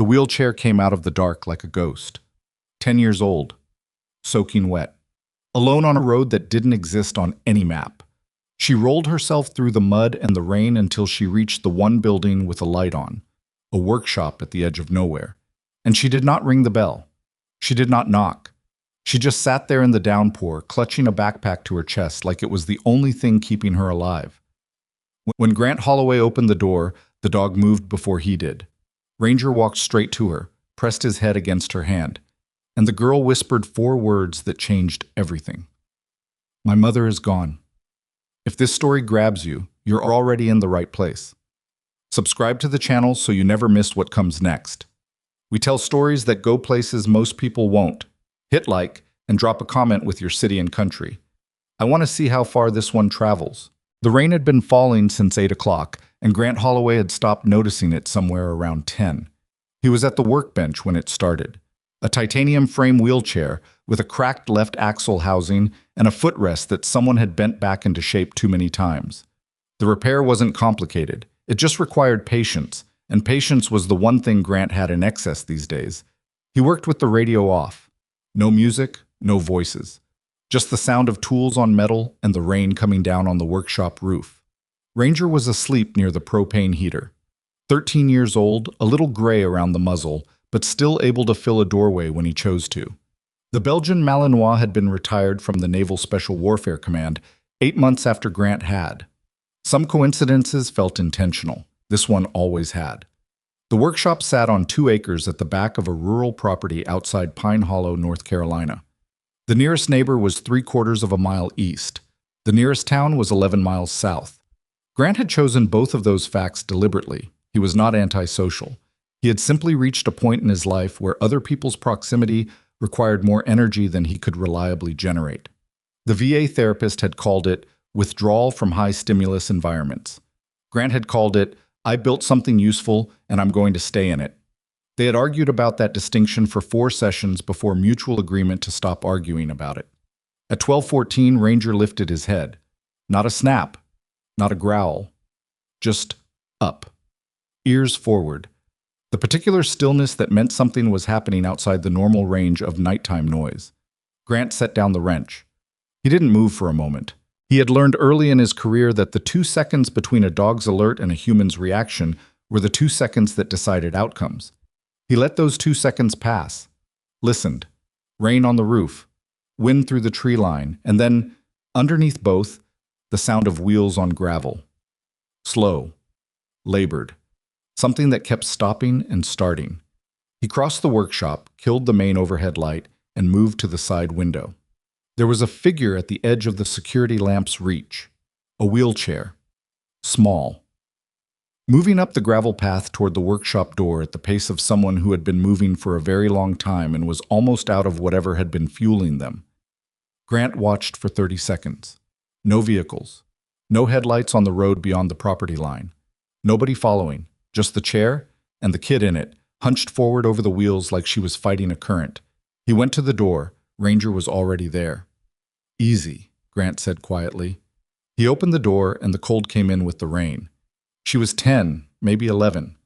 The wheelchair came out of the dark like a ghost. 10 years old, soaking wet, alone on a road that didn't exist on any map. She rolled herself through the mud and the rain until she reached the one building with a light on, a workshop at the edge of nowhere. And she did not ring the bell. She did not knock. She just sat there in the downpour, clutching a backpack to her chest like it was the only thing keeping her alive. When Grant Holloway opened the door, the dog moved before he did. Ranger walked straight to her, pressed his head against her hand, and the girl whispered 4 words that changed everything. "My mother is gone." If this story grabs you, you're already in the right place. Subscribe to the channel so you never miss what comes next. We tell stories that go places most people won't. Hit like and drop a comment with your city and country. I want to see how far this one travels. The rain had been falling since 8 o'clock, and Grant Holloway had stopped noticing it somewhere around 10. He was at the workbench when it started. A titanium frame wheelchair with a cracked left axle housing and a footrest that someone had bent back into shape too many times. The repair wasn't complicated. It just required patience, and patience was the one thing Grant had in excess these days. He worked with the radio off. No music, no voices. Just the sound of tools on metal and the rain coming down on the workshop roof. Ranger was asleep near the propane heater. 13 years old, a little gray around the muzzle, but still able to fill a doorway when he chose to. The Belgian Malinois had been retired from the Naval Special Warfare Command 8 months after Grant had. Some coincidences felt intentional. This one always had. The workshop sat on 2 acres at the back of a rural property outside Pine Hollow, North Carolina. The nearest neighbor was 3/4 of a mile east. The nearest town was 11 miles south. Grant had chosen both of those facts deliberately. He was not antisocial. He had simply reached a point in his life where other people's proximity required more energy than he could reliably generate. The VA therapist had called it withdrawal from high-stimulus environments. Grant had called it, "I built something useful and I'm going to stay in it." They had argued about that distinction for 4 sessions before mutual agreement to stop arguing about it. At 12:14, Ranger lifted his head. Not a snap, not a growl, just up, ears forward. The particular stillness that meant something was happening outside the normal range of nighttime noise. Grant set down the wrench. He didn't move for a moment. He had learned early in his career that the 2 seconds between a dog's alert and a human's reaction were the 2 seconds that decided outcomes. He let those 2 seconds pass, listened. Rain on the roof, wind through the tree line, and then, underneath both, the sound of wheels on gravel. Slow, labored, something that kept stopping and starting. He crossed the workshop, killed the main overhead light, and moved to the side window. There was a figure at the edge of the security lamp's reach. A wheelchair. Small. Moving up the gravel path toward the workshop door at the pace of someone who had been moving for a very long time and was almost out of whatever had been fueling them. Grant watched for 30 seconds. No vehicles. No headlights on the road beyond the property line. Nobody following. Just the chair and the kid in it, hunched forward over the wheels like she was fighting a current. He went to the door. Ranger was already there. "Easy," Grant said quietly. He opened the door and the cold came in with the rain. She was 10, maybe 11.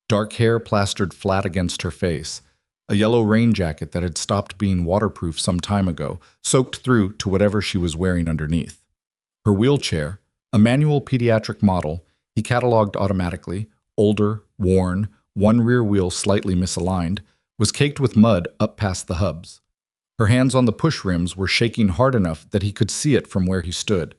Dark hair plastered flat against her face. A yellow rain jacket that had stopped being waterproof some time ago, soaked through to whatever she was wearing underneath. Her wheelchair, a manual pediatric model, he cataloged automatically, older, worn, one rear wheel slightly misaligned, was caked with mud up past the hubs. Her hands on the push rims were shaking hard enough that he could see it from where he stood.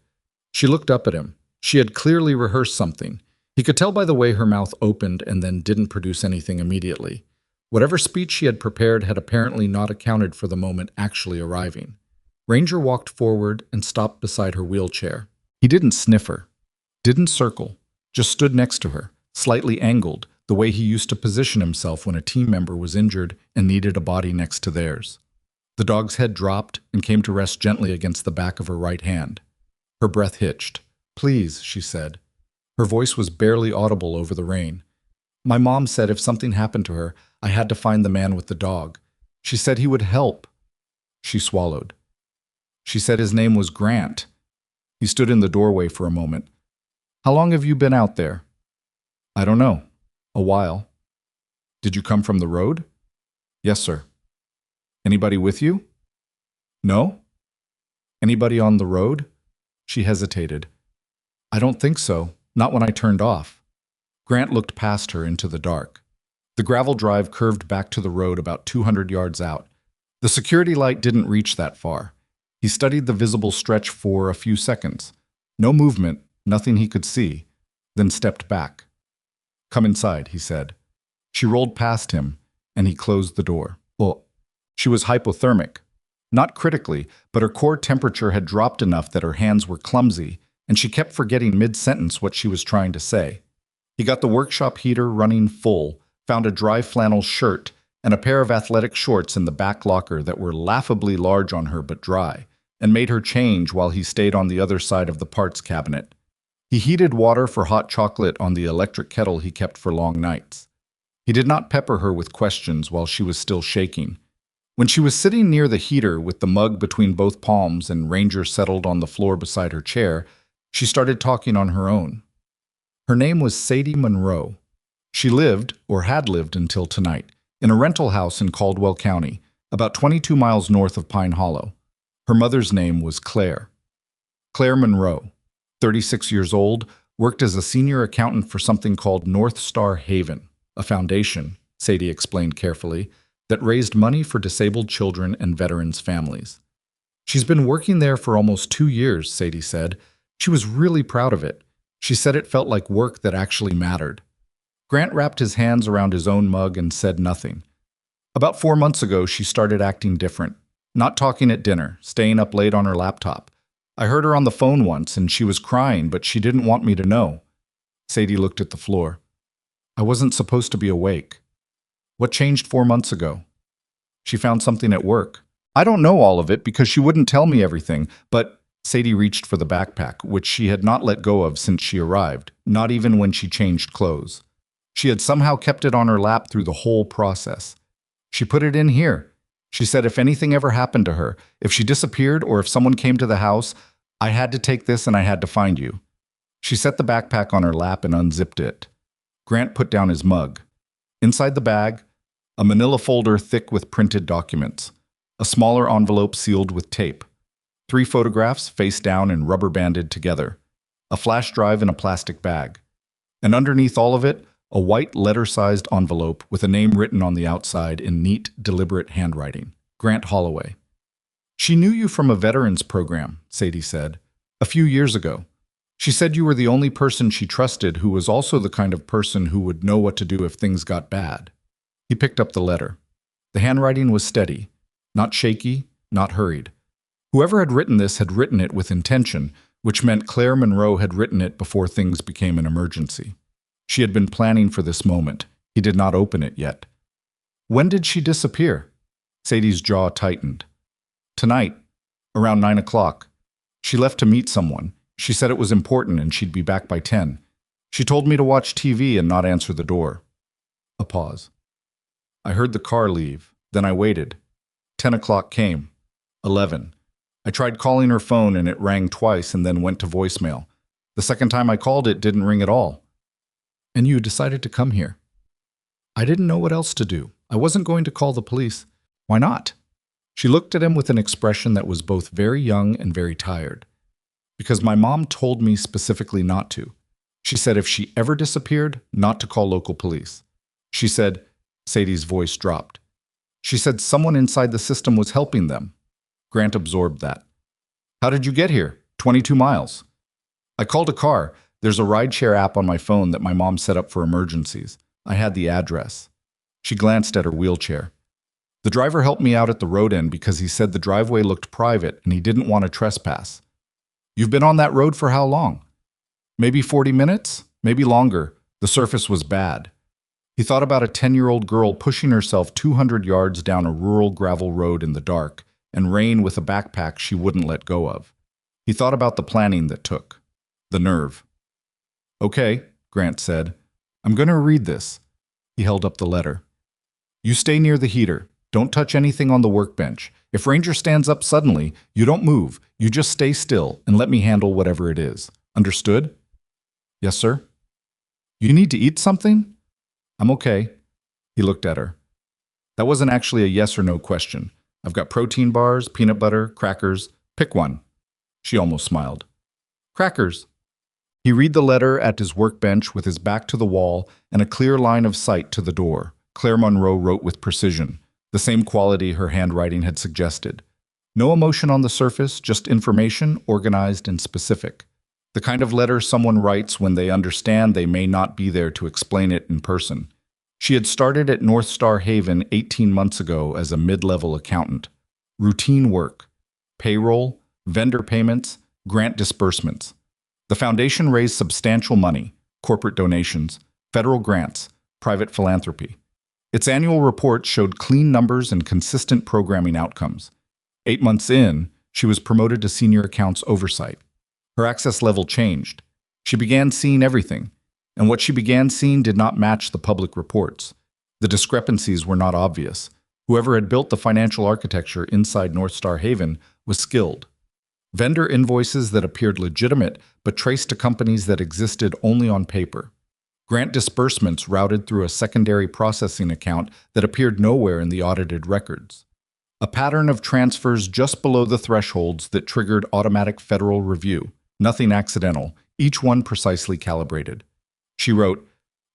She looked up at him. She had clearly rehearsed something. He could tell by the way her mouth opened and then didn't produce anything immediately. Whatever speech she had prepared had apparently not accounted for the moment actually arriving. Ranger walked forward and stopped beside her wheelchair. He didn't sniff her, didn't circle, just stood next to her, slightly angled, the way he used to position himself when a team member was injured and needed a body next to theirs. The dog's head dropped and came to rest gently against the back of her right hand. Her breath hitched. "Please," she said. Her voice was barely audible over the rain. "My mom said if something happened to her, I had to find the man with the dog. She said he would help." She swallowed. "She said his name was Grant." He stood in the doorway for a moment. "How long have you been out there?" "I don't know. A while." Did you come from the road? Yes, sir. Anybody with you? No? Anybody on the road? She hesitated. I don't think so. Not when I turned off. Grant looked past her into the dark. The gravel drive curved back to the road about 200 yards out. The security light didn't reach that far. He studied the visible stretch for a few seconds. No movement, nothing he could see, then stepped back. Come inside, he said. She rolled past him, and he closed the door. Well, she was hypothermic. Not critically, but her core temperature had dropped enough that her hands were clumsy, and she kept forgetting mid-sentence what she was trying to say. He got the workshop heater running full, found a dry flannel shirt, and a pair of athletic shorts in the back locker that were laughably large on her but dry, and made her change while he stayed on the other side of the parts cabinet. He heated water for hot chocolate on the electric kettle he kept for long nights. He did not pepper her with questions while she was still shaking. When she was sitting near the heater with the mug between both palms and Ranger settled on the floor beside her chair, she started talking on her own. Her name was Sadie Monroe. She lived, or had lived until tonight, in a rental house in Caldwell County, about 22 miles north of Pine Hollow. Her mother's name was Claire. Claire Monroe, 36 years old, worked as a senior accountant for something called North Star Haven, a foundation, Sadie explained carefully, that raised money for disabled children and veterans' families. She's been working there for almost 2 years, Sadie said. She was really proud of it. She said it felt like work that actually mattered. Grant wrapped his hands around his own mug and said nothing. About 4 months ago, she started acting different. Not talking at dinner, staying up late on her laptop. I heard her on the phone once and she was crying, but she didn't want me to know. Sadie looked at the floor. I wasn't supposed to be awake. What changed 4 months ago? She found something at work. I don't know all of it because she wouldn't tell me everything, but Sadie reached for the backpack, which she had not let go of since she arrived, not even when she changed clothes. She had somehow kept it on her lap through the whole process. She put it in here. She said if anything ever happened to her, if she disappeared or if someone came to the house, I had to take this and I had to find you. She set the backpack on her lap and unzipped it. Grant put down his mug. Inside the bag, a manila folder thick with printed documents, a smaller envelope sealed with tape, 3 photographs face down and rubber banded together, a flash drive in a plastic bag, and underneath all of it, a white letter-sized envelope with a name written on the outside in neat, deliberate handwriting, Grant Holloway. She knew you from a veterans program, Sadie said, a few years ago. She said you were the only person she trusted who was also the kind of person who would know what to do if things got bad. He picked up the letter. The handwriting was steady, not shaky, not hurried. Whoever had written this had written it with intention, which meant Claire Monroe had written it before things became an emergency. She had been planning for this moment. He did not open it yet. When did she disappear? Sadie's jaw tightened. Tonight, around 9 o'clock. She left to meet someone. She said it was important and she'd be back by 10. She told me to watch TV and not answer the door. A pause. I heard the car leave. Then I waited. 10 o'clock came. 11. I tried calling her phone and it rang twice and then went to voicemail. The second time I called, it didn't ring at all. And you decided to come here. I didn't know what else to do. I wasn't going to call the police. Why not? She looked at him with an expression that was both very young and very tired. Because my mom told me specifically not to. She said if she ever disappeared, not to call local police. She said, Sadie's voice dropped. She said someone inside the system was helping them. Grant absorbed that. How did you get here? 22 miles. I called a car. There's a rideshare app on my phone that my mom set up for emergencies. I had the address. She glanced at her wheelchair. The driver helped me out at the road end because he said the driveway looked private and he didn't want to trespass. You've been on that road for how long? Maybe 40 minutes? Maybe longer. The surface was bad. He thought about a 10-year-old girl pushing herself 200 yards down a rural gravel road in the dark and rain with a backpack she wouldn't let go of. He thought about the planning that took. The nerve. Okay, Grant said. I'm going to read this. He held up the letter. You stay near the heater. Don't touch anything on the workbench. If Ranger stands up suddenly, you don't move. You just stay still and let me handle whatever it is. Understood? Yes, sir. You need to eat something? I'm okay. He looked at her. That wasn't actually a yes or no question. I've got protein bars, peanut butter, crackers. Pick one. She almost smiled. Crackers. He read the letter at his workbench with his back to the wall and a clear line of sight to the door. Claire Monroe wrote with precision, the same quality her handwriting had suggested. No emotion on the surface, just information, organized and specific. The kind of letter someone writes when they understand they may not be there to explain it in person. She had started at North Star Haven 18 months ago as a mid-level accountant. Routine work. Payroll, vendor payments, grant disbursements. The foundation raised substantial money, corporate donations, federal grants, private philanthropy. Its annual report showed clean numbers and consistent programming outcomes. 8 months in, she was promoted to senior accounts oversight. Her access level changed. She began seeing everything, and what she began seeing did not match the public reports. The discrepancies were not obvious. Whoever had built the financial architecture inside North Star Haven was skilled. Vendor invoices that appeared legitimate but traced to companies that existed only on paper. Grant disbursements routed through a secondary processing account that appeared nowhere in the audited records. A pattern of transfers just below the thresholds that triggered automatic federal review. Nothing accidental, each one precisely calibrated. She wrote,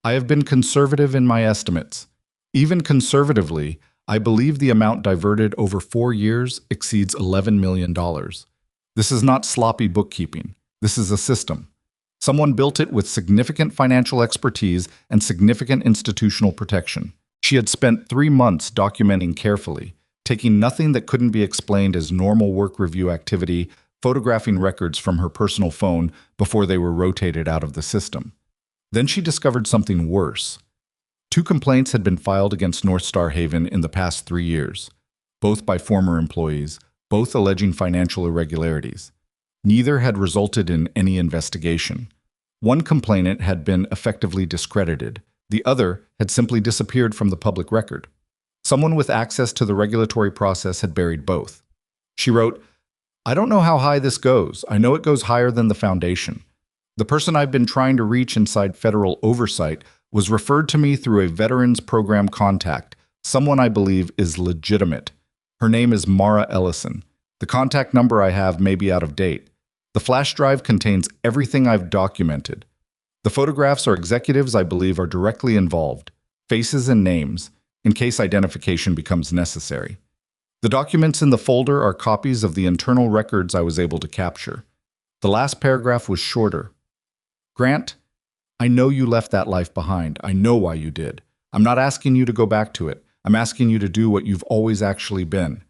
I have been conservative in my estimates. Even conservatively, I believe the amount diverted over 4 years exceeds $11 million. This is not sloppy bookkeeping. This is a system. Someone built it with significant financial expertise and significant institutional protection. She had spent 3 months documenting carefully, taking nothing that couldn't be explained as normal work review activity, photographing records from her personal phone before they were rotated out of the system. Then she discovered something worse. 2 complaints had been filed against North Star Haven in the past 3 years, both by former employees, both alleging financial irregularities. Neither had resulted in any investigation. One complainant had been effectively discredited. The other had simply disappeared from the public record. Someone with access to the regulatory process had buried both. She wrote, I don't know how high this goes. I know it goes higher than the foundation. The person I've been trying to reach inside federal oversight was referred to me through a Veterans Program contact, someone I believe is legitimate. Her name is Mara Ellison. The contact number I have may be out of date. The flash drive contains everything I've documented. The photographs are executives I believe are directly involved, faces and names, in case identification becomes necessary. The documents in the folder are copies of the internal records I was able to capture. The last paragraph was shorter. Grant, I know you left that life behind. I know why you did. I'm not asking you to go back to it. I'm asking you to do what you've always actually been.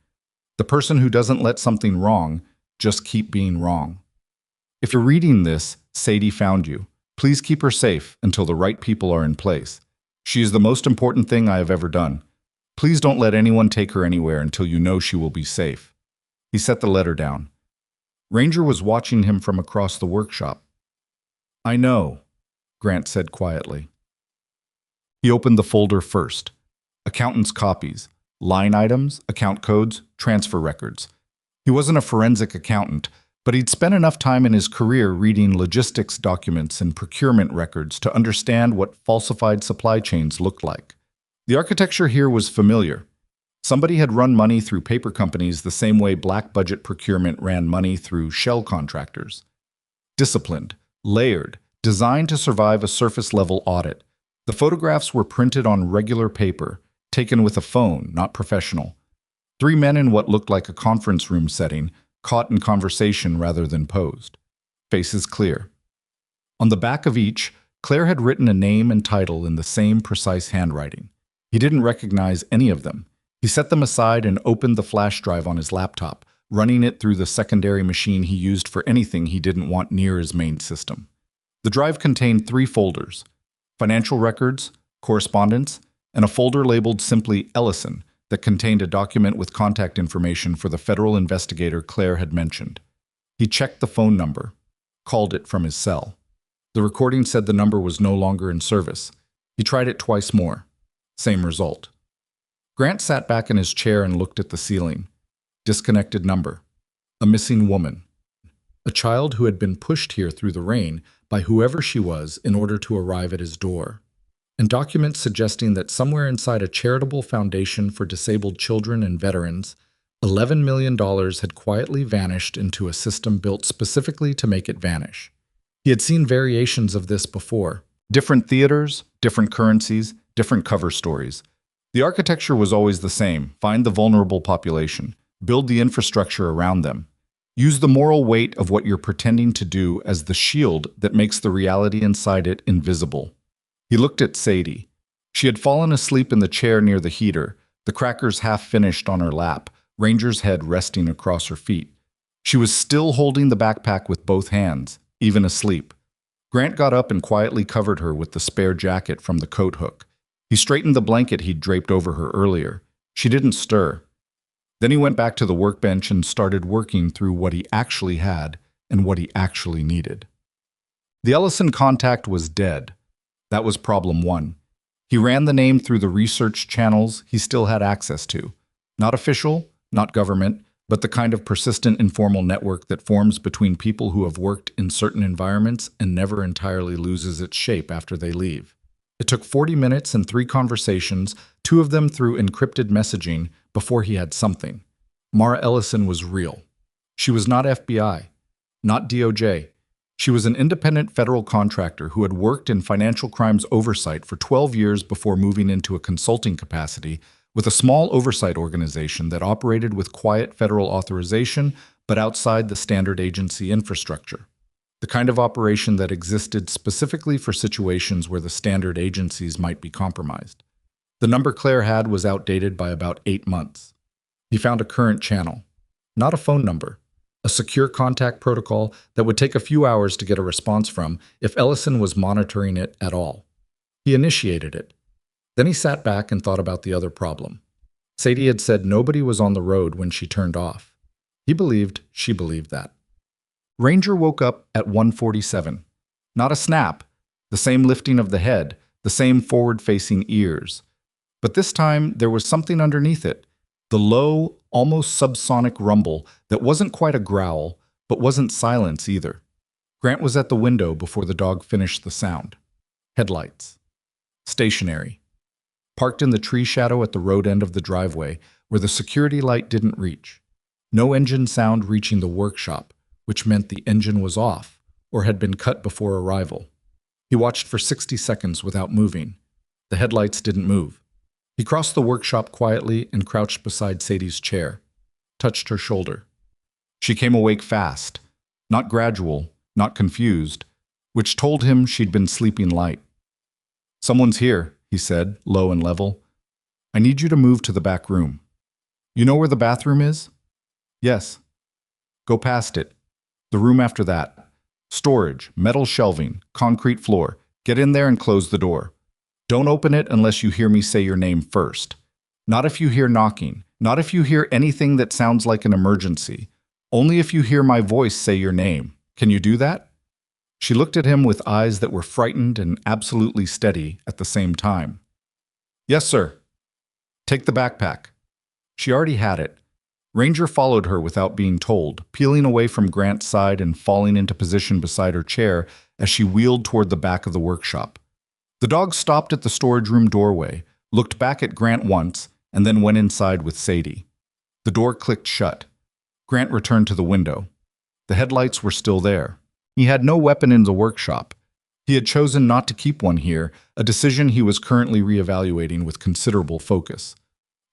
The person who doesn't let something wrong just keep being wrong. If you're reading this, Sadie found you. Please keep her safe until the right people are in place. She is the most important thing I have ever done. Please don't let anyone take her anywhere until you know she will be safe. He set the letter down. Ranger was watching him from across the workshop. I know, Grant said quietly. He opened the folder first. Accountant's copies, line items, account codes, transfer records. He wasn't a forensic accountant, but he'd spent enough time in his career reading logistics documents and procurement records to understand what falsified supply chains looked like. The architecture here was familiar. Somebody had run money through paper companies the same way black budget procurement ran money through shell contractors. Disciplined, layered, designed to survive a surface-level audit. The photographs were printed on regular paper, taken with a phone, not professional. 3 men in what looked like a conference room setting, caught in conversation rather than posed. Faces clear. On the back of each, Claire had written a name and title in the same precise handwriting. He didn't recognize any of them. He set them aside and opened the flash drive on his laptop, running it through the secondary machine he used for anything he didn't want near his main system. The drive contained 3 folders: financial records, correspondence, and a folder labeled simply Ellison that contained a document with contact information for the federal investigator Claire had mentioned. He checked the phone number, called it from his cell. The recording said the number was no longer in service. He tried it twice more. Same result. Grant sat back in his chair and looked at the ceiling. Disconnected number. A missing woman. A child who had been pushed here through the rain by whoever she was in order to arrive at his door. and documents suggesting that somewhere inside a charitable foundation for disabled children and veterans, $11 million had quietly vanished into a system built specifically to make it vanish. He had seen variations of this before. Different theaters, different currencies, different cover stories. The architecture was always the same: find the vulnerable population, build the infrastructure around them. Use the moral weight of what you're pretending to do as the shield that makes the reality inside it invisible. He looked at Sadie. She had fallen asleep in the chair near the heater, the crackers half finished on her lap, Ranger's head resting across her feet. She was still holding the backpack with both hands, even asleep. Grant got up and quietly covered her with the spare jacket from the coat hook. He straightened the blanket he'd draped over her earlier. She didn't stir. Then he went back to the workbench and started working through what he actually had and what he actually needed. The Ellison contact was dead. That was problem one. He ran the name through the research channels he still had access to. Not official, not government, but the kind of persistent informal network that forms between people who have worked in certain environments and never entirely loses its shape after they leave. It took 40 minutes and 3 conversations, 2 of them through encrypted messaging, before he had something. Mara Ellison was real. She was not FBI, not DOJ. She was an independent federal contractor who had worked in financial crimes oversight for 12 years before moving into a consulting capacity with a small oversight organization that operated with quiet federal authorization but outside the standard agency infrastructure. The kind of operation that existed specifically for situations where the standard agencies might be compromised. The number Claire had was outdated by about 8 months. He found a current channel, not a phone number, a secure contact protocol that would take a few hours to get a response from if Ellison was monitoring it at all. He initiated it. Then he sat back and thought about the other problem. Sadie had said nobody was on the road when she turned off. He believed she believed that. Ranger woke up at 1:47. Not a snap, the same lifting of the head, the same forward-facing ears. But this time there was something underneath it, the low, almost subsonic rumble that wasn't quite a growl, but wasn't silence either. Grant was at the window before the dog finished the sound. Headlights. Stationary. Parked in the tree shadow at the road end of the driveway, where the security light didn't reach. No engine sound reaching the workshop, which meant the engine was off, or had been cut before arrival. He watched for 60 seconds without moving. The headlights didn't move. He crossed the workshop quietly and crouched beside Sadie's chair, touched her shoulder. She came awake fast, not gradual, not confused, which told him she'd been sleeping light. "Someone's here," he said, low and level. "I need you to move to the back room." "You know where the bathroom is?" "Yes." "Go past it. The room after that. Storage, metal shelving, concrete floor. Get in there and close the door. Don't open it unless you hear me say your name first. Not if you hear knocking. Not if you hear anything that sounds like an emergency. Only if you hear my voice say your name. Can you do that?" She looked at him with eyes that were frightened and absolutely steady at the same time. "Yes, sir." "Take the backpack." She already had it. Ranger followed her without being told, peeling away from Grant's side and falling into position beside her chair as she wheeled toward the back of the workshop. The dog stopped at the storage room doorway, looked back at Grant once, and then went inside with Sadie. The door clicked shut. Grant returned to the window. The headlights were still there. He had no weapon in the workshop. He had chosen not to keep one here, a decision he was currently reevaluating with considerable focus.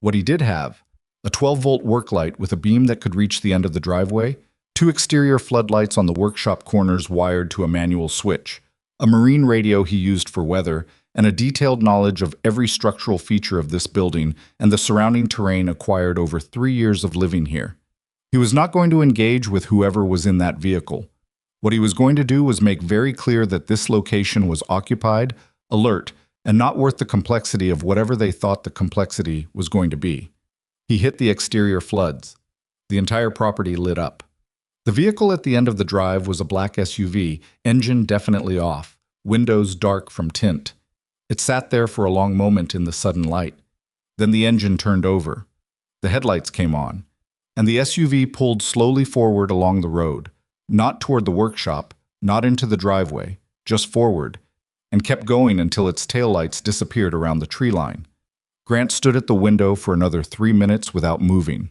What he did have: a 12-volt work light with a beam that could reach the end of the driveway, 2 exterior floodlights on the workshop corners wired to a manual switch, a marine radio he used for weather, and a detailed knowledge of every structural feature of this building and the surrounding terrain acquired over 3 years of living here. He was not going to engage with whoever was in that vehicle. What he was going to do was make very clear that this location was occupied, alert, and not worth the complexity of whatever they thought the complexity was going to be. He hit the exterior floods. The entire property lit up. The vehicle at the end of the drive was a black SUV, engine definitely off, windows dark from tint. It sat there for a long moment in the sudden light. Then the engine turned over. The headlights came on, and the SUV pulled slowly forward along the road, not toward the workshop, not into the driveway, just forward. and kept going until its taillights disappeared around the tree line. Grant stood at the window for another 3 minutes without moving.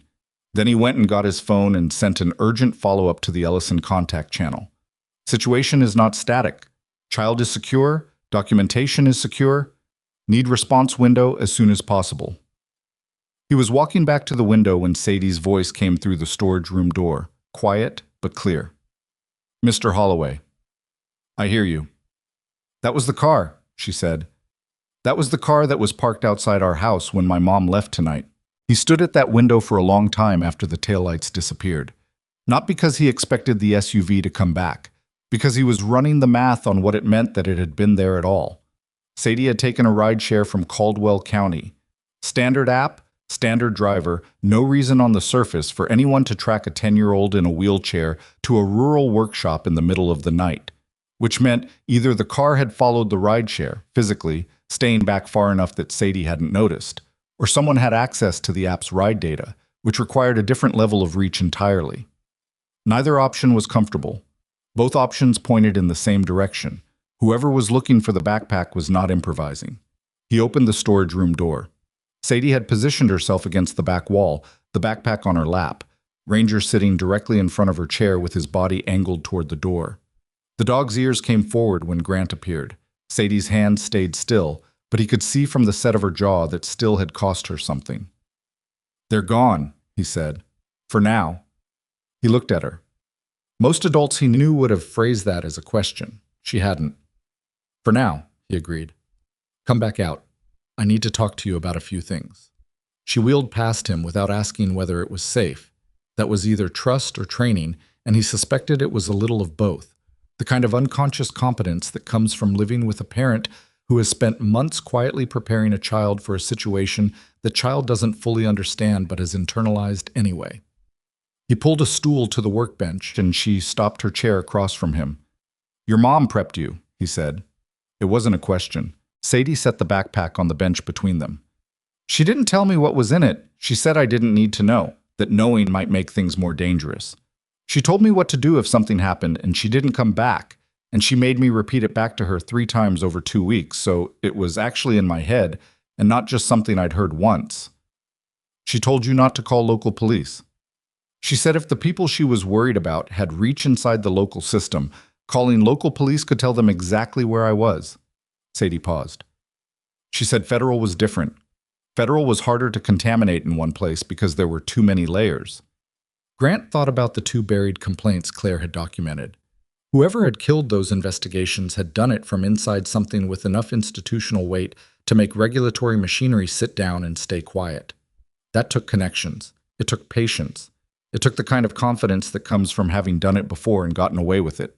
Then he went and got his phone and sent an urgent follow-up to the Ellison contact channel. Situation is not static. Child is secure. Documentation is secure. Need response window as soon as possible. He was walking back to the window when Sadie's voice came through the storage room door, quiet but clear. "Mr. Holloway, I hear you." "That was the car," she said. "That was the car that was parked outside our house when my mom left tonight." He stood at that window for a long time after the taillights disappeared. Not because he expected the SUV to come back, because he was running the math on what it meant that it had been there at all. Sadie had taken a rideshare from Caldwell County. Standard app, standard driver, no reason on the surface for anyone to track a 10-year-old in a wheelchair to a rural workshop in the middle of the night, which meant either the car had followed the rideshare, physically, staying back far enough that Sadie hadn't noticed, or someone had access to the app's ride data, which required a different level of reach entirely. Neither option was comfortable. Both options pointed in the same direction. Whoever was looking for the backpack was not improvising. He opened the storage room door. Sadie had positioned herself against the back wall, the backpack on her lap, Ranger sitting directly in front of her chair with his body angled toward the door. The dog's ears came forward when Grant appeared. Sadie's hand stayed still, but he could see from the set of her jaw that still had cost her something. "They're gone," he said. "For now." He looked at her. Most adults he knew would have phrased that as a question. She hadn't. "For now," he agreed. "Come back out. I need to talk to you about a few things." She wheeled past him without asking whether it was safe. That was either trust or training, and he suspected it was a little of both. The kind of unconscious competence that comes from living with a parent who has spent months quietly preparing a child for a situation the child doesn't fully understand but has internalized anyway. He pulled a stool to the workbench, and she stopped her chair across from him. "Your mom prepped you," he said. It wasn't a question. Sadie set the backpack on the bench between them. "She didn't tell me what was in it. She said I didn't need to know, that knowing might make things more dangerous. She told me what to do if something happened, and she didn't come back, and she made me repeat it back to her 3 times over 2 weeks, so it was actually in my head and not just something I'd heard once." "She told you not to call local police." "She said if the people she was worried about had reach inside the local system, calling local police could tell them exactly where I was." Sadie paused. "She said federal was different. Federal was harder to contaminate in one place because there were too many layers." Grant thought about the 2 buried complaints Claire had documented. Whoever had killed those investigations had done it from inside something with enough institutional weight to make regulatory machinery sit down and stay quiet. That took connections. It took patience. It took the kind of confidence that comes from having done it before and gotten away with it.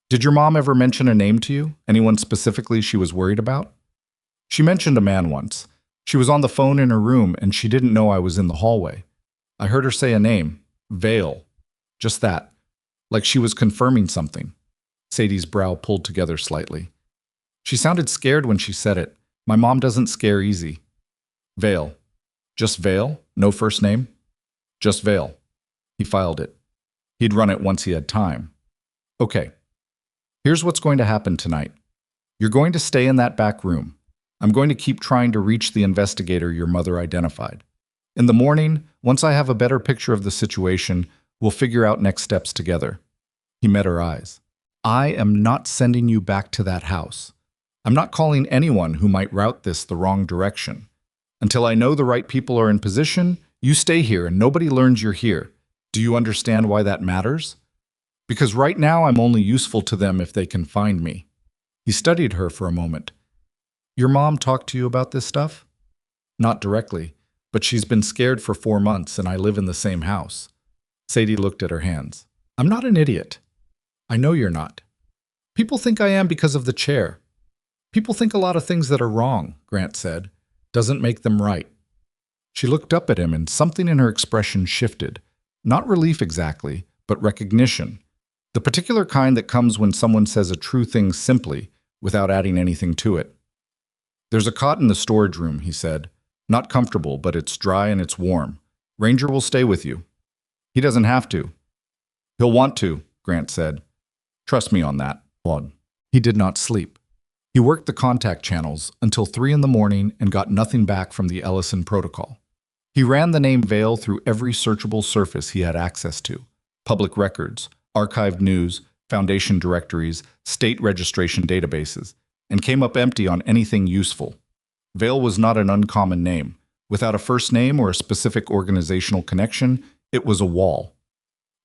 "Did your mom ever mention a name to you? Anyone specifically she was worried about?" "She mentioned a man once. She was on the phone in her room and she didn't know I was in the hallway. I heard her say a name. Vale. Just that. Like she was confirming something." Sadie's brow pulled together slightly. "She sounded scared when she said it. My mom doesn't scare easy." "Vale. Just Vale? No first name?" "Just Vale." He filed it. He'd run it once he had time. "Okay. Here's what's going to happen tonight. You're going to stay in that back room. I'm going to keep trying to reach the investigator your mother identified. In the morning, once I have a better picture of the situation, we'll figure out next steps together." He met her eyes. "I am not sending you back to that house. I'm not calling anyone who might route this the wrong direction. Until I know the right people are in position, you stay here and nobody learns you're here. Do you understand why that matters? Because right now I'm only useful to them if they can find me." He studied her for a moment. "Your mom talked to you about this stuff?" "Not directly, but she's been scared for 4 months and I live in the same house." Sadie looked at her hands. "I'm not an idiot. I know you're not. People think I am because of the chair. People think a lot of things that are wrong," Grant said. "Doesn't make them right." She looked up at him and something in her expression shifted. Not relief exactly, but recognition. The particular kind that comes when someone says a true thing simply, without adding anything to it. "There's a cot in the storage room," he said. "Not comfortable, but it's dry and it's warm. Ranger will stay with you." "He doesn't have to." "He'll want to," Grant said. "Trust me on that, Claude." He did not sleep. He worked the contact channels until 3 in the morning and got nothing back from the Ellison protocol. He ran the name Vale through every searchable surface he had access to: public records, archived news, foundation directories, state registration databases, and came up empty on anything useful. Vale was not an uncommon name. Without a first name or a specific organizational connection, it was a wall.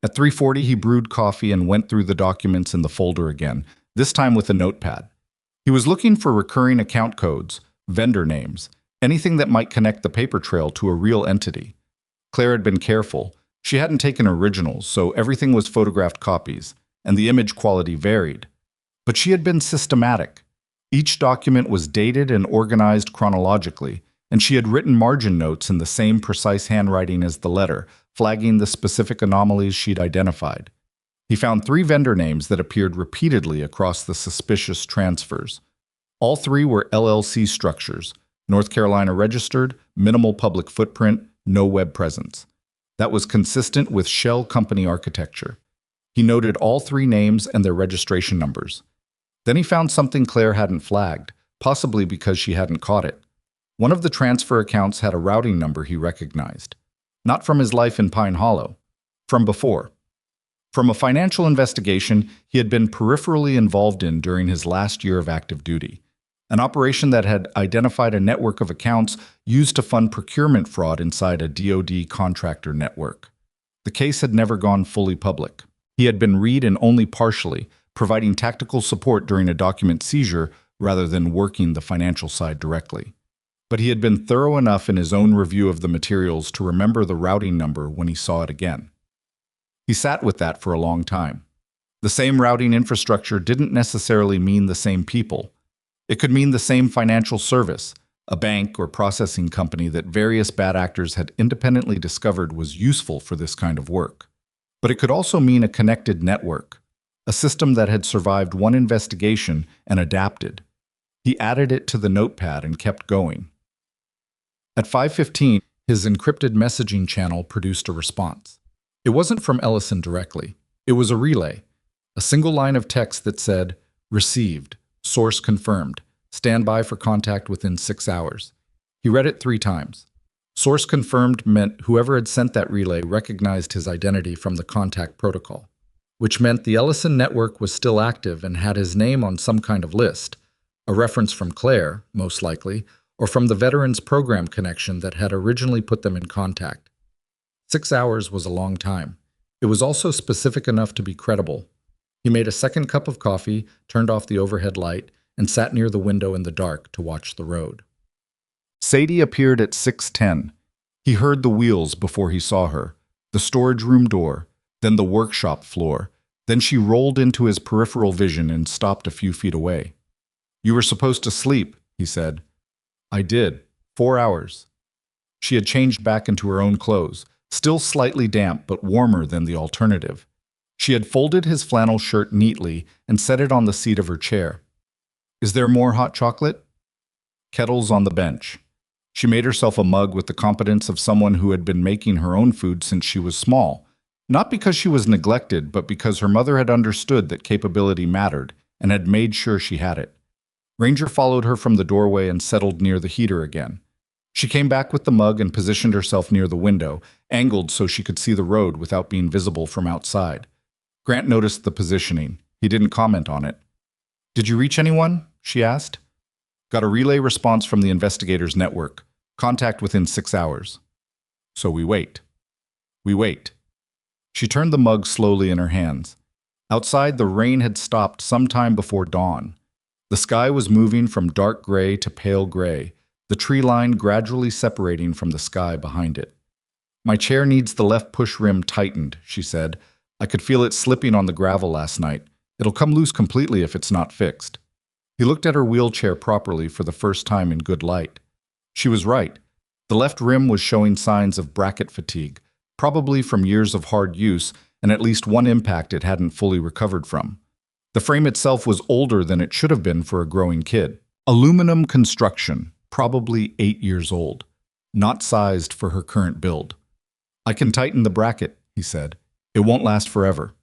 At 3:40, he brewed coffee and went through the documents in the folder again, this time with a notepad. He was looking for recurring account codes, vendor names, anything that might connect the paper trail to a real entity. Claire had been careful. She hadn't taken originals, so everything was photographed copies, and the image quality varied. But she had been systematic. Each document was dated and organized chronologically, and she had written margin notes in the same precise handwriting as the letter, flagging the specific anomalies she'd identified. He found 3 vendor names that appeared repeatedly across the suspicious transfers. All 3 were LLC structures, North Carolina registered, minimal public footprint, no web presence. That was consistent with shell company architecture. He noted all 3 names and their registration numbers. Then he found something Claire hadn't flagged, possibly because she hadn't caught it. One of the transfer accounts had a routing number he recognized. Not from his life in Pine Hollow, from before. From a financial investigation he had been peripherally involved in during his last year of active duty. An operation that had identified a network of accounts used to fund procurement fraud inside a DoD contractor network. The case had never gone fully public. He had been read-in only partially, providing tactical support during a document seizure rather than working the financial side directly. But he had been thorough enough in his own review of the materials to remember the routing number when he saw it again. He sat with that for a long time. The same routing infrastructure didn't necessarily mean the same people. It could mean the same financial service, a bank or processing company that various bad actors had independently discovered was useful for this kind of work. But it could also mean a connected network, a system that had survived one investigation and adapted. He added it to the notepad and kept going. At 5:15, his encrypted messaging channel produced a response. It wasn't from Ellison directly. It was a relay, a single line of text that said, "Received. Source confirmed. Stand by for contact within 6 hours." He read it 3 times. Source confirmed meant whoever had sent that relay recognized his identity from the contact protocol, which meant the Ellison network was still active and had his name on some kind of list, a reference from Claire, most likely, or from the Veterans Program connection that had originally put them in contact. 6 hours was a long time. It was also specific enough to be credible. He made a second cup of coffee, turned off the overhead light, and sat near the window in the dark to watch the road. Sadie appeared at 6:10. He heard the wheels before he saw her, the storage room door, then the workshop floor. Then she rolled into his peripheral vision and stopped a few feet away. "You were supposed to sleep," he said. "I did. 4 hours." She had changed back into her own clothes, still slightly damp but warmer than the alternative. She had folded his flannel shirt neatly and set it on the seat of her chair. "Is there more hot chocolate?" Kettles on the bench. She made herself a mug with the competence of someone who had been making her own food since she was small, not because she was neglected, but because her mother had understood that capability mattered and had made sure she had it. Ranger followed her from the doorway and settled near the heater again. She came back with the mug and positioned herself near the window, angled so she could see the road without being visible from outside. Grant noticed the positioning. He didn't comment on it. "Did you reach anyone?" she asked. "Got a relay response from the investigators' network. Contact within 6 hours. So we wait. We wait." She turned the mug slowly in her hands. Outside, the rain had stopped some time before dawn. The sky was moving from dark gray to pale gray, the tree line gradually separating from the sky behind it. "My chair needs the left push rim tightened," she said. "I could feel it slipping on the gravel last night. It'll come loose completely if it's not fixed." He looked at her wheelchair properly for the first time in good light. She was right. The left rim was showing signs of bracket fatigue, probably from years of hard use and at least one impact it hadn't fully recovered from. The frame itself was older than it should have been for a growing kid. Aluminum construction, probably 8 years old, not sized for her current build. "I can tighten the bracket," he said. "It won't last forever."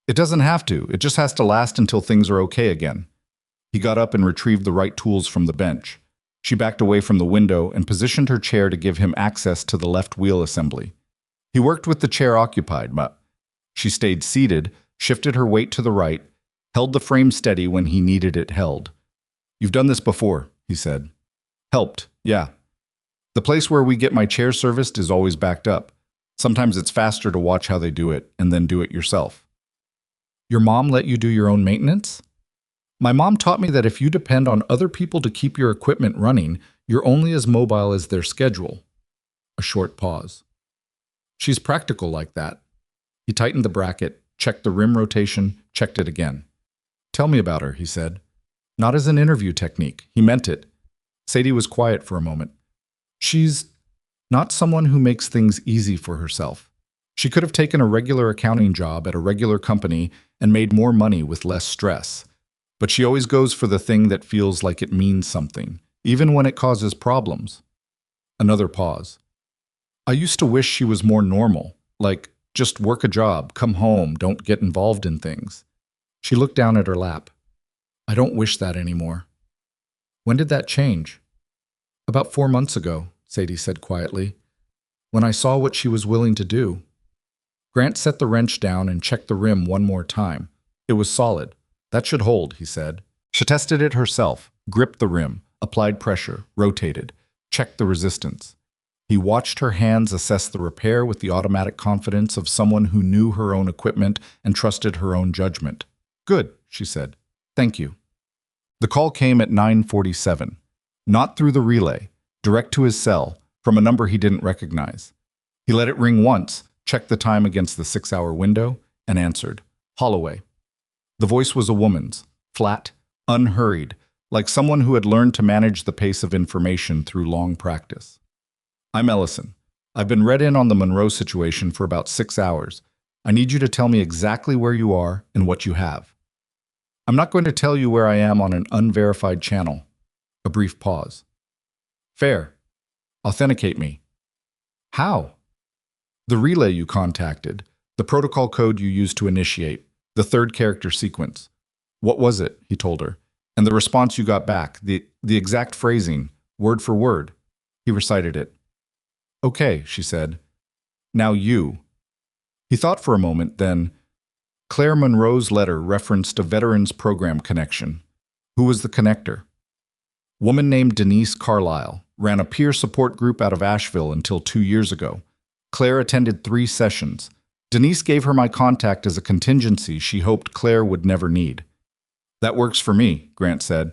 "It doesn't have to. It just has to last until things are okay again." He got up and retrieved the right tools from the bench. She backed away from the window and positioned her chair to give him access to the left wheel assembly. He worked with the chair occupied, but she stayed seated, shifted her weight to the right, held the frame steady when he needed it held. "You've done this before," he said. "Helped, yeah. The place where we get my chair serviced is always backed up. Sometimes it's faster to watch how they do it and then do it yourself." "Your mom let you do your own maintenance?" "My mom taught me that if you depend on other people to keep your equipment running, you're only as mobile as their schedule." A short pause. "She's practical like that." He tightened the bracket, checked the rim rotation, checked it again. "Tell me about her," he said. Not as an interview technique. He meant it. Sadie was quiet for a moment. "She's not someone who makes things easy for herself. She could have taken a regular accounting job at a regular company and made more money with less stress. But she always goes for the thing that feels like it means something, even when it causes problems." Another pause. "I used to wish she was more normal, like just work a job, come home, don't get involved in things." She looked down at her lap. "I don't wish that anymore." "When did that change?" "About 4 months ago," Sadie said quietly, "when I saw what she was willing to do." Grant set the wrench down and checked the rim one more time. It was solid. "That should hold," he said. She tested it herself, gripped the rim, applied pressure, rotated, checked the resistance. He watched her hands assess the repair with the automatic confidence of someone who knew her own equipment and trusted her own judgment. "Good," she said. "Thank you." The call came at 9:47. Not through the relay, direct to his cell, from a number he didn't recognize. He let it ring once, checked the time against the 6-hour window, and answered. Holloway. The voice was a woman's, flat, unhurried, like someone who had learned to manage the pace of information through long practice. "I'm Ellison. I've been read in on the Monroe situation for about 6 hours. I need you to tell me exactly where you are and what you have." "I'm not going to tell you where I am on an unverified channel." A brief pause. "Fair. Authenticate me." "How?" "The relay you contacted, the protocol code you used to initiate, the 3rd character sequence." "What was it?" he told her. "And the response you got back, the exact phrasing, word for word." He recited it. "Okay," she said. "Now you." He thought for a moment, then, Claire Monroe's letter referenced a veterans program connection. Who was the connector? Woman named Denise Carlisle ran a peer support group out of Asheville until 2 years ago. Claire attended 3 sessions. Denise gave her my contact as a contingency she hoped Claire would never need. "That works for me," Grant said.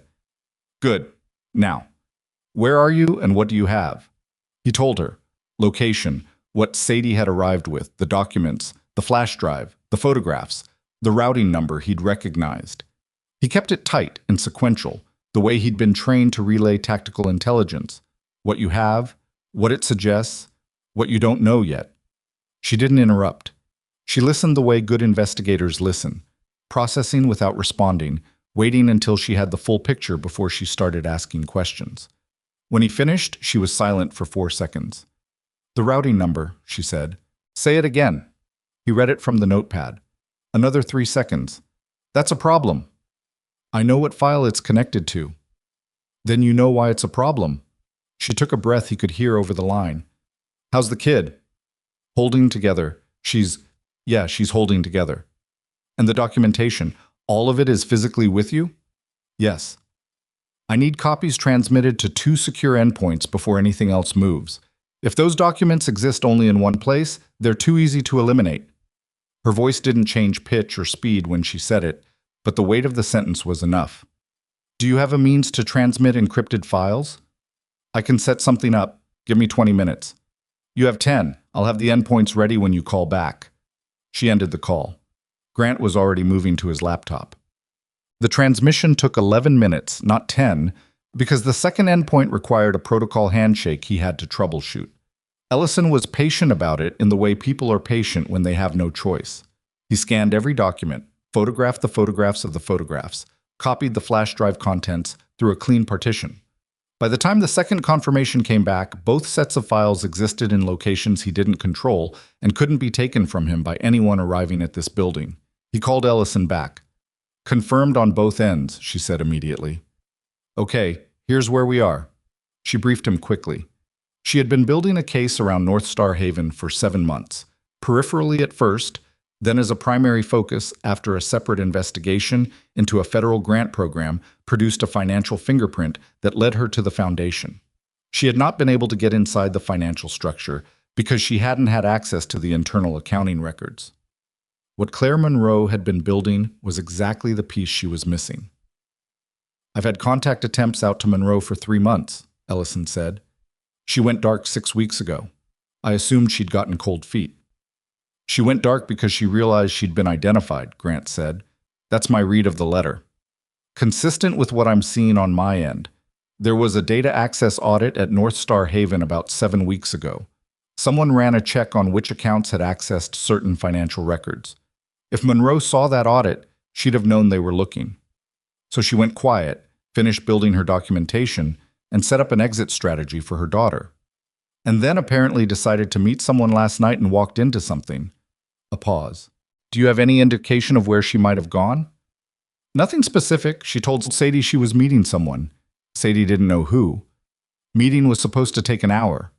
"Good. Now, where are you and what do you have?" He told her. Location, what Sadie had arrived with, the documents, the flash drive, the photographs, the routing number he'd recognized. He kept it tight and sequential, the way he'd been trained to relay tactical intelligence. What you have, what it suggests, what you don't know yet. She didn't interrupt. She listened the way good investigators listen, processing without responding, waiting until she had the full picture before she started asking questions. When he finished, she was silent for 4 seconds. "The routing number," she said. "Say it again." He read it from the notepad. Another 3 seconds. "That's a problem." "I know what file it's connected to." "Then you know why it's a problem." She took a breath he could hear over the line. "How's the kid?" "Holding together. She's holding together." "And the documentation, all of it is physically with you?" "Yes." "I need copies transmitted to 2 secure endpoints before anything else moves. If those documents exist only in one place, they're too easy to eliminate." Her voice didn't change pitch or speed when she said it, but the weight of the sentence was enough. "Do you have a means to transmit encrypted files?" "I can set something up. Give me 20 minutes. "You have 10. I'll have the endpoints ready when you call back." She ended the call. Grant was already moving to his laptop. The transmission took 11 minutes, not 10, because the second endpoint required a protocol handshake he had to troubleshoot. Ellison was patient about it in the way people are patient when they have no choice. He scanned every document, photographed the photographs of the photographs, copied the flash drive contents through a clean partition. By the time the second confirmation came back, both sets of files existed in locations he didn't control and couldn't be taken from him by anyone arriving at this building. He called Ellison back. Confirmed on both ends, she said immediately. Okay, here's where we are. She briefed him quickly. She had been building a case around North Star Haven for 7 months, peripherally at first, then as a primary focus after a separate investigation into a federal grant program produced a financial fingerprint that led her to the foundation. She had not been able to get inside the financial structure because she hadn't had access to the internal accounting records. What Claire Monroe had been building was exactly the piece she was missing. I've had contact attempts out to Monroe for 3 months, Ellison said. She went dark 6 weeks ago. I assumed she'd gotten cold feet. She went dark because she realized she'd been identified, Grant said. That's my read of the letter. Consistent with what I'm seeing on my end, there was a data access audit at North Star Haven about 7 weeks ago. Someone ran a check on which accounts had accessed certain financial records. If Monroe saw that audit, she'd have known they were looking. So she went quiet, finished building her documentation, and set up an exit strategy for her daughter. And then apparently decided to meet someone last night and walked into something. A pause. Do you have any indication of where she might have gone? Nothing specific. She told Sadie she was meeting someone. Sadie didn't know who. Meeting was supposed to take an hour.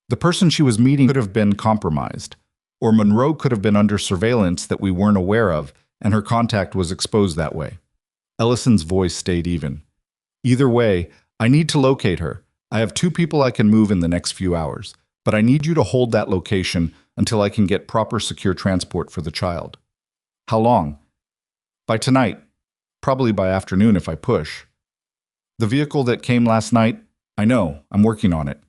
The person she was meeting could have been compromised, or Monroe could have been under surveillance that we weren't aware of, and her contact was exposed that way. Ellison's voice stayed even. Either way, I need to locate her. I have 2 people I can move in the next few hours, but I need you to hold that location until I can get proper secure transport for the child. How long? By tonight. Probably by afternoon if I push. The vehicle that came last night? I know, I'm working on it.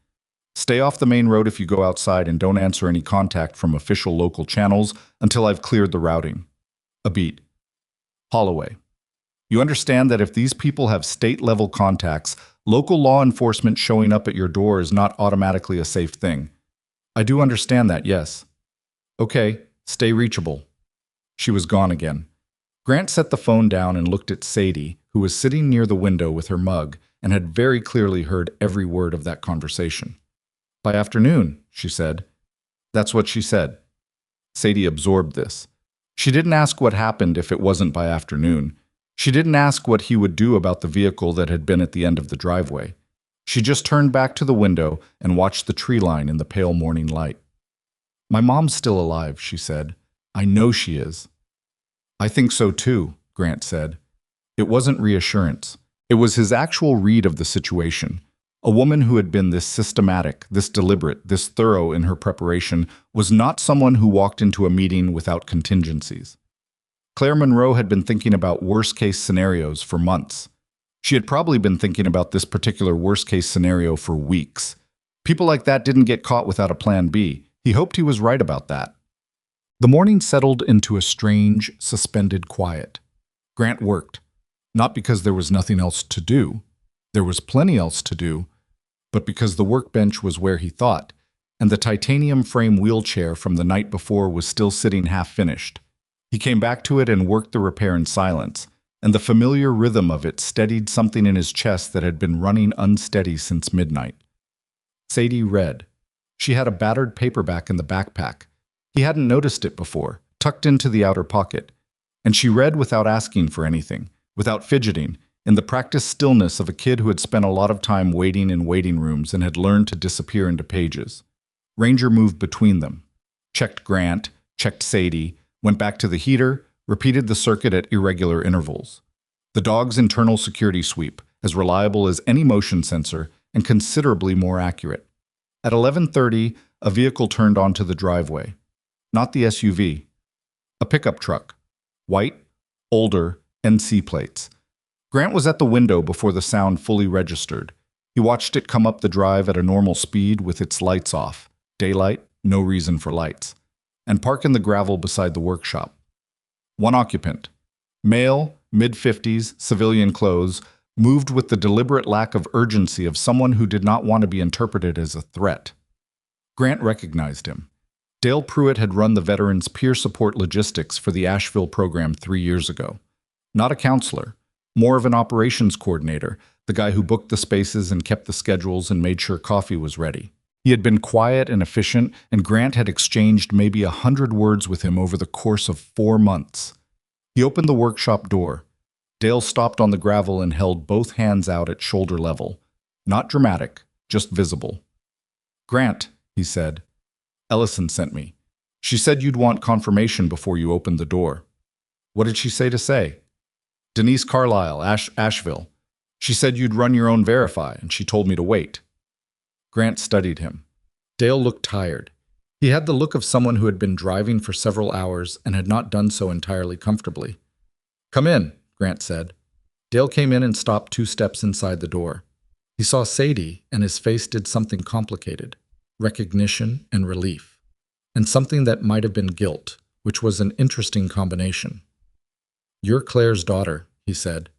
Stay off the main road if you go outside and don't answer any contact from official local channels until I've cleared the routing. A beat. Holloway. You understand that if these people have state-level contacts, local law enforcement showing up at your door is not automatically a safe thing. I do understand that, yes. Okay, stay reachable. She was gone again. Grant set the phone down and looked at Sadie, who was sitting near the window with her mug and had very clearly heard every word of that conversation. By afternoon, she said. That's what she said. Sadie absorbed this. She didn't ask what happened if it wasn't by afternoon. She didn't ask what he would do about the vehicle that had been at the end of the driveway. She just turned back to the window and watched the tree line in the pale morning light. My mom's still alive, she said. I know she is. I think so too, Grant said. It wasn't reassurance. It was his actual read of the situation. A woman who had been this systematic, this deliberate, this thorough in her preparation was not someone who walked into a meeting without contingencies. Claire Monroe had been thinking about worst-case scenarios for months. She had probably been thinking about this particular worst-case scenario for weeks. People like that didn't get caught without a plan B. He hoped he was right about that. The morning settled into a strange, suspended quiet. Grant worked, not because there was nothing else to do. There was plenty else to do, but because the workbench was where he thought, and the titanium frame wheelchair from the night before was still sitting half-finished. He came back to it and worked the repair in silence, and the familiar rhythm of it steadied something in his chest that had been running unsteady since midnight. Sadie read. She had a battered paperback in the backpack. He hadn't noticed it before, tucked into the outer pocket. And she read without asking for anything, without fidgeting, in the practiced stillness of a kid who had spent a lot of time waiting in waiting rooms and had learned to disappear into pages. Ranger moved between them, checked Grant, checked Sadie, went back to the heater, repeated the circuit at irregular intervals. The dog's internal security sweep, as reliable as any motion sensor and considerably more accurate. At 11:30, a vehicle turned onto the driveway. Not the SUV. A pickup truck. White, older, NC plates. Grant was at the window before the sound fully registered. He watched it come up the drive at a normal speed with its lights off. Daylight, no reason for lights. And park in the gravel beside the workshop. One occupant. Male, mid-50s, civilian clothes, moved with the deliberate lack of urgency of someone who did not want to be interpreted as a threat. Grant recognized him. Dale Pruitt had run the veterans' peer support logistics for the Asheville program 3 years ago. Not a counselor, more of an operations coordinator, the guy who booked the spaces and kept the schedules and made sure coffee was ready. He had been quiet and efficient, and Grant had exchanged maybe 100 words with him over the course of 4 months. He opened the workshop door. Dale stopped on the gravel and held both hands out at shoulder level. Not dramatic, just visible. "Grant," he said. "Ellison sent me. She said you'd want confirmation before you opened the door." "What did she say?" "Denise Carlisle, Asheville. She said you'd run your own verify, and she told me to wait." Grant studied him. Dale looked tired. He had the look of someone who had been driving for several hours and had not done so entirely comfortably. "Come in," Grant said. Dale came in and stopped 2 steps inside the door. He saw Sadie, and his face did something complicated: recognition and relief, and something that might have been guilt, which was an interesting combination. "You're Claire's daughter," he said.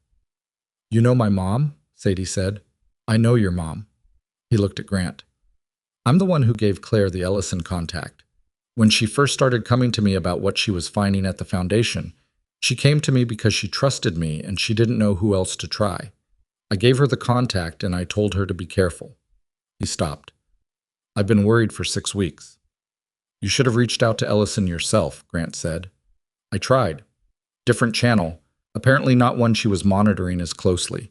"You know my mom?" Sadie said. "I know your mom." He looked at Grant. "I'm the one who gave Claire the Ellison contact. When she first started coming to me about what she was finding at the foundation, she came to me because she trusted me and she didn't know who else to try. I gave her the contact and I told her to be careful." He stopped. "I've been worried for 6 weeks." "You should have reached out to Ellison yourself," Grant said. "I tried. Different channel, apparently not one she was monitoring as closely.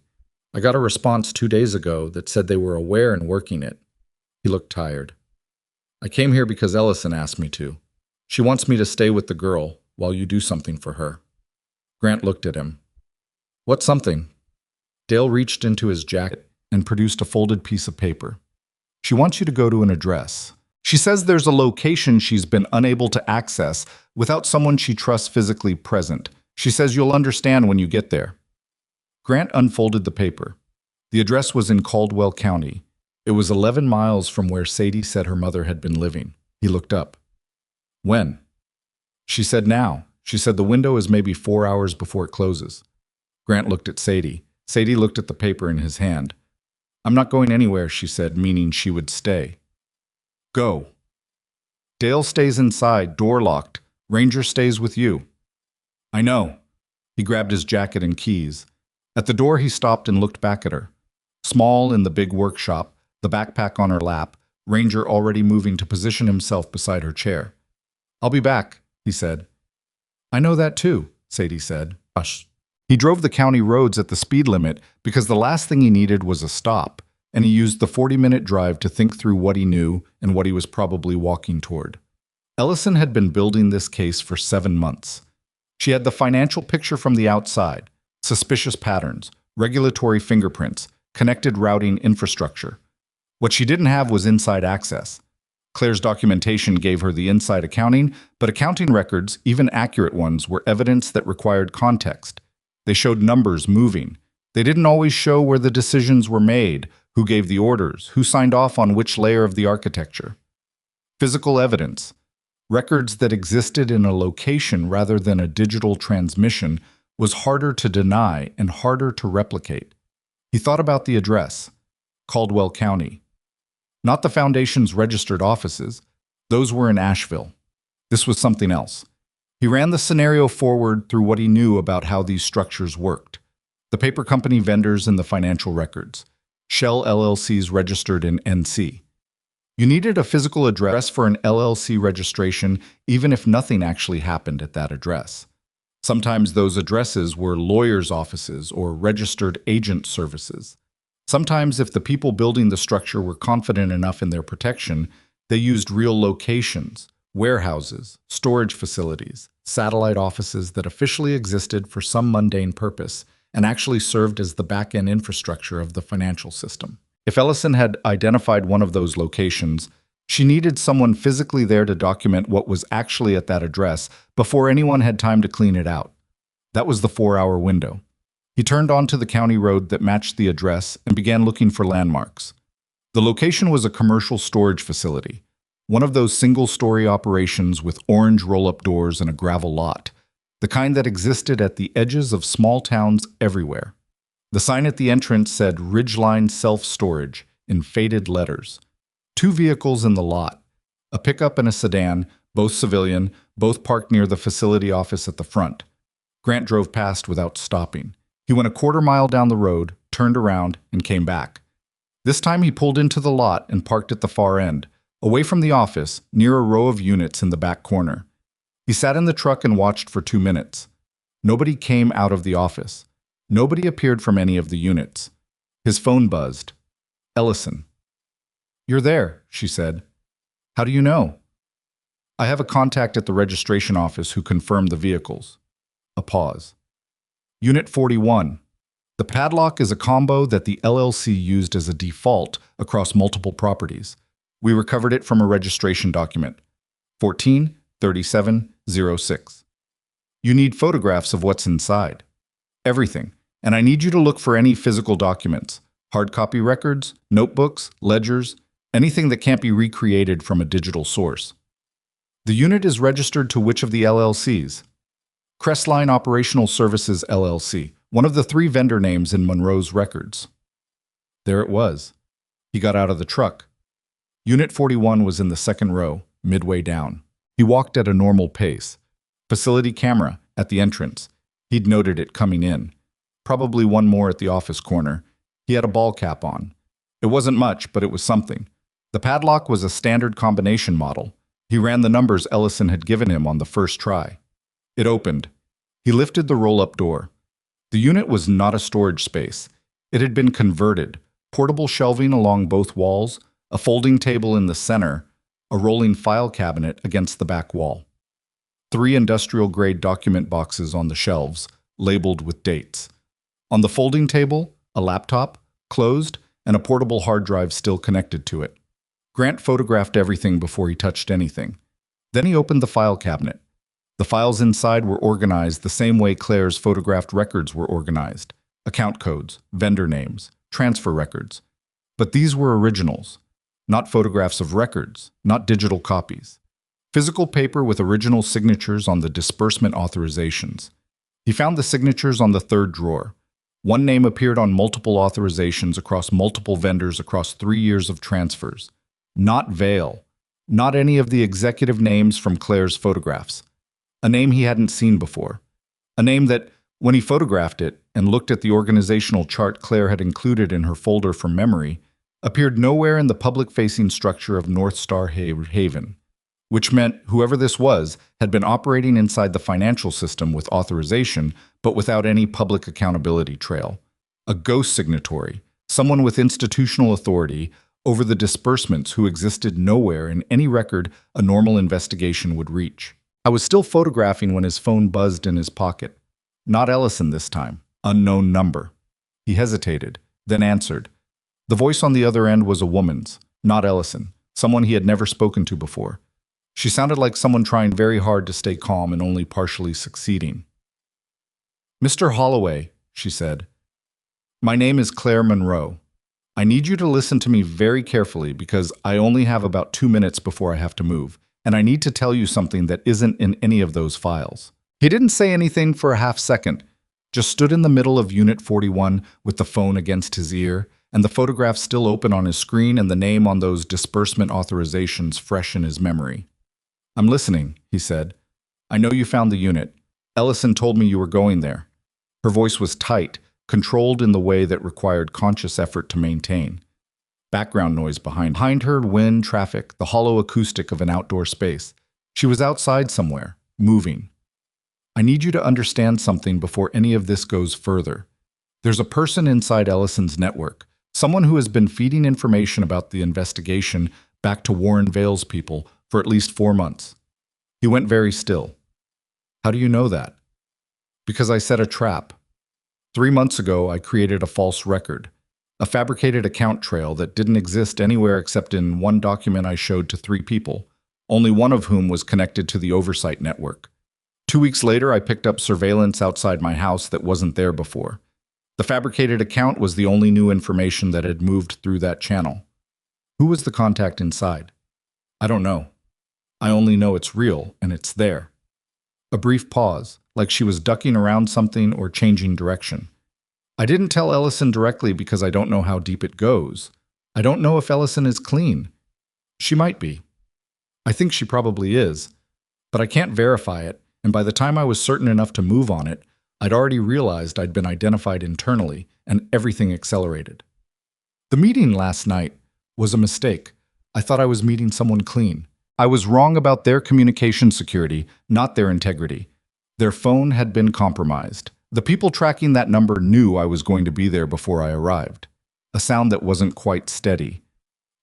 I got a response 2 days ago that said they were aware and working it." He looked tired. "I came here because Ellison asked me to. She wants me to stay with the girl while you do something for her." Grant looked at him. "What something?" Dale reached into his jacket and produced a folded piece of paper. "She wants you to go to an address. She says there's a location she's been unable to access without someone she trusts physically present. She says you'll understand when you get there." Grant unfolded the paper. The address was in Caldwell County. It was 11 miles from where Sadie said her mother had been living. He looked up. "When?" "She said now. She said the window is maybe 4 hours before it closes." Grant looked at Sadie. Sadie looked at the paper in his hand. "I'm not going anywhere," she said, meaning she would stay. "Go." "Dale stays inside, door locked. Ranger stays with you." "I know." He grabbed his jacket and keys. At the door he stopped and looked back at her. Small in the big workshop, the backpack on her lap, Ranger already moving to position himself beside her chair. "I'll be back," he said. "I know that too," Sadie said. "Hush." He drove the county roads at the speed limit because the last thing he needed was a stop, and he used the 40-minute drive to think through what he knew and what he was probably walking toward. Ellison had been building this case for 7 months. She had the financial picture from the outside: suspicious patterns, regulatory fingerprints, connected routing infrastructure. What she didn't have was inside access. Claire's documentation gave her the inside accounting, but accounting records, even accurate ones, were evidence that required context. They showed numbers moving. They didn't always show where the decisions were made, who gave the orders, who signed off on which layer of the architecture. Physical evidence. Records that existed in a location rather than a digital transmission was harder to deny and harder to replicate. He thought about the address: Caldwell County. Not the Foundation's registered offices. Those were in Asheville. This was something else. He ran the scenario forward through what he knew about how these structures worked: the paper company vendors and the financial records. Shell LLCs registered in NC. You needed a physical address for an LLC registration, even if nothing actually happened at that address. Sometimes those addresses were lawyers' offices or registered agent services. Sometimes, if the people building the structure were confident enough in their protection, they used real locations: warehouses, storage facilities, satellite offices that officially existed for some mundane purpose and actually served as the back-end infrastructure of the financial system. If Ellison had identified one of those locations, she needed someone physically there to document what was actually at that address before anyone had time to clean it out. That was the 4-hour window. He turned onto the county road that matched the address and began looking for landmarks. The location was a commercial storage facility, one of those single-story operations with orange roll-up doors and a gravel lot, the kind that existed at the edges of small towns everywhere. The sign at the entrance said Ridgeline Self-Storage in faded letters. 2 vehicles in the lot, a pickup and a sedan, both civilian, both parked near the facility office at the front. Grant drove past without stopping. He went a 1/4 mile down the road, turned around, and came back. This time he pulled into the lot and parked at the far end, away from the office, near a row of units in the back corner. He sat in the truck and watched for 2 minutes. Nobody came out of the office. Nobody appeared from any of the units. His phone buzzed. Ellison. "You're there," she said. "How do you know?" "I have a contact at the registration office who confirmed the vehicles." A pause. Unit 41. The padlock is a combo that the LLC used as a default across multiple properties. We recovered it from a registration document. 143706. You need photographs of what's inside. Everything. And I need you to look for any physical documents, hard copy records, notebooks, ledgers, anything that can't be recreated from a digital source. The unit is registered to which of the LLCs? Crestline Operational Services LLC, one of the 3 vendor names in Monroe's records. There it was. He got out of the truck. Unit 41 was in the second row, midway down. He walked at a normal pace. Facility camera at the entrance. He'd noted it coming in. Probably one more at the office corner. He had a ball cap on. It wasn't much, but it was something. The padlock was a standard combination model. He ran the numbers Ellison had given him on the first try. It opened. He lifted the roll-up door. The unit was not a storage space. It had been converted. Portable shelving along both walls, a folding table in the center, a rolling file cabinet against the back wall. 3 industrial-grade document boxes on the shelves, labeled with dates. On the folding table, a laptop, closed, and a portable hard drive still connected to it. Grant photographed everything before he touched anything. Then he opened the file cabinet. The files inside were organized the same way Claire's photographed records were organized. Account codes, vendor names, transfer records. But these were originals, not photographs of records, not digital copies. Physical paper with original signatures on the disbursement authorizations. He found the signatures on the 3rd drawer. One name appeared on multiple authorizations across multiple vendors across 3 years of transfers. Not Vail. Not any of the executive names from Claire's photographs. A name he hadn't seen before. A name that, when he photographed it and looked at the organizational chart Claire had included in her folder from memory, appeared nowhere in the public-facing structure of North Star Haven, which meant whoever this was had been operating inside the financial system with authorization, but without any public accountability trail. A ghost signatory, someone with institutional authority over the disbursements who existed nowhere in any record a normal investigation would reach. I was still photographing when his phone buzzed in his pocket. Not Ellison this time. Unknown number. He hesitated, then answered. The voice on the other end was a woman's, not Ellison, someone he had never spoken to before. She sounded like someone trying very hard to stay calm and only partially succeeding. "Mr. Holloway," she said, "my name is Claire Monroe. I need you to listen to me very carefully because I only have about 2 minutes before I have to move, and I need to tell you something that isn't in any of those files." He didn't say anything for a half second, just stood in the middle of Unit 41 with the phone against his ear, and the photograph still open on his screen and the name on those disbursement authorizations fresh in his memory. "I'm listening," he said. "I know you found the unit. Ellison told me you were going there." Her voice was tight, controlled in the way that required conscious effort to maintain. Background noise behind her, wind, traffic, the hollow acoustic of an outdoor space. She was outside somewhere, moving. "I need you to understand something before any of this goes further. There's a person inside Ellison's network, someone who has been feeding information about the investigation back to Warren Vale's people for at least 4 months." He went very still. "How do you know that?" "Because I set a trap. 3 months ago, I created a false record, a fabricated account trail that didn't exist anywhere except in one document I showed to 3 people, only one of whom was connected to the oversight network. 2 weeks later, I picked up surveillance outside my house that wasn't there before. The fabricated account was the only new information that had moved through that channel. Who was the contact inside? I don't know. I only know it's real and it's there." A brief pause, like she was ducking around something or changing direction. "I didn't tell Ellison directly because I don't know how deep it goes. I don't know if Ellison is clean. She might be. I think she probably is. But I can't verify it, and by the time I was certain enough to move on it, I'd already realized I'd been identified internally, and everything accelerated. The meeting last night was a mistake. I thought I was meeting someone clean. I was wrong about their communication security, not their integrity. Their phone had been compromised. The people tracking that number knew I was going to be there before I arrived. A sound that wasn't quite steady.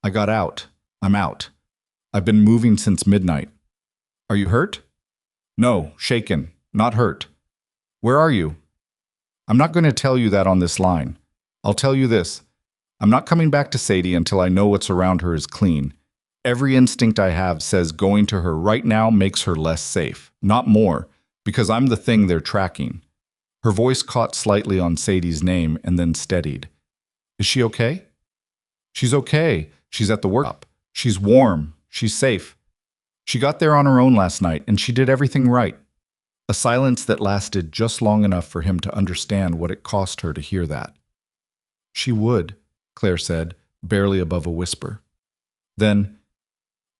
I got out. I'm out. I've been moving since midnight. Are you hurt? No, shaken, not hurt. Where are you? I'm not going to tell you that on this line. I'll tell you this. I'm not coming back to Sadie until I know what's around her is clean. Every instinct I have says going to her right now makes her less safe, not more, because I'm the thing they're tracking. Her voice caught slightly on Sadie's name and then steadied. Is she okay? She's okay. She's at the workshop. She's warm. She's safe. She got there on her own last night, and she did everything right. A silence that lasted just long enough for him to understand what it cost her to hear that. She would, Claire said, barely above a whisper. Then,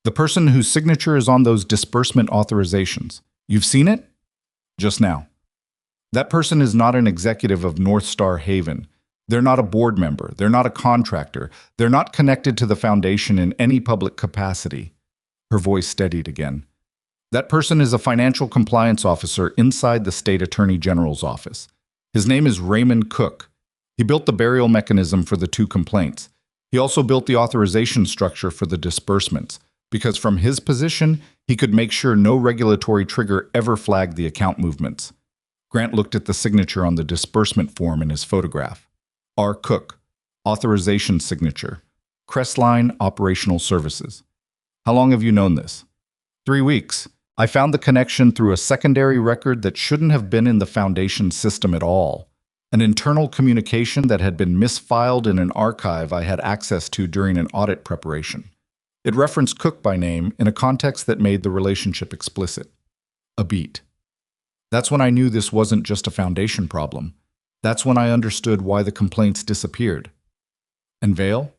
the person whose signature is on those disbursement authorizations. You've seen it? Just now. That person is not an executive of North Star Haven. They're not a board member. They're not a contractor. They're not connected to the foundation in any public capacity. Her voice steadied again. That person is a financial compliance officer inside the state attorney general's office. His name is Raymond Cook. He built the burial mechanism for the 2 complaints. He also built the authorization structure for the disbursements, because from his position, he could make sure no regulatory trigger ever flagged the account movements. Grant looked at the signature on the disbursement form in his photograph. R. Cook, authorization signature, Crestline Operational Services. How long have you known this? 3 weeks. I found the connection through a secondary record that shouldn't have been in the foundation system at all. An internal communication that had been misfiled in an archive I had access to during an audit preparation. It referenced Cook by name in a context that made the relationship explicit. A beat. That's when I knew this wasn't just a foundation problem. That's when I understood why the complaints disappeared. And Vail?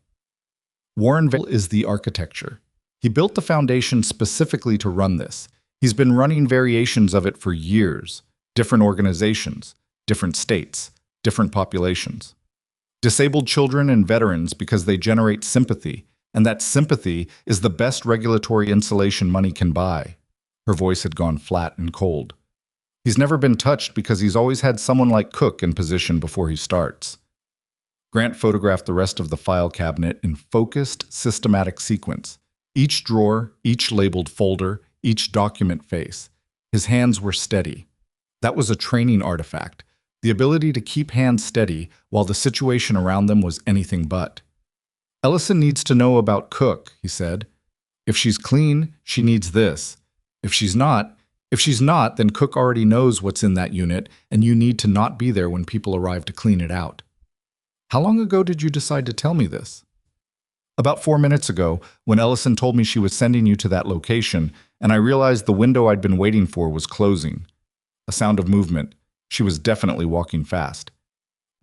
Warren Vail is the architecture. He built the foundation specifically to run this. He's been running variations of it for years. Different organizations, different states, different populations. Disabled children and veterans because they generate sympathy, and that sympathy is the best regulatory insulation money can buy. Her voice had gone flat and cold. He's never been touched because he's always had someone like Cook in position before he starts. Grant photographed the rest of the file cabinet in focused, systematic sequence. Each drawer, each labeled folder, each document face. His hands were steady. That was a training artifact, the ability to keep hands steady while the situation around them was anything but. Ellison needs to know about Cook, he said. If she's clean, she needs this. If she's not, then Cook already knows what's in that unit, and you need to not be there when people arrive to clean it out. How long ago did you decide to tell me this? About 4 minutes ago, when Ellison told me she was sending you to that location, and I realized the window I'd been waiting for was closing. A sound of movement. She was definitely walking fast.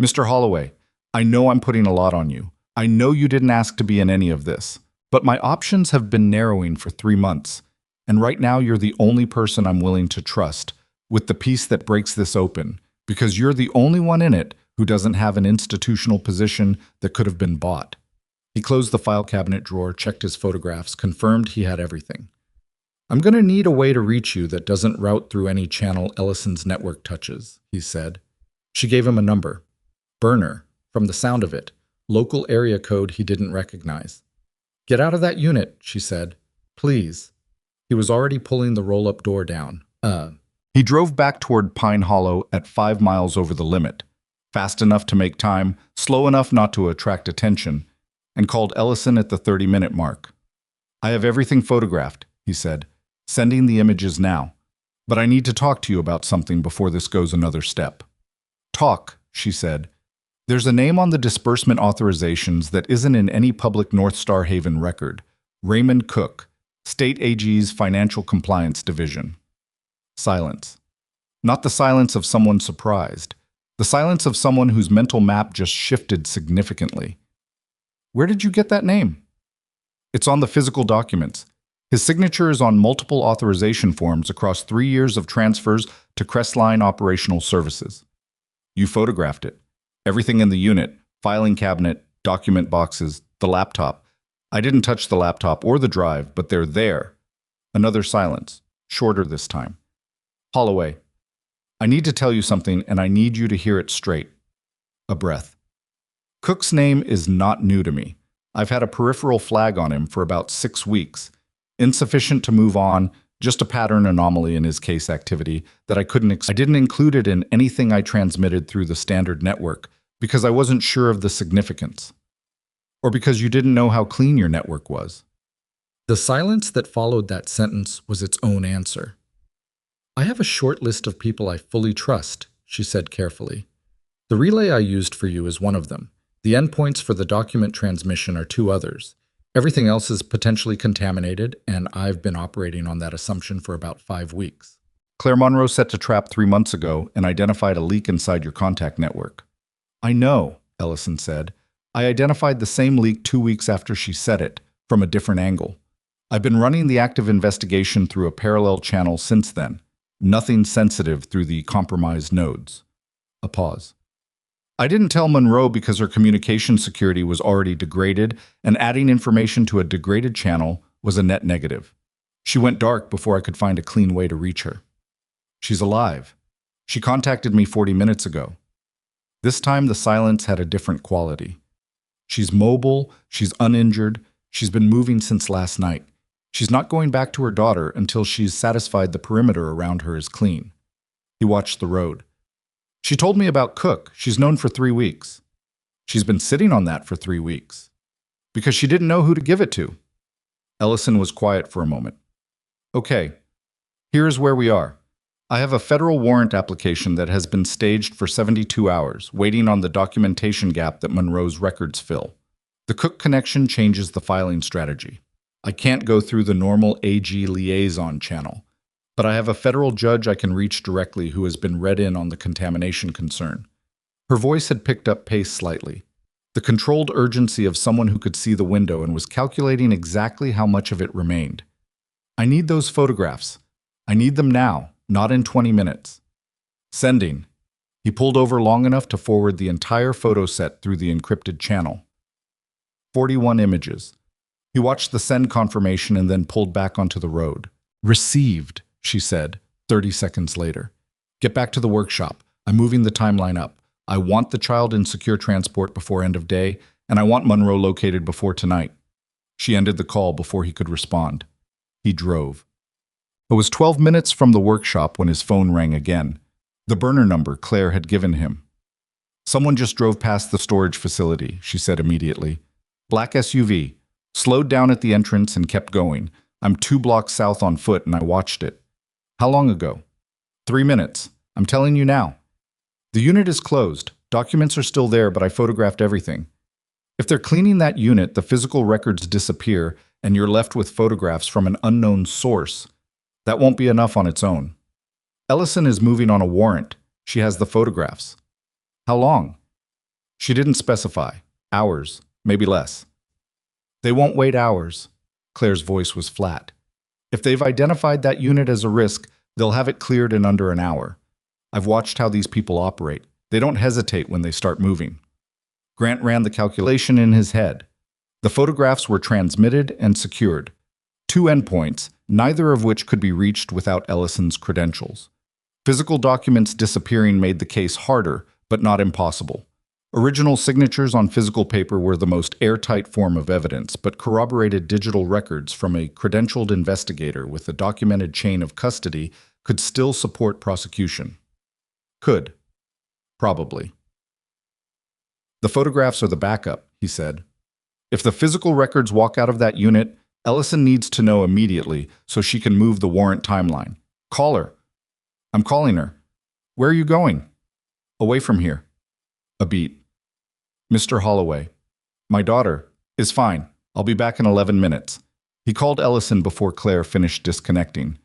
Mr. Holloway, I know I'm putting a lot on you. I know you didn't ask to be in any of this, but my options have been narrowing for 3 months. And right now you're the only person I'm willing to trust with the piece that breaks this open, because you're the only one in it who doesn't have an institutional position that could have been bought. He closed the file cabinet drawer, checked his photographs, confirmed he had everything. I'm going to need a way to reach you that doesn't route through any channel Ellison's network touches, he said. She gave him a number. Burner, from the sound of it, local area code he didn't recognize. Get out of that unit, she said. Please. He was already pulling the roll-up door down. He drove back toward Pine Hollow at 5 miles over the limit, fast enough to make time, slow enough not to attract attention, and called Ellison at the 30-minute mark. I have everything photographed, he said, sending the images now. But I need to talk to you about something before this goes another step. Talk, she said. There's a name on the disbursement authorizations that isn't in any public North Star Haven record. Raymond Cook, State AG's Financial Compliance Division. Silence. Not the silence of someone surprised. The silence of someone whose mental map just shifted significantly. Where did you get that name? It's on the physical documents. His signature is on multiple authorization forms across 3 years of transfers to Crestline Operational Services. You photographed it. Everything in the unit, filing cabinet, document boxes, the laptop. I didn't touch the laptop or the drive, but they're there. Another silence, shorter this time. Holloway, I need to tell you something, and I need you to hear it straight. A breath. Cook's name is not new to me. I've had a peripheral flag on him for about 6 weeks. Insufficient to move on, just a pattern anomaly in his case activity that I didn't include it in anything I transmitted through the standard network because I wasn't sure of the significance. Or because you didn't know how clean your network was. The silence that followed that sentence was its own answer. I have a short list of people I fully trust, she said carefully. The relay I used for you is one of them. The endpoints for the document transmission are 2 others. Everything else is potentially contaminated, and I've been operating on that assumption for about 5 weeks. Claire Monroe set a trap 3 months ago and identified a leak inside your contact network. I know, Ellison said. I identified the same leak 2 weeks after she said it, from a different angle. I've been running the active investigation through a parallel channel since then. Nothing sensitive through the compromised nodes. A pause. I didn't tell Monroe because her communication security was already degraded, and adding information to a degraded channel was a net negative. She went dark before I could find a clean way to reach her. She's alive. She contacted me 40 minutes ago. This time the silence had a different quality. She's mobile, she's uninjured, she's been moving since last night. She's not going back to her daughter until she's satisfied the perimeter around her is clean. He watched the road. She told me about Cook. She's known for 3 weeks. She's been sitting on that for 3 weeks. Because she didn't know who to give it to. Ellison was quiet for a moment. Okay, here's where we are. I have a federal warrant application that has been staged for 72 hours, waiting on the documentation gap that Monroe's records fill. The Cook connection changes the filing strategy. I can't go through the normal AG liaison channel, but I have a federal judge I can reach directly who has been read in on the contamination concern. Her voice had picked up pace slightly. The controlled urgency of someone who could see the window and was calculating exactly how much of it remained. I need those photographs. I need them now, not in 20 minutes. Sending. He pulled over long enough to forward the entire photo set through the encrypted channel. 41 images. He watched the send confirmation and then pulled back onto the road. Received, she said, 30 seconds later. Get back to the workshop. I'm moving the timeline up. I want the child in secure transport before end of day, and I want Monroe located before tonight. She ended the call before he could respond. He drove. It was 12 minutes from the workshop when his phone rang again. The burner number Claire had given him. Someone just drove past the storage facility, she said immediately. Black SUV. Slowed down at the entrance and kept going. I'm 2 blocks south on foot and I watched it. How long ago? 3 minutes. I'm telling you now. The unit is closed. Documents are still there, but I photographed everything. If they're cleaning that unit, the physical records disappear and you're left with photographs from an unknown source. That won't be enough on its own. Ellison is moving on a warrant. She has the photographs. How long? She didn't specify. Hours, maybe less. They won't wait hours. Claire's voice was flat. If they've identified that unit as a risk, they'll have it cleared in under an hour. I've watched how these people operate. They don't hesitate when they start moving. Grant ran the calculation in his head. The photographs were transmitted and secured. 2 endpoints, neither of which could be reached without Ellison's credentials. Physical documents disappearing made the case harder, but not impossible. Original signatures on physical paper were the most airtight form of evidence, but corroborated digital records from a credentialed investigator with a documented chain of custody could still support prosecution. Could. Probably. The photographs are the backup, he said. If the physical records walk out of that unit, Ellison needs to know immediately so she can move the warrant timeline. Call her. I'm calling her. Where are you going? Away from here. A beat. Mr. Holloway. My daughter is fine. I'll be back in 11 minutes. He called Ellison before Claire finished disconnecting.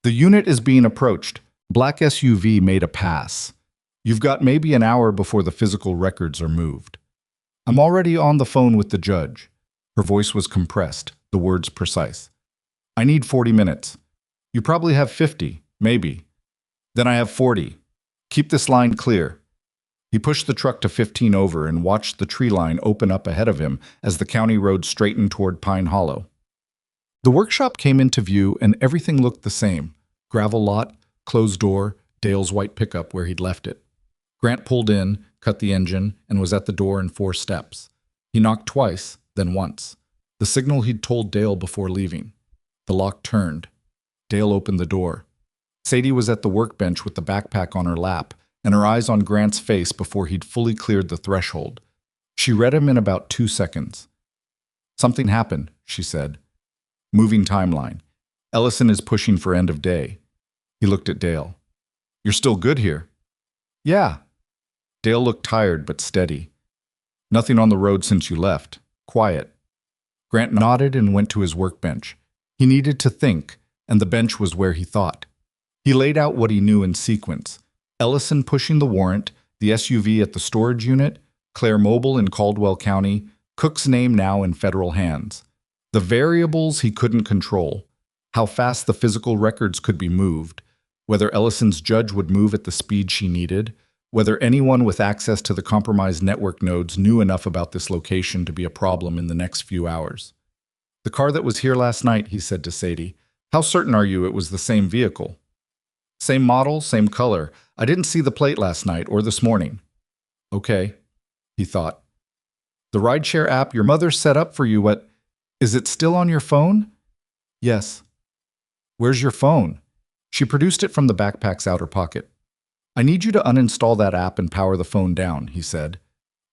The unit is being approached. Black SUV made a pass. You've got maybe an hour before the physical records are moved. I'm already on the phone with the judge. Her voice was compressed, the words precise. I need 40 minutes. You probably have 50, maybe. Then I have 40. Keep this line clear. He pushed the truck to 15 over and watched the tree line open up ahead of him as the county road straightened toward Pine Hollow. The workshop came into view and everything looked the same. Gravel lot, closed door, Dale's white pickup where he'd left it. Grant pulled in, cut the engine, and was at the door in 4 steps. He knocked twice, then once. The signal he'd told Dale before leaving. The lock turned. Dale opened the door. Sadie was at the workbench with the backpack on her lap, and her eyes on Grant's face before he'd fully cleared the threshold. She read him in about 2 seconds. "Something happened," she said. "Moving timeline. Ellison is pushing for end of day." He looked at Dale. "You're still good here?" "Yeah." Dale looked tired but steady. "Nothing on the road since you left. Quiet." Grant nodded and went to his workbench. He needed to think, and the bench was where he thought. He laid out what he knew in sequence. Ellison pushing the warrant, the SUV at the storage unit, Claire Mobile in Caldwell County, Cook's name now in federal hands. The variables he couldn't control, how fast the physical records could be moved, whether Ellison's judge would move at the speed she needed, whether anyone with access to the compromised network nodes knew enough about this location to be a problem in the next few hours. "The car that was here last night," he said to Sadie. "How certain are you it was the same vehicle?" "Same model, same color. I didn't see the plate last night or this morning." "Okay," he thought. "The rideshare app your mother set up for you, is it still on your phone?" "Yes." "Where's your phone?" She produced it from the backpack's outer pocket. "I need you to uninstall that app and power the phone down," he said.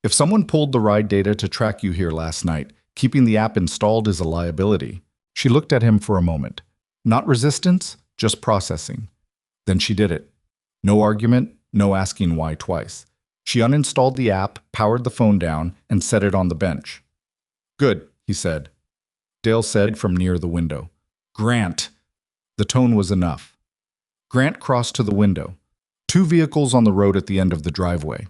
"If someone pulled the ride data to track you here last night, keeping the app installed is a liability." She looked at him for a moment. Not resistance, just processing. Then she did it. No argument, no asking why twice. She uninstalled the app, powered the phone down, and set it on the bench. "Good," he said. Dale said from near the window. "Grant!" The tone was enough. Grant crossed to the window. 2 vehicles on the road at the end of the driveway.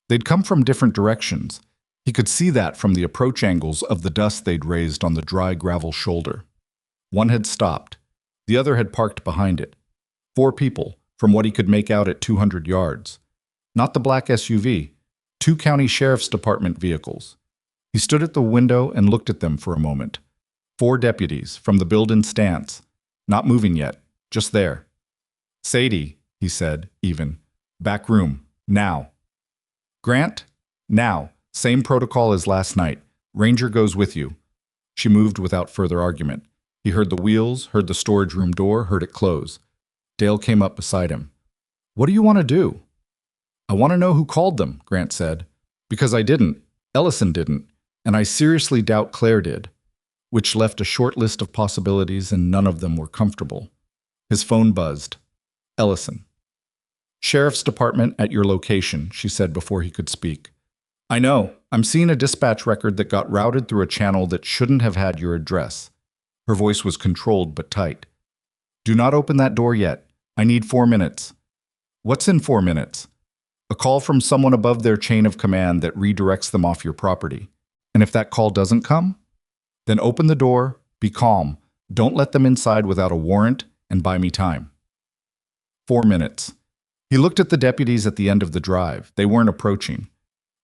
They'd come from different directions. He could see that from the approach angles of the dust they'd raised on the dry gravel shoulder. One had stopped. The other had parked behind it. 4 people, from what he could make out at 200 yards. Not the black SUV. 2 county sheriff's department vehicles. He stood at the window and looked at them for a moment. 4 deputies, from the build-in stance. Not moving yet, just there. "Sadie," he said, even. "Back room, now." "Grant?" "Now. Same protocol as last night. Ranger goes with you." She moved without further argument. He heard the wheels, heard the storage room door, heard it close. Dale came up beside him. "What do you want to do?" "I want to know who called them," Grant said. "Because I didn't. Ellison didn't. And I seriously doubt Claire did." Which left a short list of possibilities, and none of them were comfortable. His phone buzzed. Ellison. "Sheriff's Department at your location," she said before he could speak. "I know. I'm seeing a dispatch record that got routed through a channel that shouldn't have had your address." Her voice was controlled but tight. "Do not open that door yet. I need 4 minutes." "What's in 4 minutes?" "A call from someone above their chain of command that redirects them off your property. And if that call doesn't come? Then open the door, be calm, don't let them inside without a warrant, and buy me time." 4 minutes. He looked at the deputies at the end of the drive. They weren't approaching.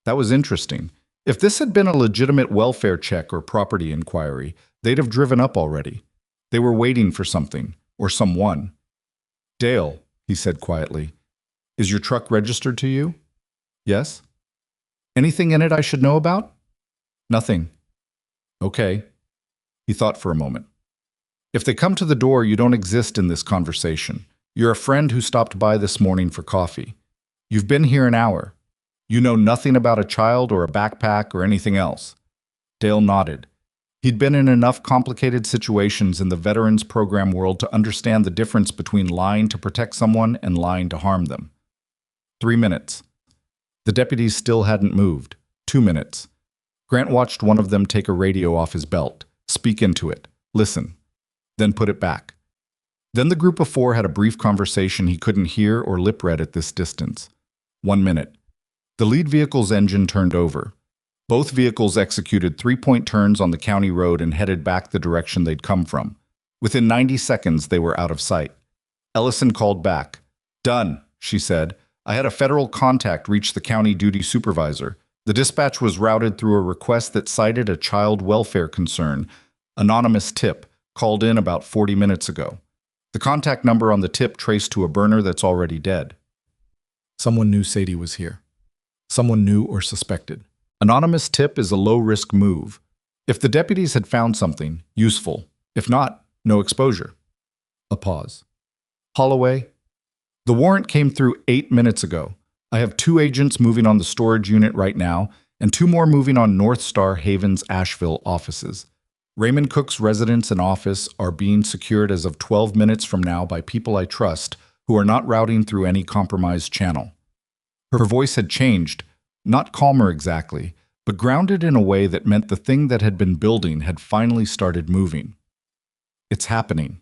That was interesting. If this had been a legitimate welfare check or property inquiry, they'd have driven up already. They were waiting for something, or someone. "Dale," he said quietly, "is your truck registered to you?" "Yes." "Anything in it I should know about?" "Nothing." "Okay." He thought for a moment. "If they come to the door, you don't exist in this conversation. You're a friend who stopped by this morning for coffee. You've been here an hour. You know nothing about a child or a backpack or anything else." Dale nodded. He'd been in enough complicated situations in the veterans program world to understand the difference between lying to protect someone and lying to harm them. 3 minutes. The deputies still hadn't moved. 2 minutes. Grant watched one of them take a radio off his belt, speak into it, listen, then put it back. Then the group of 4 had a brief conversation he couldn't hear or lip-read at this distance. 1 minute. The lead vehicle's engine turned over. Both vehicles executed 3-point turns on the county road and headed back the direction they'd come from. Within 90 seconds, they were out of sight. Ellison called back. "Done," she said. "I had a federal contact reach the county duty supervisor. The dispatch was routed through a request that cited a child welfare concern. Anonymous tip, called in about 40 minutes ago." The contact number on the tip traced to a burner that's already dead. Someone knew Sadie was here. Someone knew or suspected. Anonymous tip is a low-risk move. If the deputies had found something, useful. If not, no exposure. A pause. Holloway, the warrant came through 8 minutes ago. I have 2 agents moving on the storage unit right now, and 2 more moving on North Star Haven's Asheville offices. Raymond Cook's residence and office are being secured as of 12 minutes from now by people I trust who are not routing through any compromised channel. Her voice had changed, not calmer exactly, but grounded in a way that meant the thing that had been building had finally started moving. It's happening.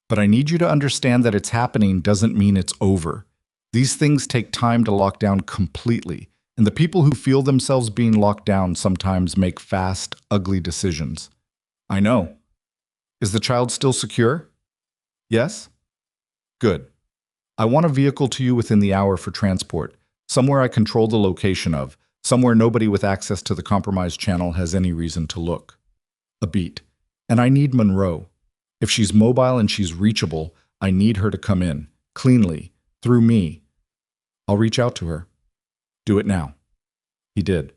But I need you to understand that it's happening doesn't mean it's over. These things take time to lock down completely, and the people who feel themselves being locked down sometimes make fast, ugly decisions. I know. Is the child still secure? Yes? Good. I want a vehicle to you within the hour for transport, somewhere I control the location of, somewhere nobody with access to the compromised channel has any reason to look. A beat. And I need Monroe. If she's mobile and she's reachable, I need her to come in, cleanly, through me. I'll reach out to her. Do it now. He did.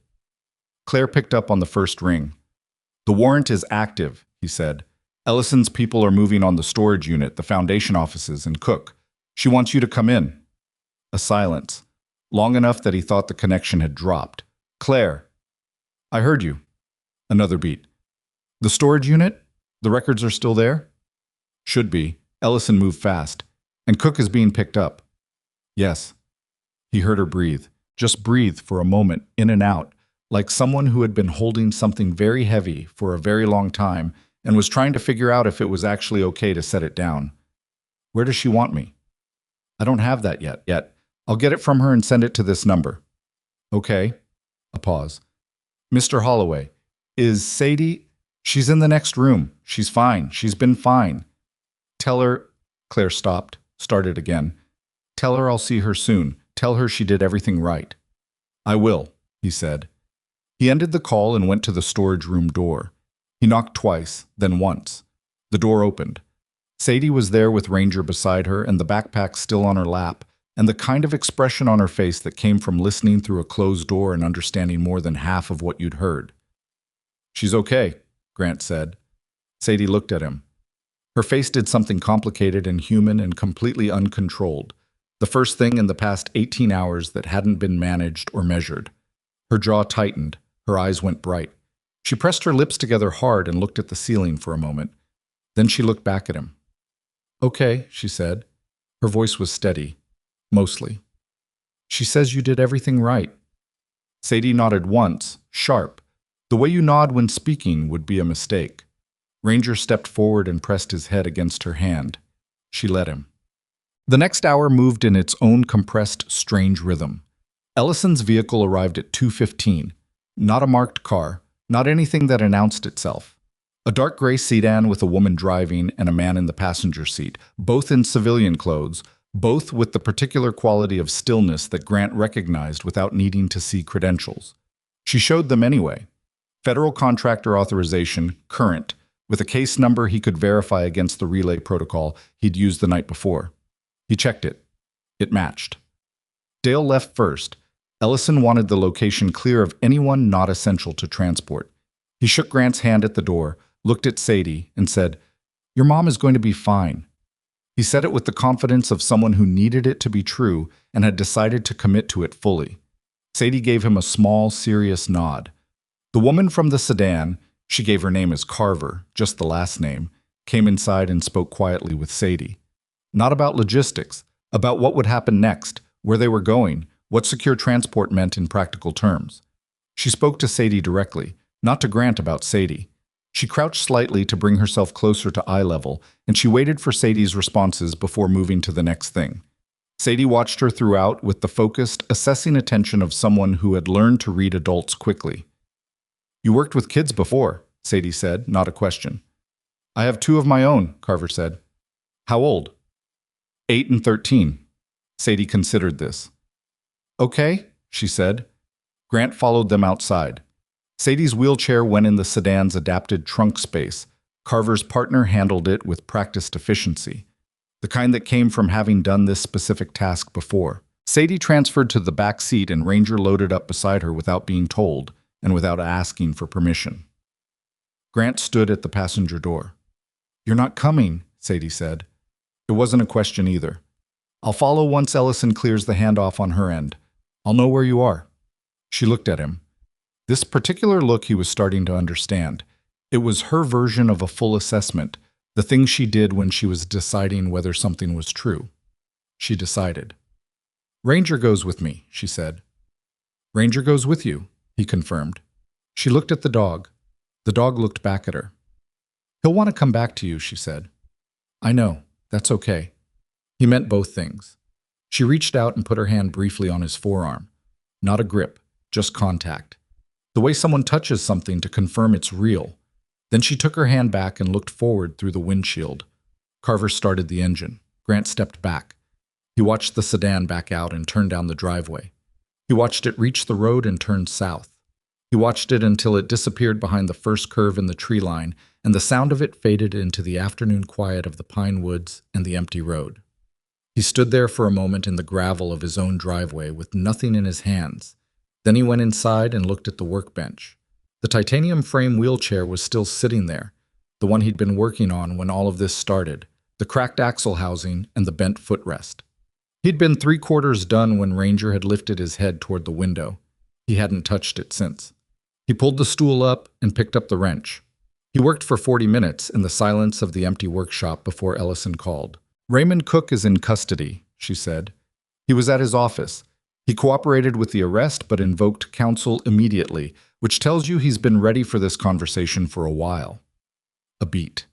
Claire picked up on the first ring. The warrant is active, he said. Ellison's people are moving on the storage unit, the foundation offices, and Cook. She wants you to come in. A silence, long enough that he thought the connection had dropped. Claire. I heard you. Another beat. The storage unit? The records are still there? Should be. Ellison moved fast. And Cook is being picked up. Yes. He heard her breathe. Just breathe for a moment, in and out, like someone who had been holding something very heavy for a very long time and was trying to figure out if it was actually okay to set it down. Where does she want me? I don't have that yet. I'll get it from her and send it to this number. Okay. A pause. Mr. Holloway, is Sadie? She's in the next room. She's fine. She's been fine. Tell her. Claire stopped, started again. Tell her I'll see her soon. Tell her she did everything right. I will, he said. He ended the call and went to the storage room door. He knocked twice, then once. The door opened. Sadie was there with Ranger beside her and the backpack still on her lap, and the kind of expression on her face that came from listening through a closed door and understanding more than half of what you'd heard. She's okay, Grant said. Sadie looked at him. Her face did something complicated and human and completely uncontrolled. The first thing in the past 18 hours that hadn't been managed or measured. Her jaw tightened. Her eyes went bright. She pressed her lips together hard and looked at the ceiling for a moment. Then she looked back at him. Okay, she said. Her voice was steady. Mostly. She says you did everything right. Sadie nodded once, sharp. The way you nod when speaking would be a mistake. Ranger stepped forward and pressed his head against her hand. She let him. The next hour moved in its own compressed, strange rhythm. Ellison's vehicle arrived at 2:15. Not a marked car, not anything that announced itself. A dark gray sedan with a woman driving and a man in the passenger seat, both in civilian clothes, both with the particular quality of stillness that Grant recognized without needing to see credentials. She showed them anyway. Federal contractor authorization, current, with a case number he could verify against the relay protocol he'd used the night before. He checked it. It matched. Dale left first. Ellison wanted the location clear of anyone not essential to transport. He shook Grant's hand at the door, looked at Sadie, and said, "Your mom is going to be fine." He said it with the confidence of someone who needed it to be true and had decided to commit to it fully. Sadie gave him a small, serious nod. The woman from the sedan, she gave her name as Carver, just the last name, came inside and spoke quietly with Sadie. Not about logistics, about what would happen next, where they were going, what secure transport meant in practical terms. She spoke to Sadie directly, not to Grant about Sadie. She crouched slightly to bring herself closer to eye level, and she waited for Sadie's responses before moving to the next thing. Sadie watched her throughout with the focused, assessing attention of someone who had learned to read adults quickly. "You worked with kids before," Sadie said, not a question. "I have 2 of my own," Carver said. "How old?" 8 and 13. Sadie considered this. "Okay," she said. Grant followed them outside. Sadie's wheelchair went in the sedan's adapted trunk space. Carver's partner handled it with practiced efficiency. the kind that came from having done this specific task before. Sadie transferred to the back seat and Ranger loaded up beside her without being told and without asking for permission. Grant stood at the passenger door. "You're not coming," Sadie said. It wasn't a question either. "I'll follow once Ellison clears the handoff on her end. I'll know where you are." She looked at him. This particular look he was starting to understand. It was her version of a full assessment, the thing she did when she was deciding whether something was true. She decided. "Ranger goes with me," she said. "Ranger goes with you," he confirmed. She looked at the dog. The dog looked back at her. "He'll want to come back to you," she said. "I know. That's okay." He meant both things. She reached out and put her hand briefly on his forearm. Not a grip, just contact. The way someone touches something to confirm it's real. Then she took her hand back and looked forward through the windshield. Carver started the engine. Grant stepped back. He watched the sedan back out and turn down the driveway. He watched it reach the road and turn south. He watched it until it disappeared behind the first curve in the tree line, and the sound of it faded into the afternoon quiet of the pine woods and the empty road. He stood there for a moment in the gravel of his own driveway with nothing in his hands. Then he went inside and looked at the workbench. The titanium frame wheelchair was still sitting there, the one he'd been working on when all of this started, the cracked axle housing and the bent footrest. He'd been 3/4 done when Ranger had lifted his head toward the window. He hadn't touched it since. He pulled the stool up and picked up the wrench. He worked for 40 minutes in the silence of the empty workshop before Ellison called. "Raymond Cook is in custody," she said. "He was at his office. He cooperated with the arrest but invoked counsel immediately, which tells you he's been ready for this conversation for a while." A beat.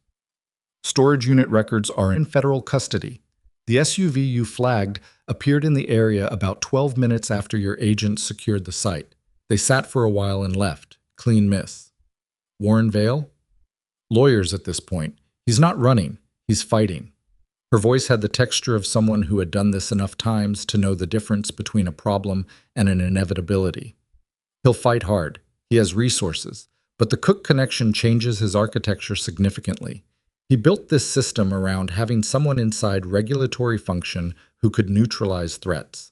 "Storage unit records are in federal custody. The SUV you flagged appeared in the area about 12 minutes after your agent secured the site. They sat for a while and left. Clean miss." "Warren Vale?" "Lawyers at this point. He's not running. He's fighting." Her voice had the texture of someone who had done this enough times to know the difference between a problem and an inevitability. "He'll fight hard. He has resources. But the Cook connection changes his architecture significantly. He built this system around having someone inside regulatory function who could neutralize threats.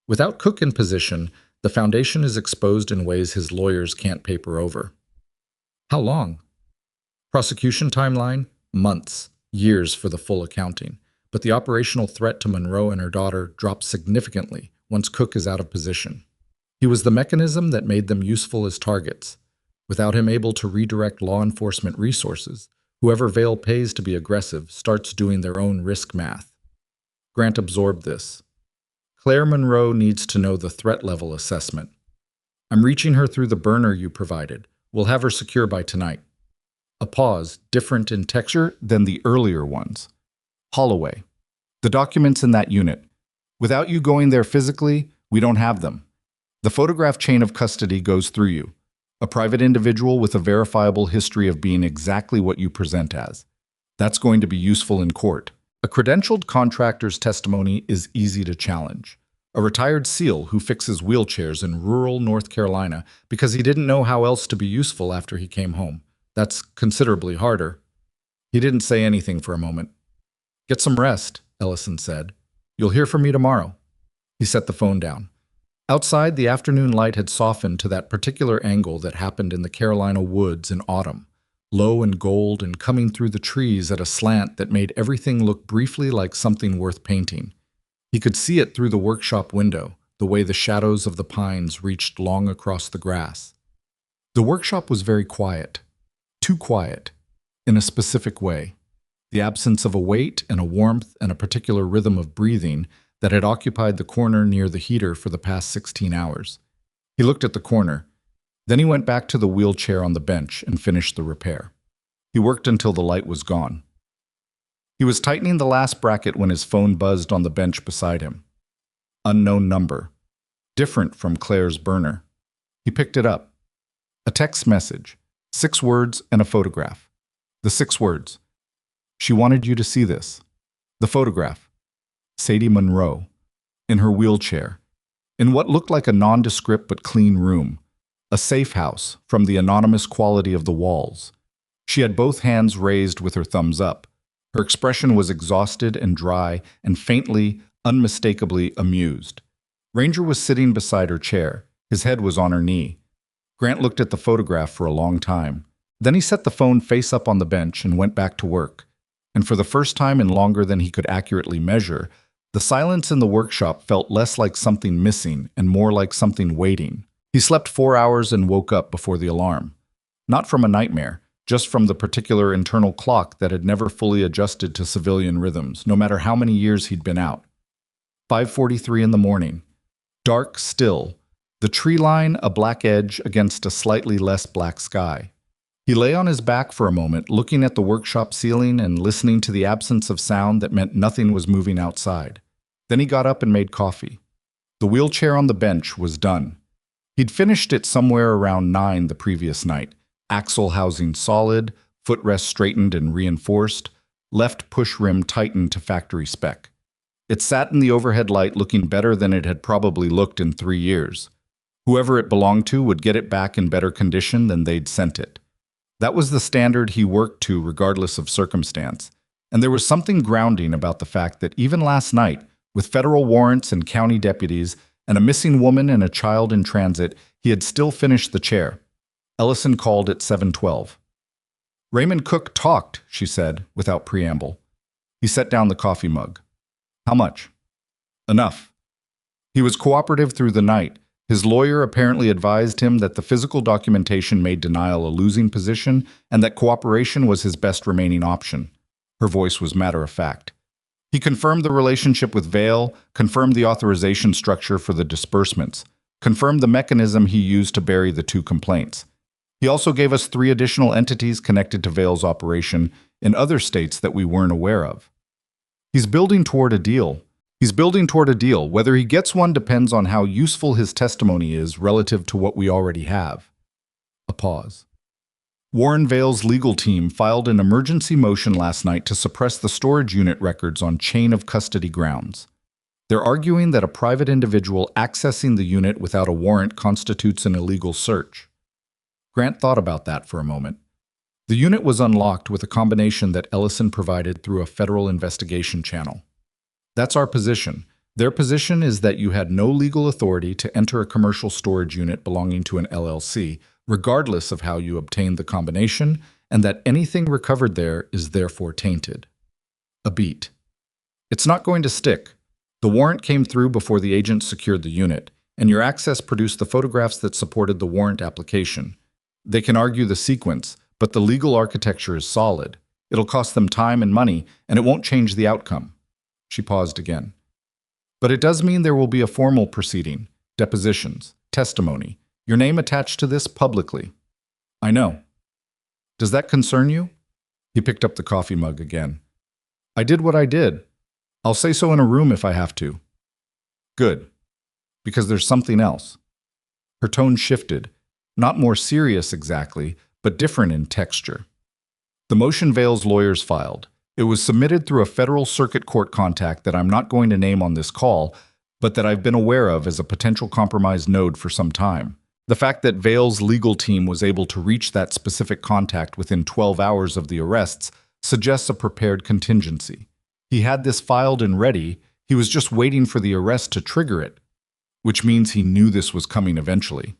Without Cook in position, the foundation is exposed in ways his lawyers can't paper over." "How long?" "Prosecution timeline? Months. Years for the full accounting. But the operational threat to Monroe and her daughter drops significantly once Cook is out of position. He was the mechanism that made them useful as targets. Without him able to redirect law enforcement resources, whoever Vale pays to be aggressive starts doing their own risk math." Grant absorbed this. "Claire Monroe needs to know the threat level assessment. I'm reaching her through the burner you provided. We'll have her secure by tonight." A pause, different in texture than the earlier ones. "Holloway. The documents in that unit. Without you going there physically, we don't have them. The photograph chain of custody goes through you. A private individual with a verifiable history of being exactly what you present as. That's going to be useful in court. A credentialed contractor's testimony is easy to challenge. A retired SEAL who fixes wheelchairs in rural North Carolina because he didn't know how else to be useful after he came home. That's considerably harder." He didn't say anything for a moment. "Get some rest," Ellison said. "You'll hear from me tomorrow." He set the phone down. Outside, the afternoon light had softened to that particular angle that happened in the Carolina woods in autumn, low and gold and coming through the trees at a slant that made everything look briefly like something worth painting. He could see it through the workshop window, the way the shadows of the pines reached long across the grass. The workshop was very quiet. Too quiet, in a specific way. The absence of a weight and a warmth and a particular rhythm of breathing that had occupied the corner near the heater for the past 16 hours. He looked at the corner. Then he went back to the wheelchair on the bench and finished the repair. He worked until the light was gone. He was tightening the last bracket when his phone buzzed on the bench beside him. Unknown number. Different from Claire's burner. He picked it up. A text message. 6 words and a photograph. The 6 words. "She wanted you to see this." The photograph. Sadie Monroe. In her wheelchair. In what looked like a nondescript but clean room. A safe house from the anonymous quality of the walls. She had both hands raised with her thumbs up. Her expression was exhausted and dry and faintly, unmistakably amused. Ranger was sitting beside her chair. His head was on her knee. Grant looked at the photograph for a long time. Then he set the phone face up on the bench and went back to work. And for the first time in longer than he could accurately measure, the silence in the workshop felt less like something missing and more like something waiting. He slept 4 hours and woke up before the alarm. Not from a nightmare, just from the particular internal clock that had never fully adjusted to civilian rhythms, no matter how many years he'd been out. 5:43 in the morning. Dark still. The tree line a black edge against a slightly less black sky. He lay on his back for a moment, looking at the workshop ceiling and listening to the absence of sound that meant nothing was moving outside. Then he got up and made coffee. The wheelchair on the bench was done. He'd finished it somewhere around 9 the previous night. Axle housing solid, footrest straightened and reinforced, left push rim tightened to factory spec. It sat in the overhead light looking better than it had probably looked in 3 years. Whoever it belonged to would get it back in better condition than they'd sent it. That was the standard he worked to regardless of circumstance. And there was something grounding about the fact that even last night, with federal warrants and county deputies, and a missing woman and a child in transit, he had still finished the chair. Ellison called at 7:12. "Raymond Cook talked," she said, without preamble. He set down the coffee mug. "How much?" "Enough." He was cooperative through the night. His lawyer apparently advised him that the physical documentation made denial a losing position and that cooperation was his best remaining option. Her voice was matter-of-fact. He confirmed the relationship with Vail, confirmed the authorization structure for the disbursements, confirmed the mechanism he used to bury the 2 complaints. He also gave us 3 additional entities connected to Vail's operation in other states that we weren't aware of. He's building toward a deal. Whether he gets one depends on how useful his testimony is relative to what we already have. A pause. Warren Vail's legal team filed an emergency motion last night to suppress the storage unit records on chain of custody grounds. They're arguing that a private individual accessing the unit without a warrant constitutes an illegal search. Grant thought about that for a moment. The unit was unlocked with a combination that Ellison provided through a federal investigation channel. That's our position. Their position is that you had no legal authority to enter a commercial storage unit belonging to an LLC, regardless of how you obtained the combination, and that anything recovered there is therefore tainted. A beat. It's not going to stick. The warrant came through before the agent secured the unit, and your access produced the photographs that supported the warrant application. They can argue the sequence, but the legal architecture is solid. It'll cost them time and money, and it won't change the outcome. She paused again. But it does mean there will be a formal proceeding, depositions, testimony, your name attached to this publicly. I know. Does that concern you? He picked up the coffee mug again. I did what I did. I'll say so in a room if I have to. Good. Because there's something else. Her tone shifted, not more serious exactly, but different in texture. The motion Vail's lawyers filed. It was submitted through a federal circuit court contact that I'm not going to name on this call, but that I've been aware of as a potential compromise node for some time. The fact that Vail's legal team was able to reach that specific contact within 12 hours of the arrests suggests a prepared contingency. He had this filed and ready, he was just waiting for the arrest to trigger it, which means he knew this was coming eventually.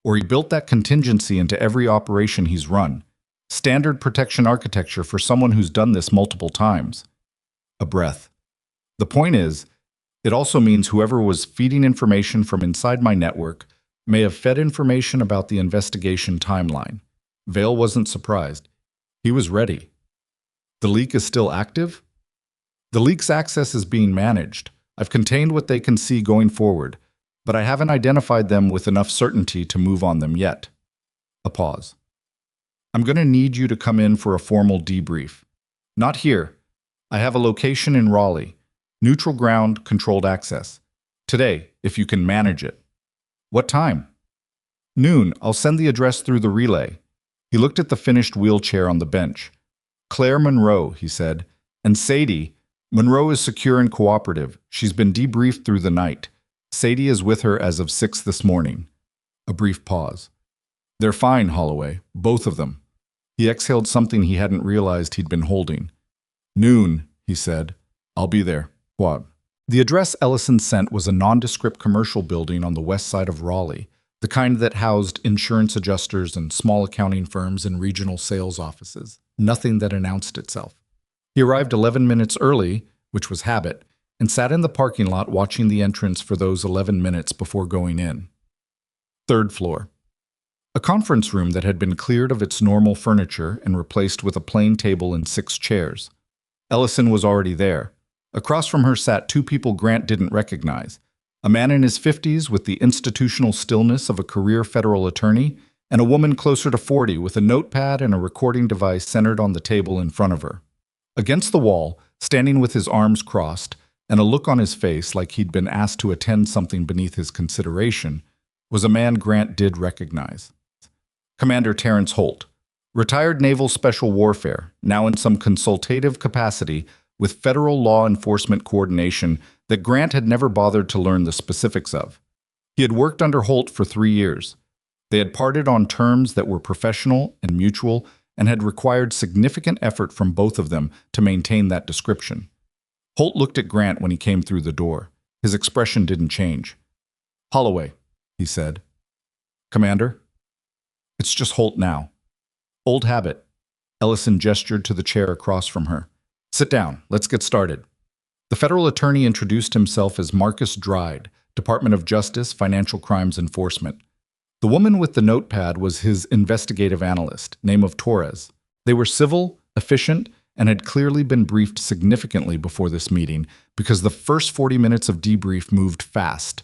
Or he built that contingency into every operation he's run. Standard protection architecture for someone who's done this multiple times. A breath. The point is, it also means whoever was feeding information from inside my network may have fed information about the investigation timeline. Vail wasn't surprised. He was ready. The leak is still active? The leak's access is being managed. I've contained what they can see going forward, but I haven't identified them with enough certainty to move on them yet. A pause. I'm going to need you to come in for a formal debrief. Not here. I have a location in Raleigh. Neutral ground, controlled access. Today, if you can manage it. What time? Noon. I'll send the address through the relay. He looked at the finished wheelchair on the bench. Claire Monroe, he said. And Sadie. Monroe is secure and cooperative. She's been debriefed through the night. Sadie is with her as of 6 this morning. A brief pause. They're fine, Holloway. Both of them. He exhaled something he hadn't realized he'd been holding. Noon, he said. I'll be there. What? The address Ellison sent was a nondescript commercial building on the west side of Raleigh, the kind that housed insurance adjusters and small accounting firms and regional sales offices. Nothing that announced itself. He arrived 11 minutes early, which was habit, and sat in the parking lot watching the entrance for those 11 minutes before going in. Third floor. A conference room that had been cleared of its normal furniture and replaced with a plain table and 6 chairs. Ellison was already there. Across from her sat 2 people Grant didn't recognize. A man in his 50s with the institutional stillness of a career federal attorney, and a woman closer to 40 with a notepad and a recording device centered on the table in front of her. Against the wall, standing with his arms crossed, and a look on his face like he'd been asked to attend something beneath his consideration, was a man Grant did recognize. Commander Terrence Holt, retired Naval Special Warfare, now in some consultative capacity with federal law enforcement coordination that Grant had never bothered to learn the specifics of. He had worked under Holt for 3 years. They had parted on terms that were professional and mutual and had required significant effort from both of them to maintain that description. Holt looked at Grant when he came through the door. His expression didn't change. "Holloway," he said. "Commander?" "It's just Holt now." "Old habit." Ellison gestured to the chair across from her. "Sit down. Let's get started." The federal attorney introduced himself as Marcus Dryde, Department of Justice, Financial Crimes Enforcement. The woman with the notepad was his investigative analyst, name of Torres. They were civil, efficient, and had clearly been briefed significantly before this meeting because the first 40 minutes of debrief moved fast.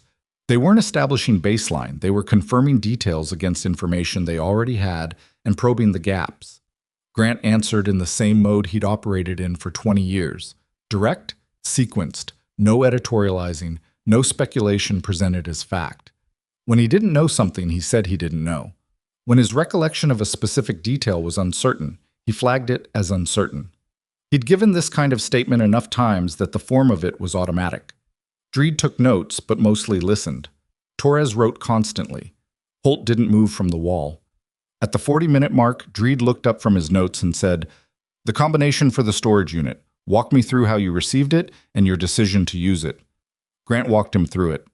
They weren't establishing baseline, they were confirming details against information they already had and probing the gaps. Grant answered in the same mode he'd operated in for 20 years. Direct, sequenced, no editorializing, no speculation presented as fact. When he didn't know something, he said he didn't know. When his recollection of a specific detail was uncertain, he flagged it as uncertain. He'd given this kind of statement enough times that the form of it was automatic. Dryde took notes, but mostly listened. Torres wrote constantly. Holt didn't move from the wall. At the 40-minute mark, Dryde looked up from his notes and said, "The combination for the storage unit. Walk me through how you received it and your decision to use it." Grant walked him through it.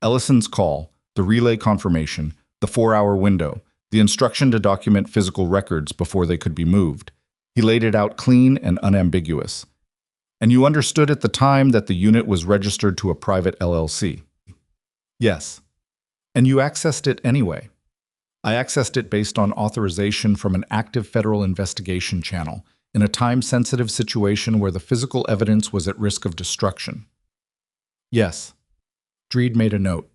Ellison's call, the relay confirmation, the 4-hour window, the instruction to document physical records before they could be moved. He laid it out clean and unambiguous. "And you understood at the time that the unit was registered to a private LLC?" "Yes." "And you accessed it anyway?" "I accessed it based on authorization from an active federal investigation channel, in a time-sensitive situation where the physical evidence was at risk of destruction." "Yes." Dryde made a note.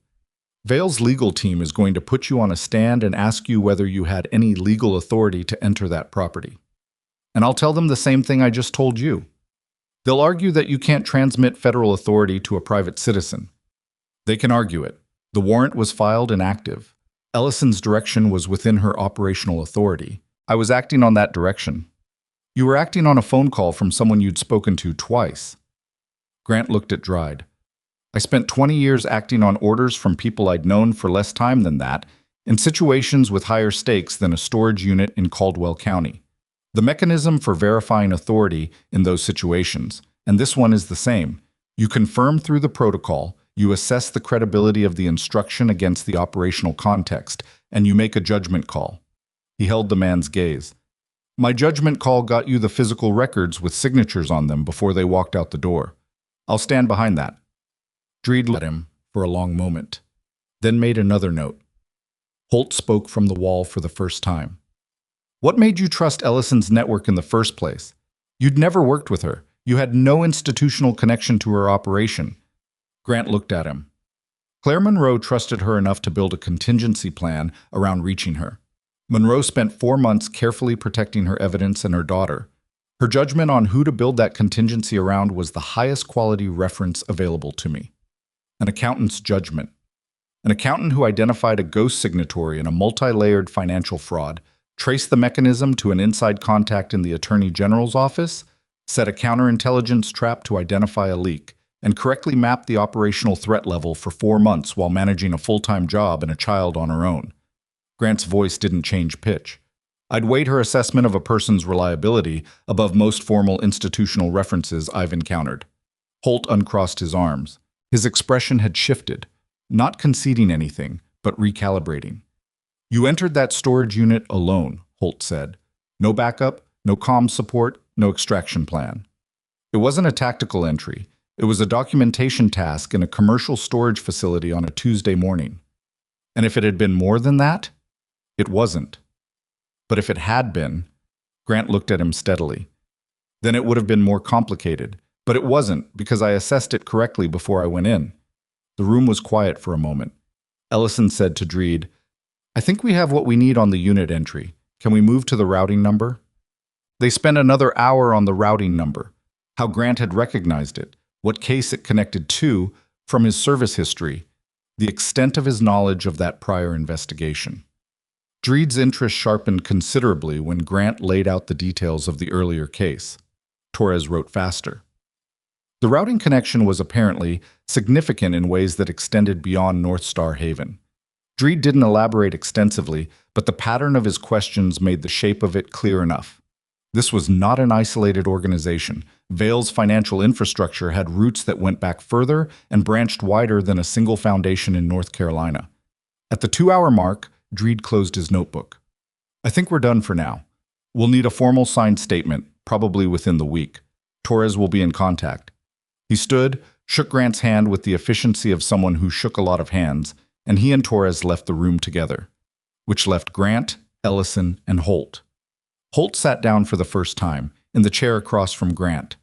"Vail's legal team is going to put you on a stand and ask you whether you had any legal authority to enter that property. And I'll tell them the same thing I just told you. They'll argue that you can't transmit federal authority to a private citizen. They can argue it. The warrant was filed and active. Ellison's direction was within her operational authority. I was acting on that direction. You were acting on a phone call from someone you'd spoken to twice." Grant looked at Dryde. "I spent 20 years acting on orders from people I'd known for less time than that, in situations with higher stakes than a storage unit in Caldwell County. The mechanism for verifying authority in those situations, and this one is the same. You confirm through the protocol, you assess the credibility of the instruction against the operational context, and you make a judgment call." He held the man's gaze. "My judgment call got you the physical records with signatures on them before they walked out the door. I'll stand behind that." Dryde looked at him for a long moment, then made another note. Holt spoke from the wall for the first time. "What made you trust Ellison's network in the first place? You'd never worked with her. You had no institutional connection to her operation." Grant looked at him. Claire Monroe trusted her enough to build a contingency plan around reaching her. Monroe spent 4 months carefully protecting her evidence and her daughter. Her judgment on who to build that contingency around was the highest quality reference available to me. An accountant's judgment. An accountant who identified a ghost signatory in a multi-layered financial fraud, traced the mechanism to an inside contact in the Attorney General's office, set a counterintelligence trap to identify a leak, and correctly mapped the operational threat level for 4 months while managing a full-time job and a child on her own. Grant's voice didn't change pitch. I'd weighed her assessment of a person's reliability above most formal institutional references I've encountered. Holt uncrossed his arms. His expression had shifted, not conceding anything, but recalibrating. You entered that storage unit alone, Holt said. No backup, no comms support, no extraction plan. It wasn't a tactical entry. It was a documentation task in a commercial storage facility on a Tuesday morning. And if it had been more than that, it wasn't. But if it had been, Grant looked at him steadily, then it would have been more complicated. But it wasn't, because I assessed it correctly before I went in. The room was quiet for a moment. Ellison said to Dreed, I think we have what we need on the unit entry. Can we move to the routing number? They spent another hour on the routing number, how Grant had recognized it, what case it connected to from his service history, the extent of his knowledge of that prior investigation. Dreed's interest sharpened considerably when Grant laid out the details of the earlier case. Torres wrote faster. The routing connection was apparently significant in ways that extended beyond North Star Haven. Dreed didn't elaborate extensively, but the pattern of his questions made the shape of it clear enough. This was not an isolated organization. Vail's financial infrastructure had roots that went back further and branched wider than a single foundation in North Carolina. At the 2-hour mark, Dreed closed his notebook. I think we're done for now. We'll need a formal signed statement, probably within the week. Torres will be in contact. He stood, shook Grant's hand with the efficiency of someone who shook a lot of hands, and he and Torres left the room together, which left Grant, Ellison, and Holt. Holt sat down for the first time, in the chair across from Grant.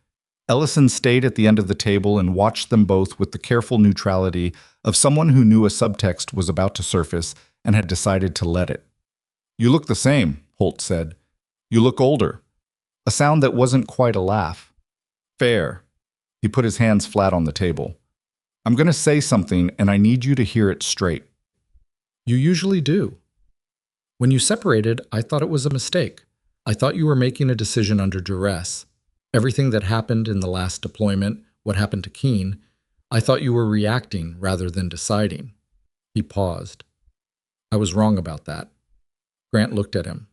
Ellison stayed at the end of the table and watched them both with the careful neutrality of someone who knew a subtext was about to surface and had decided to let it. You look the same, Holt said. You look older. A sound that wasn't quite a laugh. Fair. He put his hands flat on the table. I'm going to say something, and I need you to hear it straight. You usually do. When you separated, I thought it was a mistake. I thought you were making a decision under duress. Everything that happened in the last deployment, what happened to Keene, I thought you were reacting rather than deciding. He paused. I was wrong about that. Grant looked at him.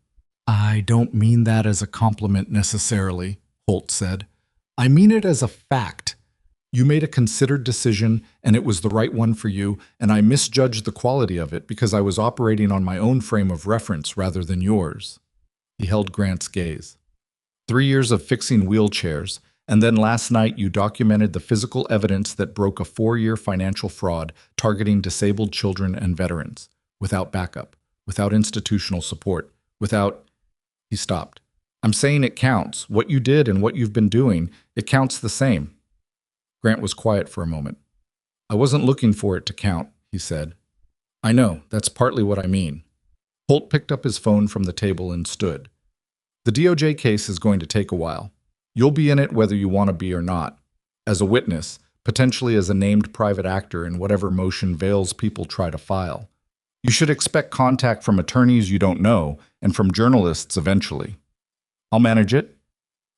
I don't mean that as a compliment necessarily, Holt said. I mean it as a fact. You made a considered decision, and it was the right one for you, and I misjudged the quality of it because I was operating on my own frame of reference rather than yours. He held Grant's gaze. 3 years of fixing wheelchairs, and then last night you documented the physical evidence that broke a 4-year financial fraud targeting disabled children and veterans, without backup, without institutional support, without... He stopped. I'm saying it counts. What you did and what you've been doing, it counts the same. Grant was quiet for a moment. I wasn't looking for it to count, he said. I know, that's partly what I mean. Holt picked up his phone from the table and stood. The DOJ case is going to take a while. You'll be in it whether you want to be or not. As a witness, potentially as a named private actor in whatever motion Vail's people try to file. You should expect contact from attorneys you don't know and from journalists eventually. I'll manage it.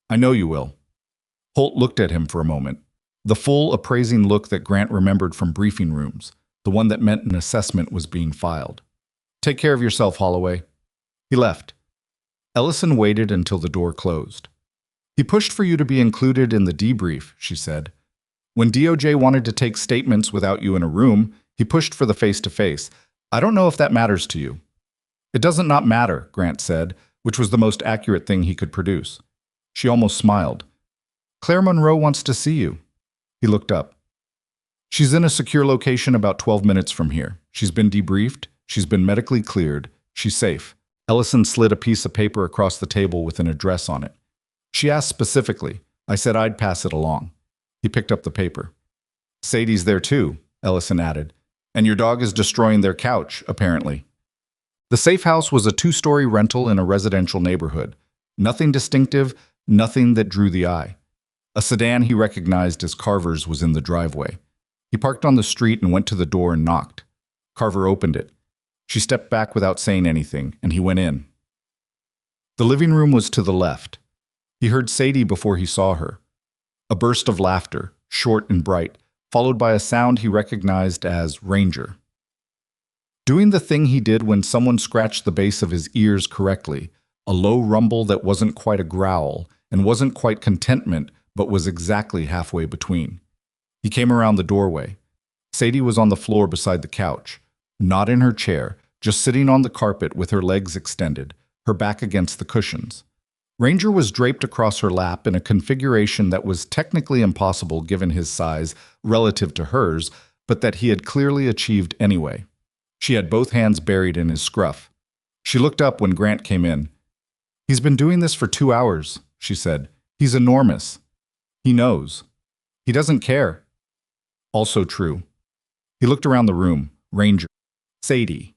I know you will. Holt looked at him for a moment. The full, appraising look that Grant remembered from briefing rooms, the one that meant an assessment was being filed. Take care of yourself, Holloway. He left. Ellison waited until the door closed. He pushed for you to be included in the debrief, she said. When DOJ wanted to take statements without you in a room, he pushed for the face-to-face. I don't know if that matters to you. It doesn't not matter, Grant said, which was the most accurate thing he could produce. She almost smiled. Claire Monroe wants to see you. He looked up. She's in a secure location about 12 minutes from here. She's been debriefed. She's been medically cleared. She's safe. Ellison slid a piece of paper across the table with an address on it. She asked specifically. I said I'd pass it along. He picked up the paper. Sadie's there too, Ellison added. And your dog is destroying their couch, apparently. The safe house was a 2-story rental in a residential neighborhood. Nothing distinctive, nothing that drew the eye. A sedan he recognized as Carver's was in the driveway. He parked on the street and went to the door and knocked. Carver opened it. She stepped back without saying anything, and he went in. The living room was to the left. He heard Sadie before he saw her. A burst of laughter, short and bright, followed by a sound he recognized as Ranger. Doing the thing he did when someone scratched the base of his ears correctly, a low rumble that wasn't quite a growl and wasn't quite contentment, but was exactly halfway between. He came around the doorway. Sadie was on the floor beside the couch, not in her chair, just sitting on the carpet with her legs extended, her back against the cushions. Ranger was draped across her lap in a configuration that was technically impossible given his size relative to hers, but that he had clearly achieved anyway. She had both hands buried in his scruff. She looked up when Grant came in. "He's been doing this for 2 hours," she said. "He's enormous. He knows. He doesn't care." Also true. He looked around the room. Ranger. Sadie.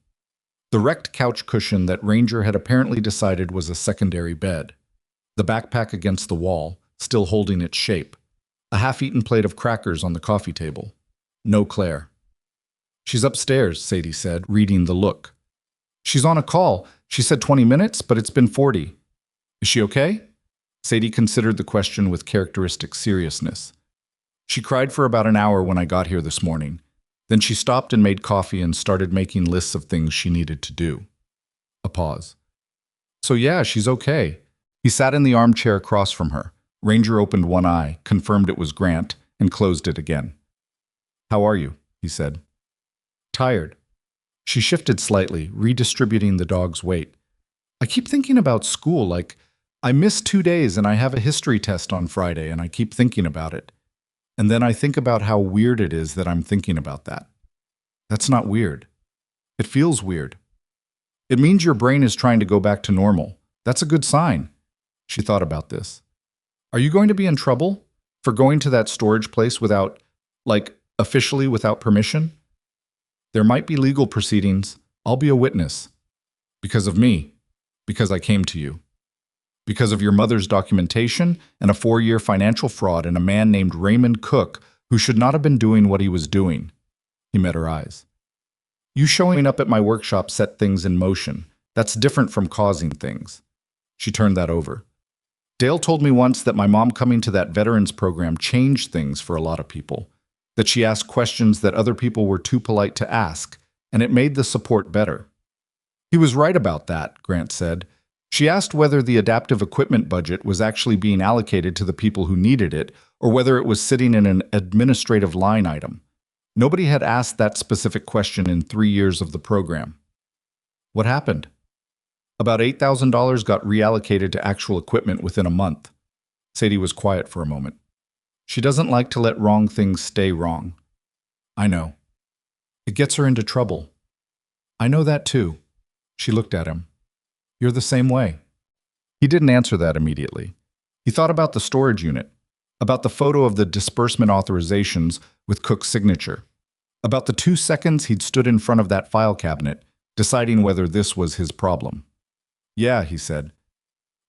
The wrecked couch cushion that Ranger had apparently decided was a secondary bed. The backpack against the wall, still holding its shape. A half-eaten plate of crackers on the coffee table. No Claire. "She's upstairs," Sadie said, reading the look. "She's on a call. She said 20 minutes, but it's been 40. Is she okay?" Sadie considered the question with characteristic seriousness. "She cried for about an hour when I got here this morning. Then she stopped and made coffee and started making lists of things she needed to do." A pause. "So yeah, she's okay." He sat in the armchair across from her. Ranger opened one eye, confirmed it was Grant, and closed it again. "How are you?" he said. "Tired." She shifted slightly, redistributing the dog's weight. "I keep thinking about school, like, I missed 2 days and I have a history test on Friday and I keep thinking about it. And then I think about how weird it is that I'm thinking about that. That's not weird. It feels weird. It means your brain is trying to go back to normal. That's a good sign." She thought about this. "Are you going to be in trouble for going to that storage place without, officially without permission?" "There might be legal proceedings. I'll be a witness. Because of me. Because I came to you. Because of your mother's documentation and a 4-year financial fraud and a man named Raymond Cook who should not have been doing what he was doing." He met her eyes. "You showing up at my workshop set things in motion. That's different from causing things." She turned that over. "Dale told me once that my mom coming to that veterans program changed things for a lot of people, that she asked questions that other people were too polite to ask, and it made the support better." "He was right about that," Grant said. "She asked whether the adaptive equipment budget was actually being allocated to the people who needed it, or whether it was sitting in an administrative line item. Nobody had asked that specific question in 3 years of the program." "What happened?" "About $8,000 got reallocated to actual equipment within a month." Sadie was quiet for a moment. "She doesn't like to let wrong things stay wrong." "I know. It gets her into trouble." "I know that too." She looked at him. "You're the same way." He didn't answer that immediately. He thought about the storage unit, about the photo of the disbursement authorizations with Cook's signature, about the 2 seconds he'd stood in front of that file cabinet, deciding whether this was his problem. "Yeah," he said.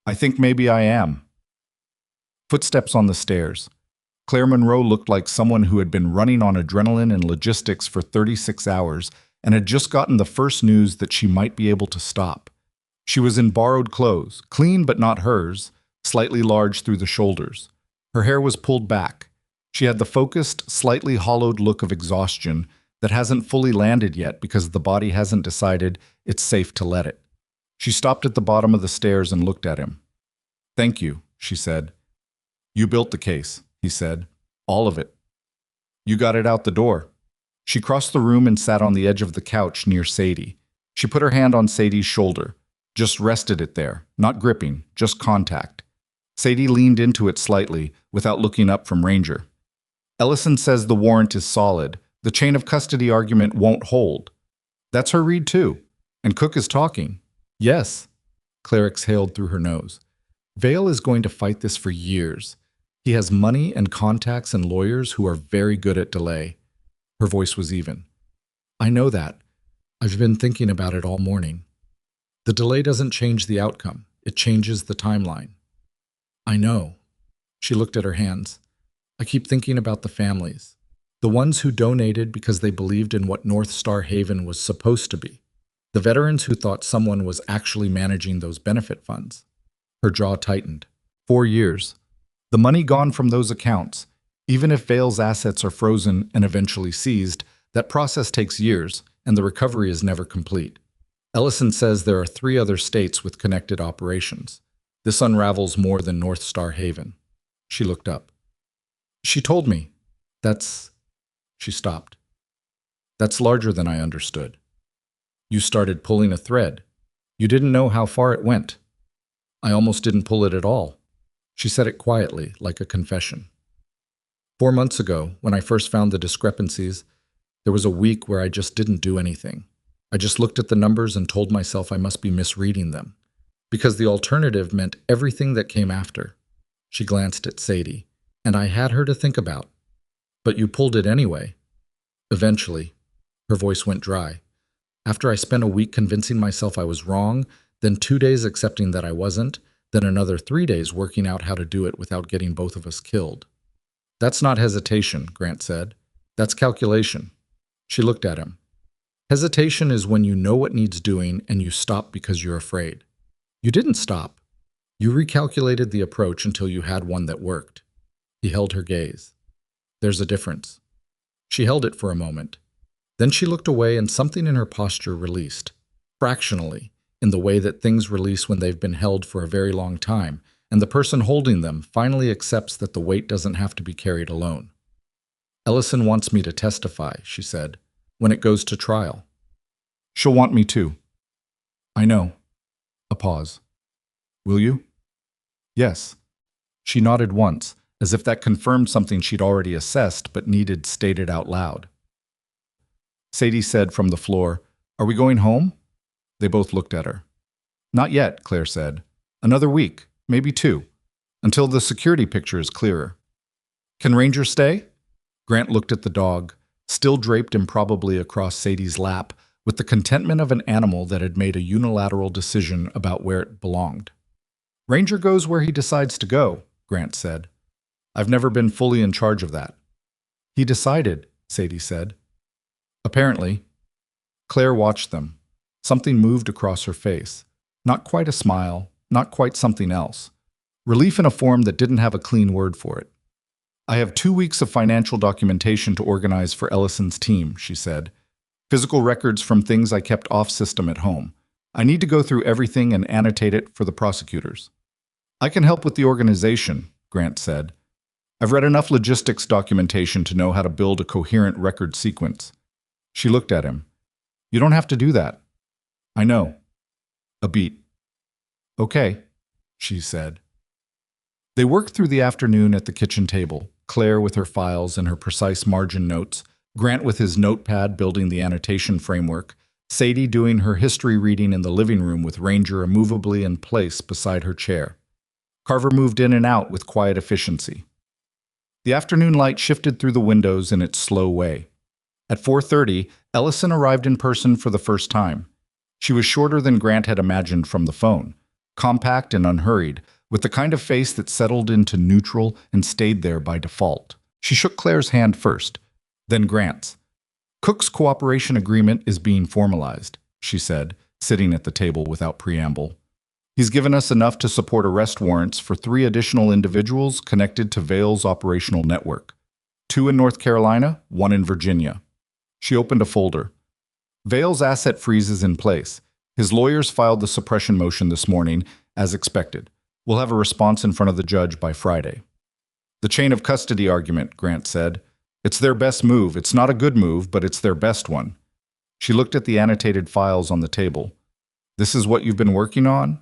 "I think maybe I am." Footsteps on the stairs. Claire Monroe looked like someone who had been running on adrenaline and logistics for 36 hours and had just gotten the first news that she might be able to stop. She was in borrowed clothes, clean but not hers, slightly large through the shoulders. Her hair was pulled back. She had the focused, slightly hollowed look of exhaustion that hasn't fully landed yet because the body hasn't decided it's safe to let it. She stopped at the bottom of the stairs and looked at him. "Thank you," she said. "You built the case," he said. "All of it. You got it out the door." She crossed the room and sat on the edge of the couch near Sadie. She put her hand on Sadie's shoulder, just rested it there, not gripping, just contact. Sadie leaned into it slightly, without looking up from Ranger. "Ellison says the warrant is solid. The chain of custody argument won't hold." "That's her read too. And Cook is talking." "Yes." Claire exhaled through her nose. "Vale is going to fight this for years. He has money and contacts and lawyers who are very good at delay." Her voice was even. "I know that. I've been thinking about it all morning. The delay doesn't change the outcome. It changes the timeline." "I know." She looked at her hands. "I keep thinking about the families. The ones who donated because they believed in what North Star Haven was supposed to be. The veterans who thought someone was actually managing those benefit funds." Her jaw tightened. 4 years. The money gone from those accounts. Even if Vale's assets are frozen and eventually seized, that process takes years, and the recovery is never complete. Ellison says there are 3 other states with connected operations. This unravels more than North Star Haven. She looked up. She told me. She stopped. That's larger than I understood. You started pulling a thread. You didn't know how far it went. I almost didn't pull it at all. She said it quietly, like a confession. 4 months ago, when I first found the discrepancies, there was a week where I just didn't do anything. I just looked at the numbers and told myself I must be misreading them, because the alternative meant everything that came after. She glanced at Sadie, and I had her to think about. But you pulled it anyway. Eventually, her voice went dry. After I spent a week convincing myself I was wrong, then 2 days accepting that I wasn't, then another 3 days working out how to do it without getting both of us killed. That's not hesitation, Grant said. That's calculation. She looked at him. Hesitation is when you know what needs doing and you stop because you're afraid. You didn't stop. You recalculated the approach until you had one that worked. He held her gaze. There's a difference. She held it for a moment. Then she looked away and something in her posture released, fractionally, in the way that things release when they've been held for a very long time, and the person holding them finally accepts that the weight doesn't have to be carried alone. Ellison wants me to testify, she said, when it goes to trial. She'll want me too. I know. A pause. Will you? Yes. She nodded once, as if that confirmed something she'd already assessed but needed stated out loud. Sadie said from the floor, Are we going home? They both looked at her. Not yet, Claire said. Another week, maybe 2, until the security picture is clearer. Can Ranger stay? Grant looked at the dog, still draped improbably across Sadie's lap, with the contentment of an animal that had made a unilateral decision about where it belonged. Ranger goes where he decides to go, Grant said. I've never been fully in charge of that. He decided, Sadie said. Apparently. Claire watched them. Something moved across her face. Not quite a smile, not quite something else. Relief in a form that didn't have a clean word for it. I have 2 weeks of financial documentation to organize for Ellison's team, she said. Physical records from things I kept off-system at home. I need to go through everything and annotate it for the prosecutors. I can help with the organization, Grant said. I've read enough logistics documentation to know how to build a coherent record sequence. She looked at him. You don't have to do that. I know. A beat. Okay, she said. They worked through the afternoon at the kitchen table, Claire with her files and her precise margin notes, Grant with his notepad building the annotation framework, Sadie doing her history reading in the living room with Ranger immovably in place beside her chair. Carver moved in and out with quiet efficiency. The afternoon light shifted through the windows in its slow way. At 4:30, Ellison arrived in person for the first time. She was shorter than Grant had imagined from the phone, compact and unhurried, with the kind of face that settled into neutral and stayed there by default. She shook Claire's hand first, then Grant's. Cook's cooperation agreement is being formalized, she said, sitting at the table without preamble. He's given us enough to support arrest warrants for 3 additional individuals connected to Vail's operational network. 2 in North Carolina, 1 in Virginia. She opened a folder. Vail's asset freeze is in place. His lawyers filed the suppression motion this morning, as expected. We'll have a response in front of the judge by Friday. The chain of custody argument, Grant said. It's their best move. It's not a good move, but it's their best one. She looked at the annotated files on the table. This is what you've been working on?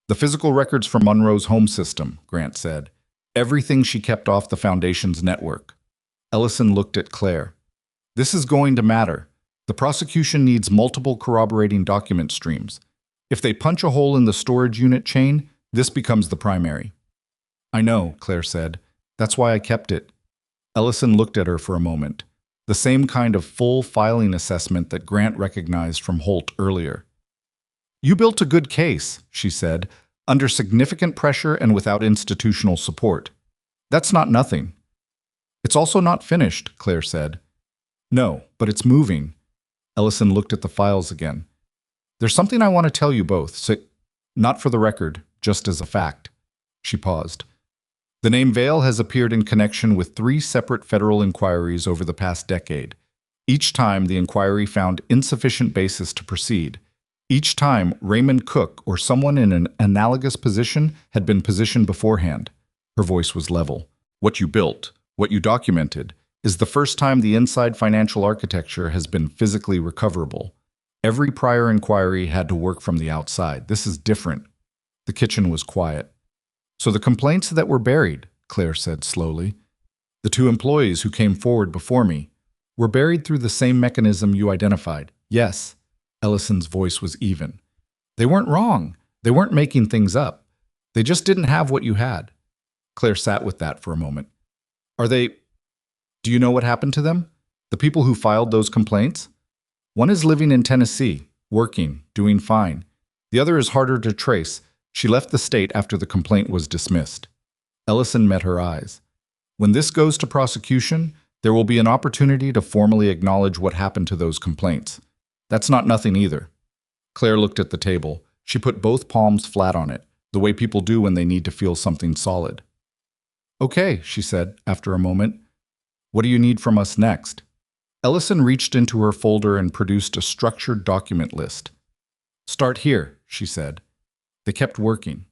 The physical records from Monroe's home system, Grant said. Everything she kept off the Foundation's network. Ellison looked at Claire. This is going to matter. The prosecution needs multiple corroborating document streams. If they punch a hole in the storage unit chain, this becomes the primary. I know, Claire said. That's why I kept it. Ellison looked at her for a moment. The same kind of full filing assessment that Grant recognized from Holt earlier. You built a good case, she said, under significant pressure and without institutional support. That's not nothing. It's also not finished, Claire said. No, but it's moving. Ellison looked at the files again. There's something I want to tell you both, so not for the record, just as a fact. She paused. The name Vail has appeared in connection with 3 separate federal inquiries over the past decade. Each time, the inquiry found insufficient basis to proceed. Each time, Raymond Cook or someone in an analogous position had been positioned beforehand. Her voice was level. What you built, what you documented, is the first time the inside financial architecture has been physically recoverable. Every prior inquiry had to work from the outside. This is different. The kitchen was quiet. So the complaints that were buried, Claire said slowly, the two employees who came forward before me, were buried through the same mechanism you identified. Yes, Ellison's voice was even. They weren't wrong. They weren't making things up. They just didn't have what you had. Claire sat with that for a moment. Do you know what happened to them? The people who filed those complaints? One is living in Tennessee, working, doing fine. The other is harder to trace. She left the state after the complaint was dismissed. Ellison met her eyes. When this goes to prosecution, there will be an opportunity to formally acknowledge what happened to those complaints. That's not nothing either. Claire looked at the table. She put both palms flat on it, the way people do when they need to feel something solid. Okay, she said, after a moment. What do you need from us next? Ellison reached into her folder and produced a structured document list. Start here, she said. They kept working.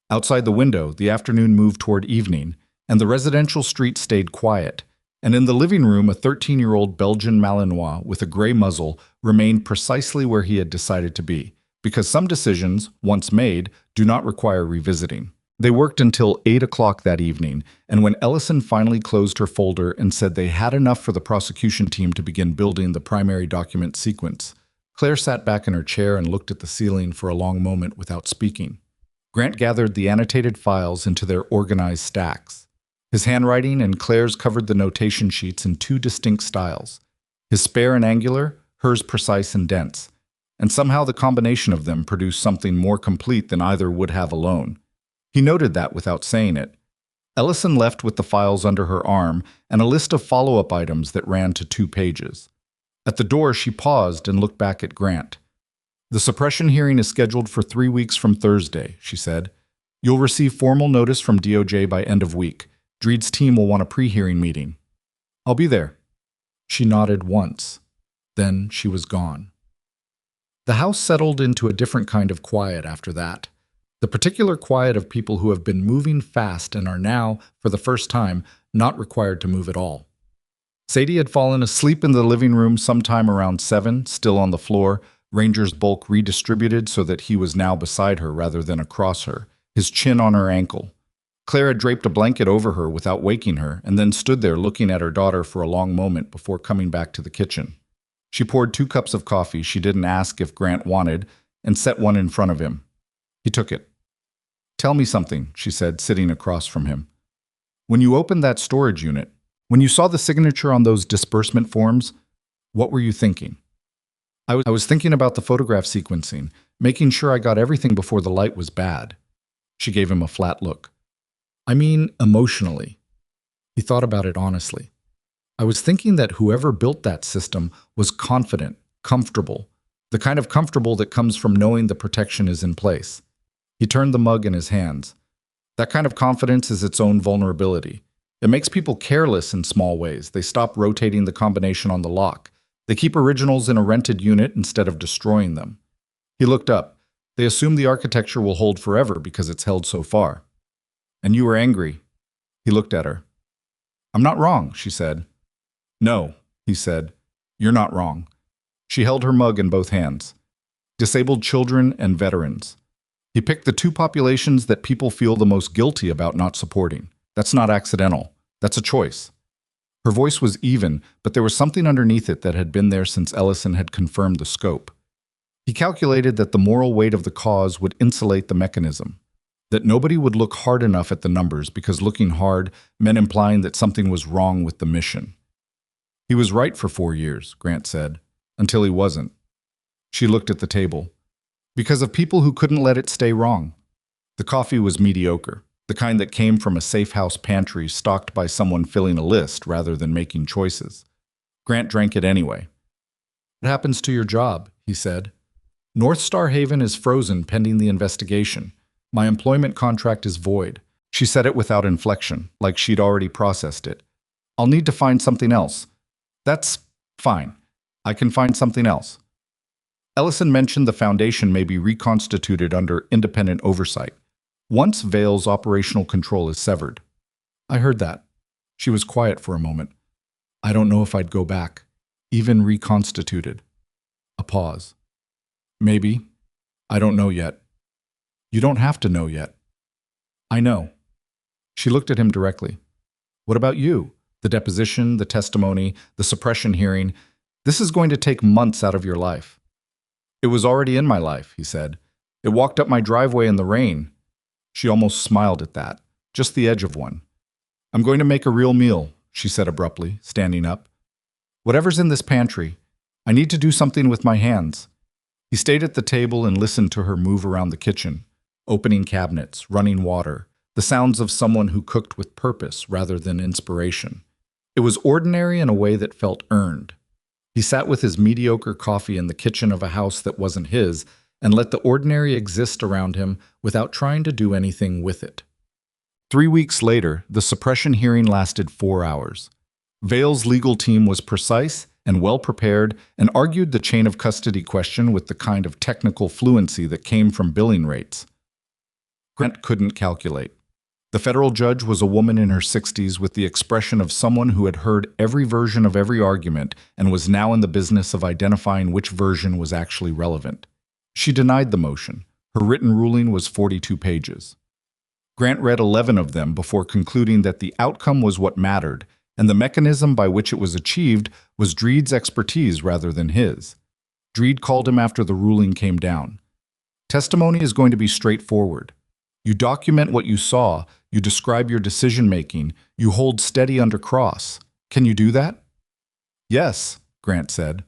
Outside the window, the afternoon moved toward evening, and the residential street stayed quiet. And in the living room, a 13-year-old Belgian Malinois with a gray muzzle remained precisely where he had decided to be, because some decisions, once made, do not require revisiting. They worked until 8 o'clock that evening, and when Ellison finally closed her folder and said they had enough for the prosecution team to begin building the primary document sequence, Claire sat back in her chair and looked at the ceiling for a long moment without speaking. Grant gathered the annotated files into their organized stacks. His handwriting and Claire's covered the notation sheets in two distinct styles. His spare and angular, hers precise and dense. And somehow the combination of them produced something more complete than either would have alone. He noted that without saying it. Ellison left with the files under her arm and a list of follow-up items that ran to 2 pages. At the door, she paused and looked back at Grant. The suppression hearing is scheduled for 3 weeks from Thursday, she said. You'll receive formal notice from DOJ by end of week. Dreed's team will want a pre-hearing meeting. I'll be there. She nodded once. Then she was gone. The house settled into a different kind of quiet after that. The particular quiet of people who have been moving fast and are now, for the first time, not required to move at all. Sadie had fallen asleep in the living room sometime around 7, still on the floor, Ranger's bulk redistributed so that he was now beside her rather than across her, his chin on her ankle. Claire had draped a blanket over her without waking her, and then stood there looking at her daughter for a long moment before coming back to the kitchen. She poured 2 cups of coffee she didn't ask if Grant wanted, and set one in front of him. He took it. Tell me something, she said, sitting across from him. When you opened that storage unit, when you saw the signature on those disbursement forms, what were you thinking? I was thinking about the photograph sequencing, making sure I got everything before the light was bad. She gave him a flat look. I mean, emotionally. He thought about it honestly. I was thinking that whoever built that system was confident, comfortable, the kind of comfortable that comes from knowing the protection is in place. He turned the mug in his hands. That kind of confidence is its own vulnerability. It makes people careless in small ways. They stop rotating the combination on the lock. They keep originals in a rented unit instead of destroying them. He looked up. They assume the architecture will hold forever because it's held so far. And you were angry. He looked at her. I'm not wrong, she said. No, he said. You're not wrong. She held her mug in both hands. Disabled children and veterans. He picked the 2 populations that people feel the most guilty about not supporting. That's not accidental. That's a choice. Her voice was even, but there was something underneath it that had been there since Ellison had confirmed the scope. He calculated that the moral weight of the cause would insulate the mechanism, that nobody would look hard enough at the numbers because looking hard meant implying that something was wrong with the mission. He was right for 4 years, Grant said, until he wasn't. She looked at the table. Because of people who couldn't let it stay wrong. The coffee was mediocre, the kind that came from a safe house pantry stocked by someone filling a list rather than making choices. Grant drank it anyway. What happens to your job? He said. North Star Haven is frozen pending the investigation. My employment contract is void. She said it without inflection, like she'd already processed it. I'll need to find something else. That's fine. I can find something else. Ellison mentioned the foundation may be reconstituted under independent oversight, once Vale's operational control is severed. I heard that. She was quiet for a moment. I don't know if I'd go back, even reconstituted. A pause. Maybe. I don't know yet. You don't have to know yet. I know. She looked at him directly. What about you? The deposition, the testimony, the suppression hearing. This is going to take months out of your life. It was already in my life, he said. It walked up my driveway in the rain. She almost smiled at that, just the edge of one. I'm going to make a real meal, she said abruptly, standing up. Whatever's in this pantry, I need to do something with my hands. He stayed at the table and listened to her move around the kitchen, opening cabinets, running water, the sounds of someone who cooked with purpose rather than inspiration. It was ordinary in a way that felt earned. He sat with his mediocre coffee in the kitchen of a house that wasn't his and let the ordinary exist around him without trying to do anything with it. 3 weeks later, the suppression hearing lasted 4 hours. Vale's legal team was precise and well-prepared and argued the chain of custody question with the kind of technical fluency that came from billing rates. Grant couldn't calculate. The federal judge was a woman in her 60s with the expression of someone who had heard every version of every argument and was now in the business of identifying which version was actually relevant. She denied the motion. Her written ruling was 42 pages. Grant read 11 of them before concluding that the outcome was what mattered, and the mechanism by which it was achieved was Dreed's expertise rather than his. Dreed called him after the ruling came down. Testimony is going to be straightforward. You document what you saw, you describe your decision-making, you hold steady under cross. Can you do that? Yes, Grant said.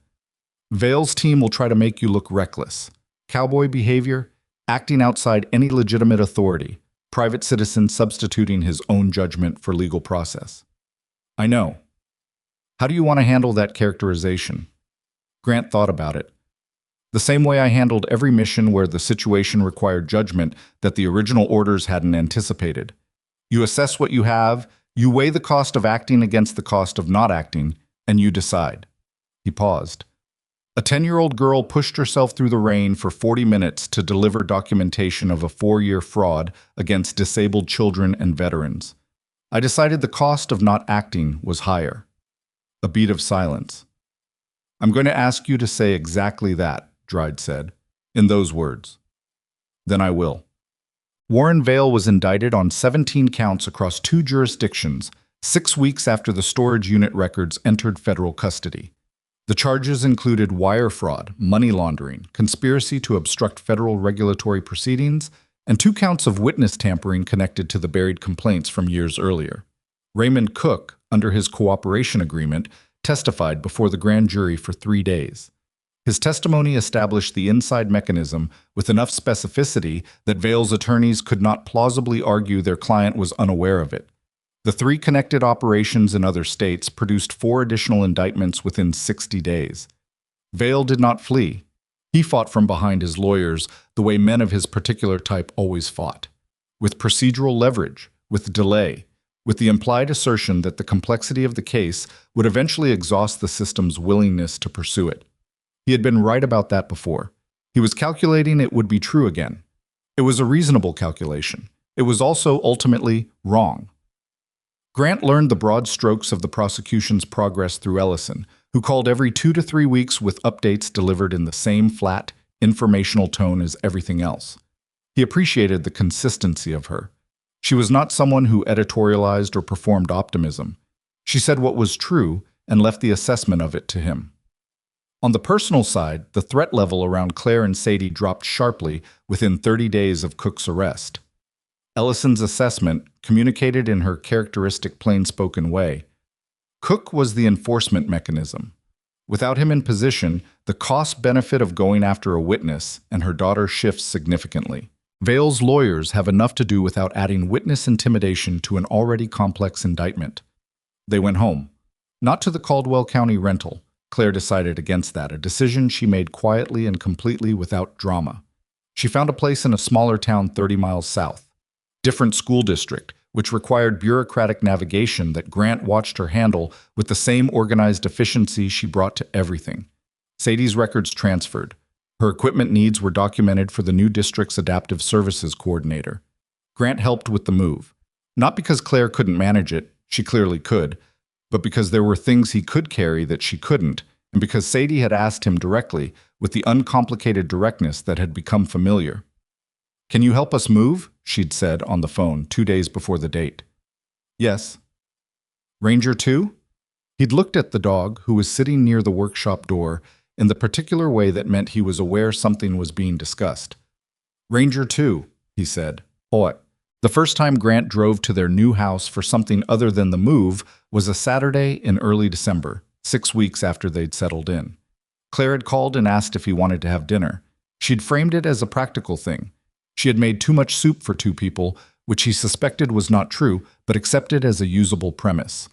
Vale's team will try to make you look reckless. Cowboy behavior, acting outside any legitimate authority, private citizen substituting his own judgment for legal process. I know. How do you want to handle that characterization? Grant thought about it. The same way I handled every mission where the situation required judgment that the original orders hadn't anticipated. You assess what you have, you weigh the cost of acting against the cost of not acting, and you decide. He paused. A 10-year-old girl pushed herself through the rain for 40 minutes to deliver documentation of a 4-year fraud against disabled children and veterans. I decided the cost of not acting was higher. A beat of silence. I'm going to ask you to say exactly that, Dreed said, in those words. Then I will. Warren Vale was indicted on 17 counts across 2 jurisdictions, 6 weeks after the storage unit records entered federal custody. The charges included wire fraud, money laundering, conspiracy to obstruct federal regulatory proceedings, and 2 counts of witness tampering connected to the buried complaints from years earlier. Raymond Cook, under his cooperation agreement, testified before the grand jury for 3 days. His testimony established the inside mechanism with enough specificity that Vale's attorneys could not plausibly argue their client was unaware of it. The 3 connected operations in other states produced 4 additional indictments within 60 days. Vale did not flee. He fought from behind his lawyers the way men of his particular type always fought, with procedural leverage, with delay, with the implied assertion that the complexity of the case would eventually exhaust the system's willingness to pursue it. He had been right about that before. He was calculating it would be true again. It was a reasonable calculation. It was also ultimately wrong. Grant learned the broad strokes of the prosecution's progress through Ellison, who called every 2 to 3 weeks with updates delivered in the same flat, informational tone as everything else. He appreciated the consistency of her. She was not someone who editorialized or performed optimism. She said what was true and left the assessment of it to him. On the personal side, the threat level around Claire and Sadie dropped sharply within 30 days of Cook's arrest. Ellison's assessment, communicated in her characteristic plain-spoken way. Cook was the enforcement mechanism. Without him in position, the cost-benefit of going after a witness and her daughter shifts significantly. Vale's lawyers have enough to do without adding witness intimidation to an already complex indictment. They went home. Not to the Caldwell County rental. Claire decided against that, a decision she made quietly and completely without drama. She found a place in a smaller town 30 miles south. Different school district, which required bureaucratic navigation that Grant watched her handle with the same organized efficiency she brought to everything. Sadie's records transferred. Her equipment needs were documented for the new district's adaptive services coordinator. Grant helped with the move. Not because Claire couldn't manage it, she clearly could, but because there were things he could carry that she couldn't, and because Sadie had asked him directly with the uncomplicated directness that had become familiar. "Can you help us move?" she'd said on the phone 2 days before the date. "Yes." "Ranger 2?" He'd looked at the dog, who was sitting near the workshop door, in the particular way that meant he was aware something was being discussed. "Ranger 2, he said. "What?" The first time Grant drove to their new house for something other than the move was a Saturday in early December, 6 weeks after they'd settled in. Claire had called and asked if he wanted to have dinner. She'd framed it as a practical thing. She had made too much soup for 2 people, which he suspected was not true, but accepted as a usable premise.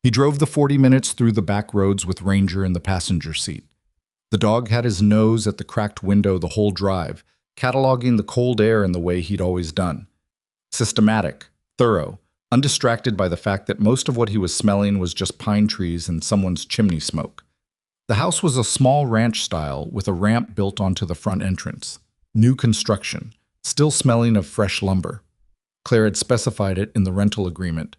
He drove the 40 minutes through the back roads with Ranger in the passenger seat. The dog had his nose at the cracked window the whole drive, cataloging the cold air in the way he'd always done. Systematic, thorough, undistracted by the fact that most of what he was smelling was just pine trees and someone's chimney smoke. The house was a small ranch style with a ramp built onto the front entrance. New construction, still smelling of fresh lumber. Claire had specified it in the rental agreement.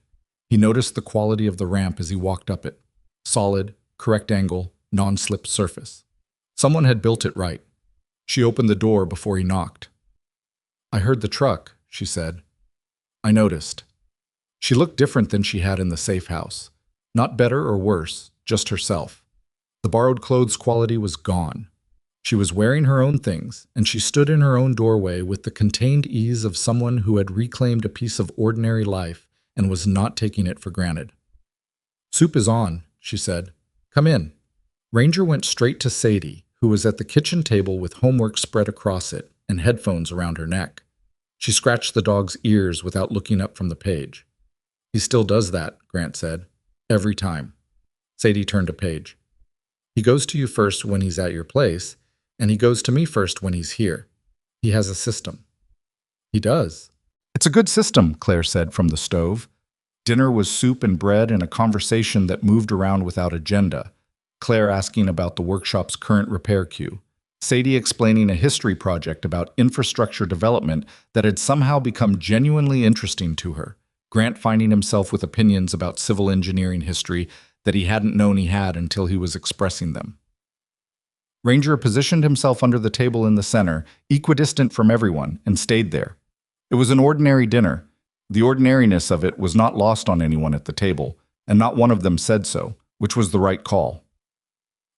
He noticed the quality of the ramp as he walked up it. Solid, correct angle, non-slip surface. Someone had built it right. She opened the door before he knocked. "I heard the truck," she said. "I noticed." She looked different than she had in the safe house. Not better or worse, just herself. The borrowed clothes quality was gone. She was wearing her own things, and she stood in her own doorway with the contained ease of someone who had reclaimed a piece of ordinary life and was not taking it for granted. "Soup is on," she said. "Come in." Ranger went straight to Sadie, who was at the kitchen table with homework spread across it and headphones around her neck. She scratched the dog's ears without looking up from the page. "He still does that," Grant said. "Every time." Sadie turned a page. "He goes to you first when he's at your place, and he goes to me first when he's here. He has a system." "He does." "It's a good system," Claire said from the stove. Dinner was soup and bread and a conversation that moved around without agenda. Claire asking about the workshop's current repair queue. Sadie explaining a history project about infrastructure development that had somehow become genuinely interesting to her. Grant finding himself with opinions about civil engineering history that he hadn't known he had until he was expressing them. Ranger positioned himself under the table in the center, equidistant from everyone, and stayed there. It was an ordinary dinner. The ordinariness of it was not lost on anyone at the table, and not one of them said so, which was the right call.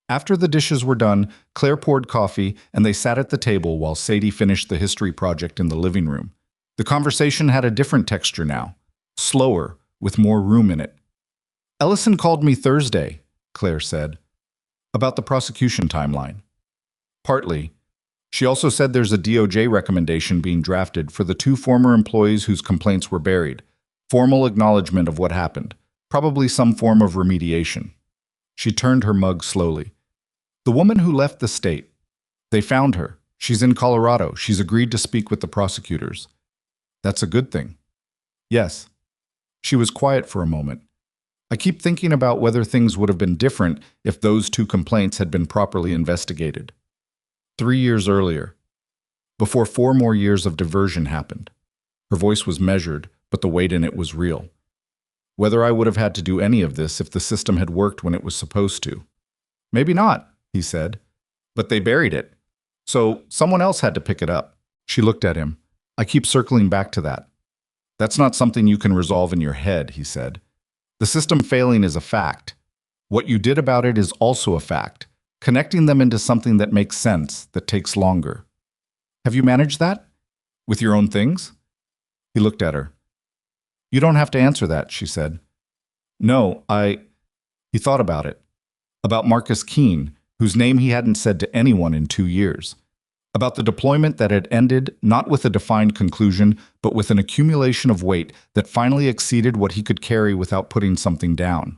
After the dishes were done, Claire poured coffee, and they sat at the table while Sadie finished the history project in the living room. The conversation had a different texture now, slower, with more room in it. "Ellison called me Thursday," Claire said. "About the prosecution timeline." "Partly. She also said there's a DOJ recommendation being drafted for the 2 former employees whose complaints were buried. Formal acknowledgement of what happened. Probably some form of remediation." She turned her mug slowly. "The woman who left the state. They found her. She's in Colorado. She's agreed to speak with the prosecutors." "That's a good thing." "Yes." She was quiet for a moment. "I keep thinking about whether things would have been different if those 2 complaints had been properly investigated. 3 years earlier. Before 4 more years of diversion happened." Her voice was measured, but the weight in it was real. "Whether I would have had to do any of this if the system had worked when it was supposed to." "Maybe not," he said. "But they buried it. So someone else had to pick it up." She looked at him. "I keep circling back to that." "That's not something you can resolve in your head," he said. "The system failing is a fact. What you did about it is also a fact. Connecting them into something that makes sense, that takes longer. Have you managed that? With your own things?" He looked at her. "You don't have to answer that," she said. "No, He thought about it. About Marcus Keene, whose name he hadn't said to anyone in 2 years. About the deployment that had ended not with a defined conclusion, but with an accumulation of weight that finally exceeded what he could carry without putting something down.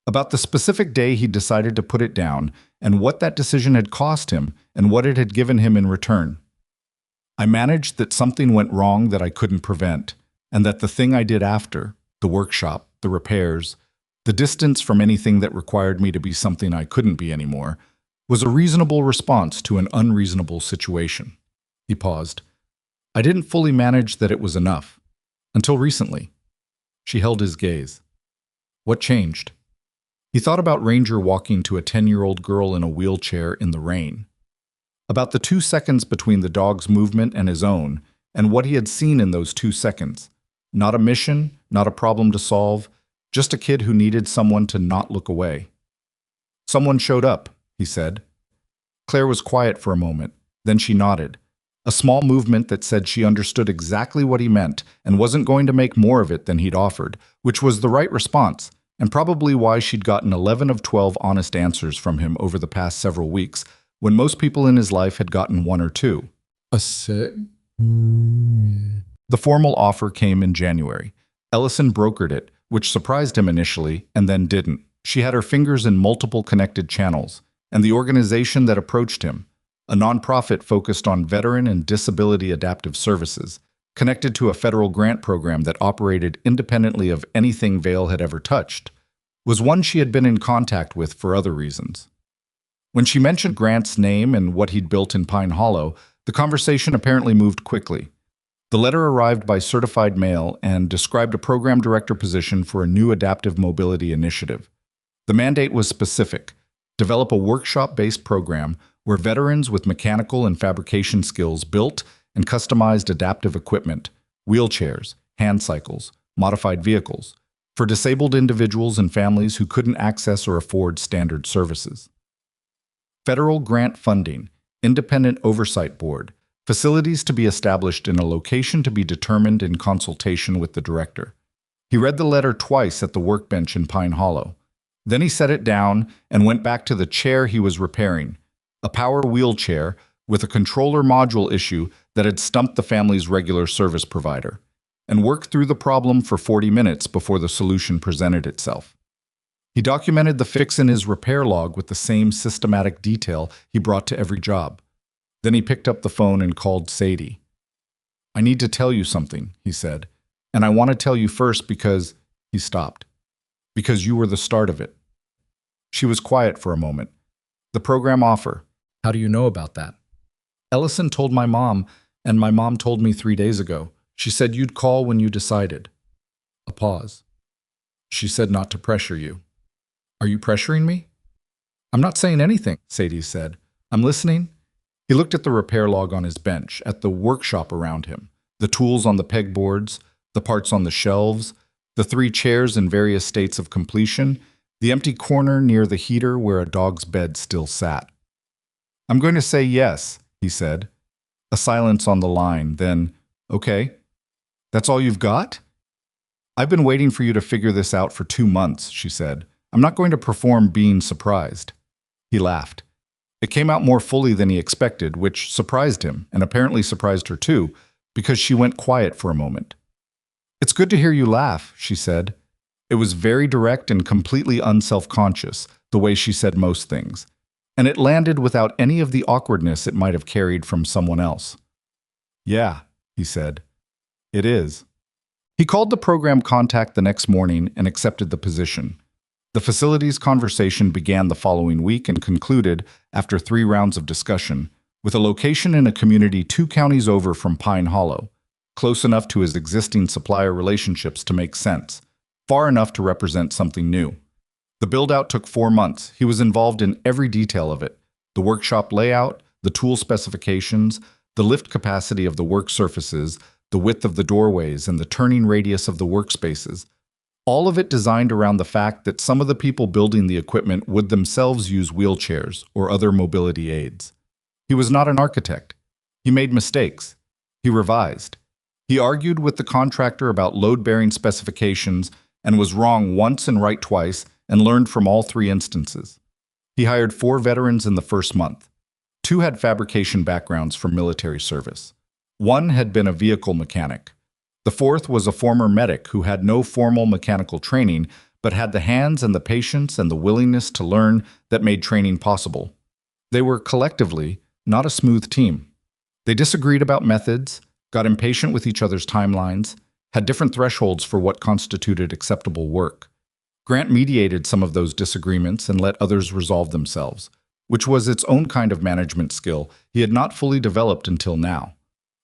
About the specific day he decided to put it down, and what that decision had cost him, and what it had given him in return. "I managed that something went wrong that I couldn't prevent, and that the thing I did after, the workshop, the repairs, the distance from anything that required me to be something I couldn't be anymore, was a reasonable response to an unreasonable situation. He paused. I didn't fully manage that it was enough. Until recently. She held his gaze. What changed? He thought about Ranger walking to a 10-year-old girl in a wheelchair in the rain. About the 2 seconds between the dog's movement and his own, and what he had seen in those 2 seconds. Not a mission, not a problem to solve, just a kid who needed someone to not look away. Someone showed up, he said. Claire was quiet for a moment, then she nodded. A small movement that said she understood exactly what he meant and wasn't going to make more of it than he'd offered, which was the right response, and probably why she'd gotten 11 of 12 honest answers from him over the past several weeks, when most people in his life had gotten 1 or 2. A sit? The formal offer came in January. Ellison brokered it, which surprised him initially, and then didn't. She had her fingers in multiple connected channels, and the organization that approached him, a nonprofit focused on veteran and disability adaptive services, connected to a federal grant program that operated independently of anything Vail had ever touched, was one she had been in contact with for other reasons. When she mentioned Grant's name and what he'd built in Pine Hollow, the conversation apparently moved quickly. The letter arrived by certified mail and described a program director position for a new adaptive mobility initiative. The mandate was specific: develop a workshop-based program where veterans with mechanical and fabrication skills built and customized adaptive equipment, wheelchairs, hand cycles, modified vehicles, for disabled individuals and families who couldn't access or afford standard services. Federal grant funding, independent oversight board, facilities to be established in a location to be determined in consultation with the director. He read the letter twice at the workbench in Pine Hollow. Then he set it down and went back to the chair he was repairing, a power wheelchair with a controller module issue that had stumped the family's regular service provider, and worked through the problem for 40 minutes before the solution presented itself. He documented the fix in his repair log with the same systematic detail he brought to every job. Then he picked up the phone and called Sadie. I need to tell you something, he said, and I want to tell you first because… He stopped. Because you were the start of it. She was quiet for a moment. The program offer. How do you know about that? Ellison told my mom, and my mom told me 3 days ago. She said you'd call when you decided. A pause. She said not to pressure you. Are you pressuring me? I'm not saying anything, Sadie said. I'm listening. He looked at the repair log on his bench, at the workshop around him, the tools on the pegboards, the parts on the shelves, the 3 chairs in various states of completion, the empty corner near the heater where a dog's bed still sat. I'm going to say yes, he said. A silence on the line, then, okay. That's all you've got? I've been waiting for you to figure this out for 2 months, she said. I'm not going to perform being surprised. He laughed. It came out more fully than he expected, which surprised him, and apparently surprised her too, because she went quiet for a moment. It's good to hear you laugh, she said. It was very direct and completely unself-conscious, the way she said most things, and it landed without any of the awkwardness it might have carried from someone else. Yeah, he said. It is. He called the program contact the next morning and accepted the position. The facilities conversation began the following week and concluded, after 3 rounds of discussion, with a location in a community 2 counties over from Pine Hollow, close enough to his existing supplier relationships to make sense, far enough to represent something new. The build-out took 4 months. He was involved in every detail of it: the workshop layout, the tool specifications, the lift capacity of the work surfaces, the width of the doorways, and the turning radius of the workspaces. All of it designed around the fact that some of the people building the equipment would themselves use wheelchairs or other mobility aids. He was not an architect. He made mistakes. He revised. He argued with the contractor about load-bearing specifications and was wrong once and right twice, and learned from all 3 instances. He hired 4 veterans in the first month. 2 had fabrication backgrounds from military service. 1 had been a vehicle mechanic. The 4th was a former medic who had no formal mechanical training, but had the hands and the patience and the willingness to learn that made training possible. They were collectively not a smooth team. They disagreed about methods, got impatient with each other's timelines, had different thresholds for what constituted acceptable work. Grant mediated some of those disagreements and let others resolve themselves, which was its own kind of management skill he had not fully developed until now.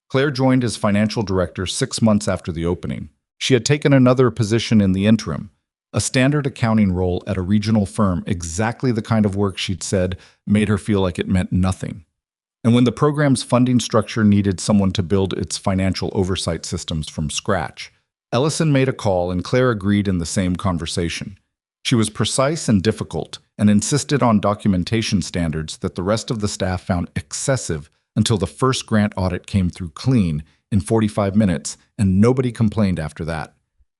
Claire joined as financial director 6 months after the opening. She had taken another position in the interim, a standard accounting role at a regional firm, exactly the kind of work she'd said made her feel like it meant nothing. And when the program's funding structure needed someone to build its financial oversight systems from scratch, Ellison made a call and Claire agreed in the same conversation. She was precise and difficult and insisted on documentation standards that the rest of the staff found excessive until the first grant audit came through clean in 45 minutes, and nobody complained after that.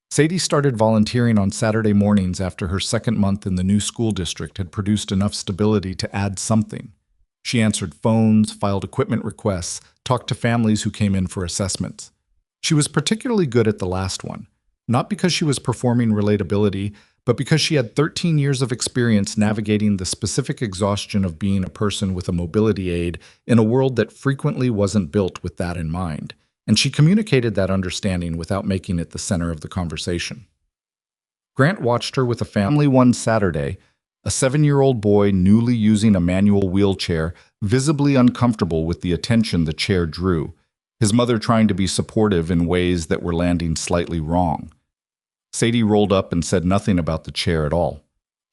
Sadie started volunteering on Saturday mornings after her second month in the new school district had produced enough stability to add something. She answered phones, filed equipment requests, talked to families who came in for assessments. She was particularly good at the last one, not because she was performing relatability, but because she had 13 years of experience navigating the specific exhaustion of being a person with a mobility aid in a world that frequently wasn't built with that in mind, and she communicated that understanding without making it the center of the conversation. Grant watched her with a family one Saturday, a 7-year-old boy newly using a manual wheelchair, visibly uncomfortable with the attention the chair drew, his mother trying to be supportive in ways that were landing slightly wrong. Sadie rolled up and said nothing about the chair at all.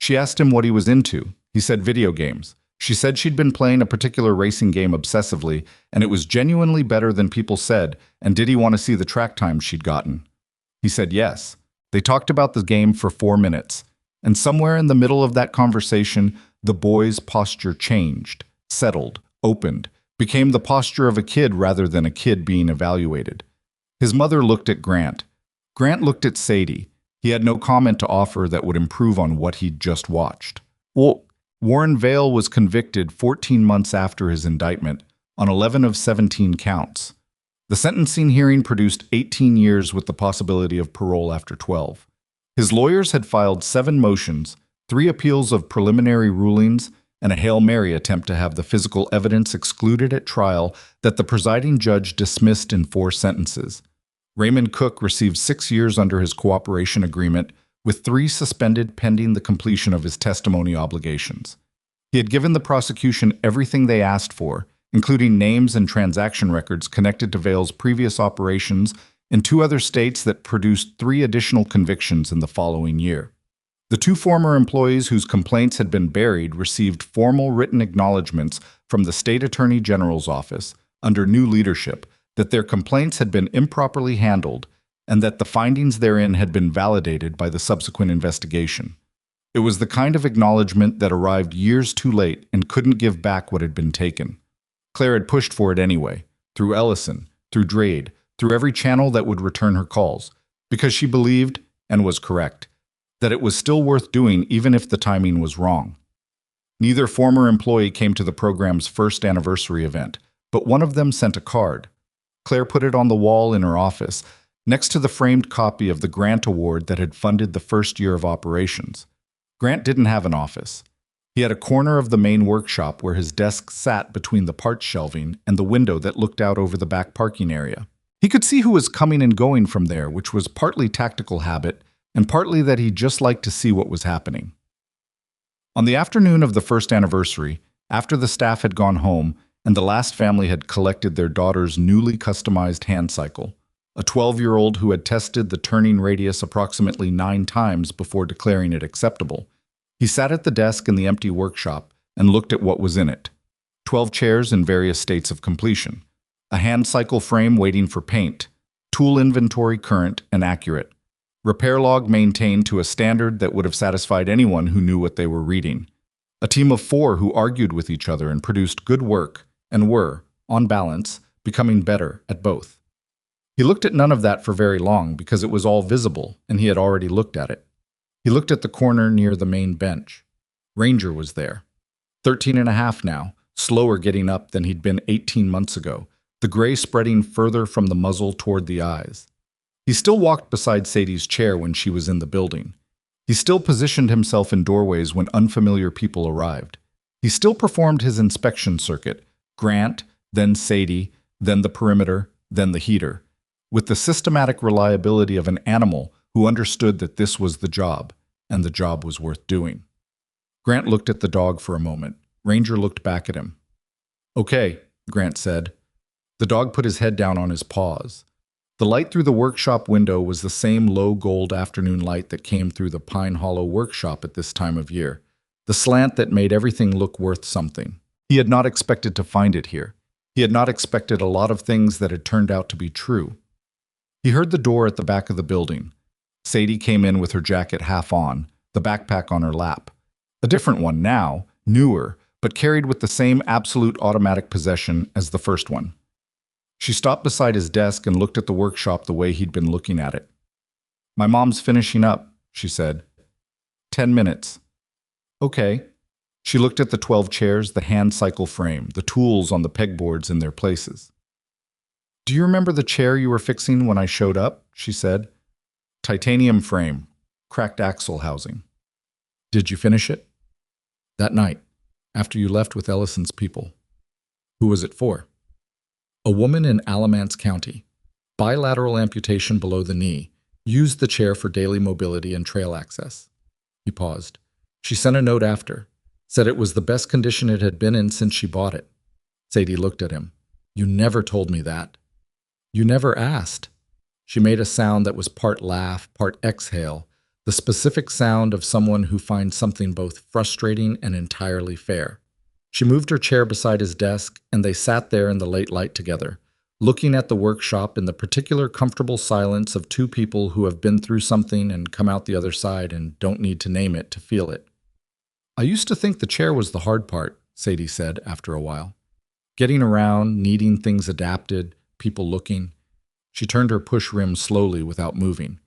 She asked him what he was into. He said video games. She said she'd been playing a particular racing game obsessively, and it was genuinely better than people said, and did he want to see the track time she'd gotten? He said yes. They talked about the game for 4 minutes, and somewhere in the middle of that conversation, the boy's posture changed, settled, opened, became the posture of a kid rather than a kid being evaluated. His mother looked at Grant. Grant looked at Sadie. He had no comment to offer that would improve on what he'd just watched. Warren Vale was convicted 14 months after his indictment on 11 of 17 counts. The sentencing hearing produced 18 years with the possibility of parole after 12. His lawyers had filed 7 motions, 3 appeals of preliminary rulings, and a Hail Mary attempt to have the physical evidence excluded at trial that the presiding judge dismissed in 4 sentences. Raymond Cook received 6 years under his cooperation agreement, with 3 suspended pending the completion of his testimony obligations. He had given the prosecution everything they asked for, including names and transaction records connected to Vale's previous operations in 2 other states that produced 3 additional convictions in the following year. The 2 former employees whose complaints had been buried received formal written acknowledgments from the State Attorney General's office, under new leadership, that their complaints had been improperly handled and that the findings therein had been validated by the subsequent investigation. It was the kind of acknowledgment that arrived years too late and couldn't give back what had been taken. Claire had pushed for it anyway, through Ellison, through Drade, through every channel that would return her calls, because she believed, and was correct, that it was still worth doing even if the timing was wrong. Neither former employee came to the program's first anniversary event, but one of them sent a card. Claire put it on the wall in her office, next to the framed copy of the grant award that had funded the first year of operations. Grant didn't have an office. He had a corner of the main workshop where his desk sat between the parts shelving and the window that looked out over the back parking area. He could see who was coming and going from there, which was partly tactical habit and partly that he just liked to see what was happening. On the afternoon of the first anniversary, after the staff had gone home and the last family had collected their daughter's newly customized hand cycle, a 12-year-old who had tested the turning radius approximately 9 times before declaring it acceptable, he sat at the desk in the empty workshop and looked at what was in it. 12 chairs in various states of completion, a hand cycle frame waiting for paint, tool inventory current and accurate, repair log maintained to a standard that would have satisfied anyone who knew what they were reading, a team of 4 who argued with each other and produced good work and were, on balance, becoming better at both. He looked at none of that for very long because it was all visible and he had already looked at it. He looked at the corner near the main bench. Ranger was there. 13 and a half now, slower getting up than he'd been 18 months ago, the gray spreading further from the muzzle toward the eyes. He still walked beside Sadie's chair when she was in the building. He still positioned himself in doorways when unfamiliar people arrived. He still performed his inspection circuit, Grant, then Sadie, then the perimeter, then the heater, with the systematic reliability of an animal who understood that this was the job, and the job was worth doing. Grant looked at the dog for a moment. Ranger looked back at him. "Okay," Grant said. The dog put his head down on his paws. The light through the workshop window was the same low gold afternoon light that came through the Pine Hollow workshop at this time of year, the slant that made everything look worth something. He had not expected to find it here. He had not expected a lot of things that had turned out to be true. He heard the door at the back of the building. Sadie came in with her jacket half on, the backpack on her lap. A different one now, newer, but carried with the same absolute automatic possession as the first one. She stopped beside his desk and looked at the workshop the way he'd been looking at it. "My mom's finishing up," she said. 10 minutes. "Okay." She looked at the 12 chairs, the hand cycle frame, the tools on the pegboards in their places. "Do you remember the chair you were fixing when I showed up?" she said. "Titanium frame, cracked axle housing." "Did you finish it?" "That night, after you left with Ellison's people." "Who was it for?" "A woman in Alamance County. Bilateral amputation below the knee. Used the chair for daily mobility and trail access." He paused. "She sent a note after. Said it was the best condition it had been in since she bought it." Sadie looked at him. "You never told me that." "You never asked." She made a sound that was part laugh, part exhale, the specific sound of someone who finds something both frustrating and entirely fair. She moved her chair beside his desk, and they sat there in the late light together, looking at the workshop in the particular comfortable silence of two people who have been through something and come out the other side and don't need to name it to feel it. "I used to think the chair was the hard part," Sadie said after a while. "Getting around, needing things adapted, people looking." She turned her push rim slowly without moving.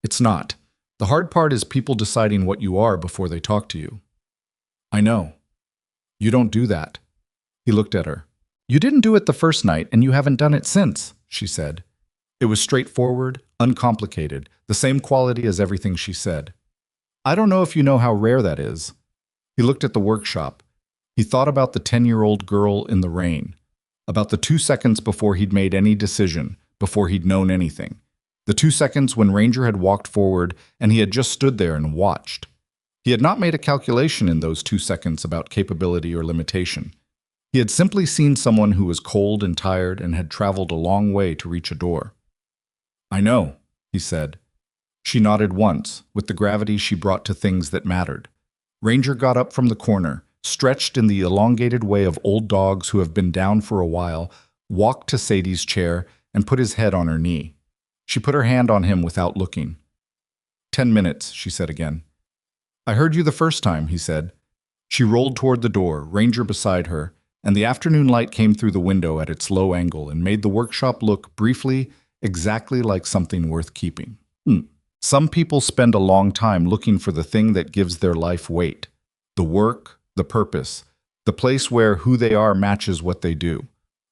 "It's not. The hard part is people deciding what you are before they talk to you." "I know. You don't do that." He looked at her. "You didn't do it the first night, and you haven't done it since," she said. It was straightforward, uncomplicated, the same quality as everything she said. "I don't know if you know how rare that is." He looked at the workshop. He thought about the 10-year-old girl in the rain, about the 2 seconds before he'd made any decision, before he'd known anything. The 2 seconds when Ranger had walked forward and he had just stood there and watched. He had not made a calculation in those 2 seconds about capability or limitation. He had simply seen someone who was cold and tired and had traveled a long way to reach a door. "I know," he said. She nodded once, with the gravity she brought to things that mattered. Ranger got up from the corner, stretched in the elongated way of old dogs who have been down for a while, walked to Sadie's chair, and put his head on her knee. She put her hand on him without looking. 10 minutes, she said again. "I heard you the first time," he said. She rolled toward the door, Ranger beside her, and the afternoon light came through the window at its low angle and made the workshop look, briefly, exactly like something worth keeping. Some people spend a long time looking for the thing that gives their life weight. The work, the purpose, the place where who they are matches what they do.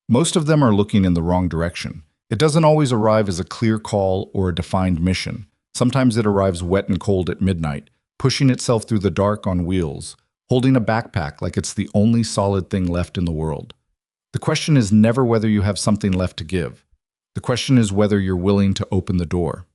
Most of them are looking in the wrong direction. It doesn't always arrive as a clear call or a defined mission. Sometimes it arrives wet and cold at midnight, pushing itself through the dark on wheels, holding a backpack like it's the only solid thing left in the world. The question is never whether you have something left to give. The question is whether you're willing to open the door.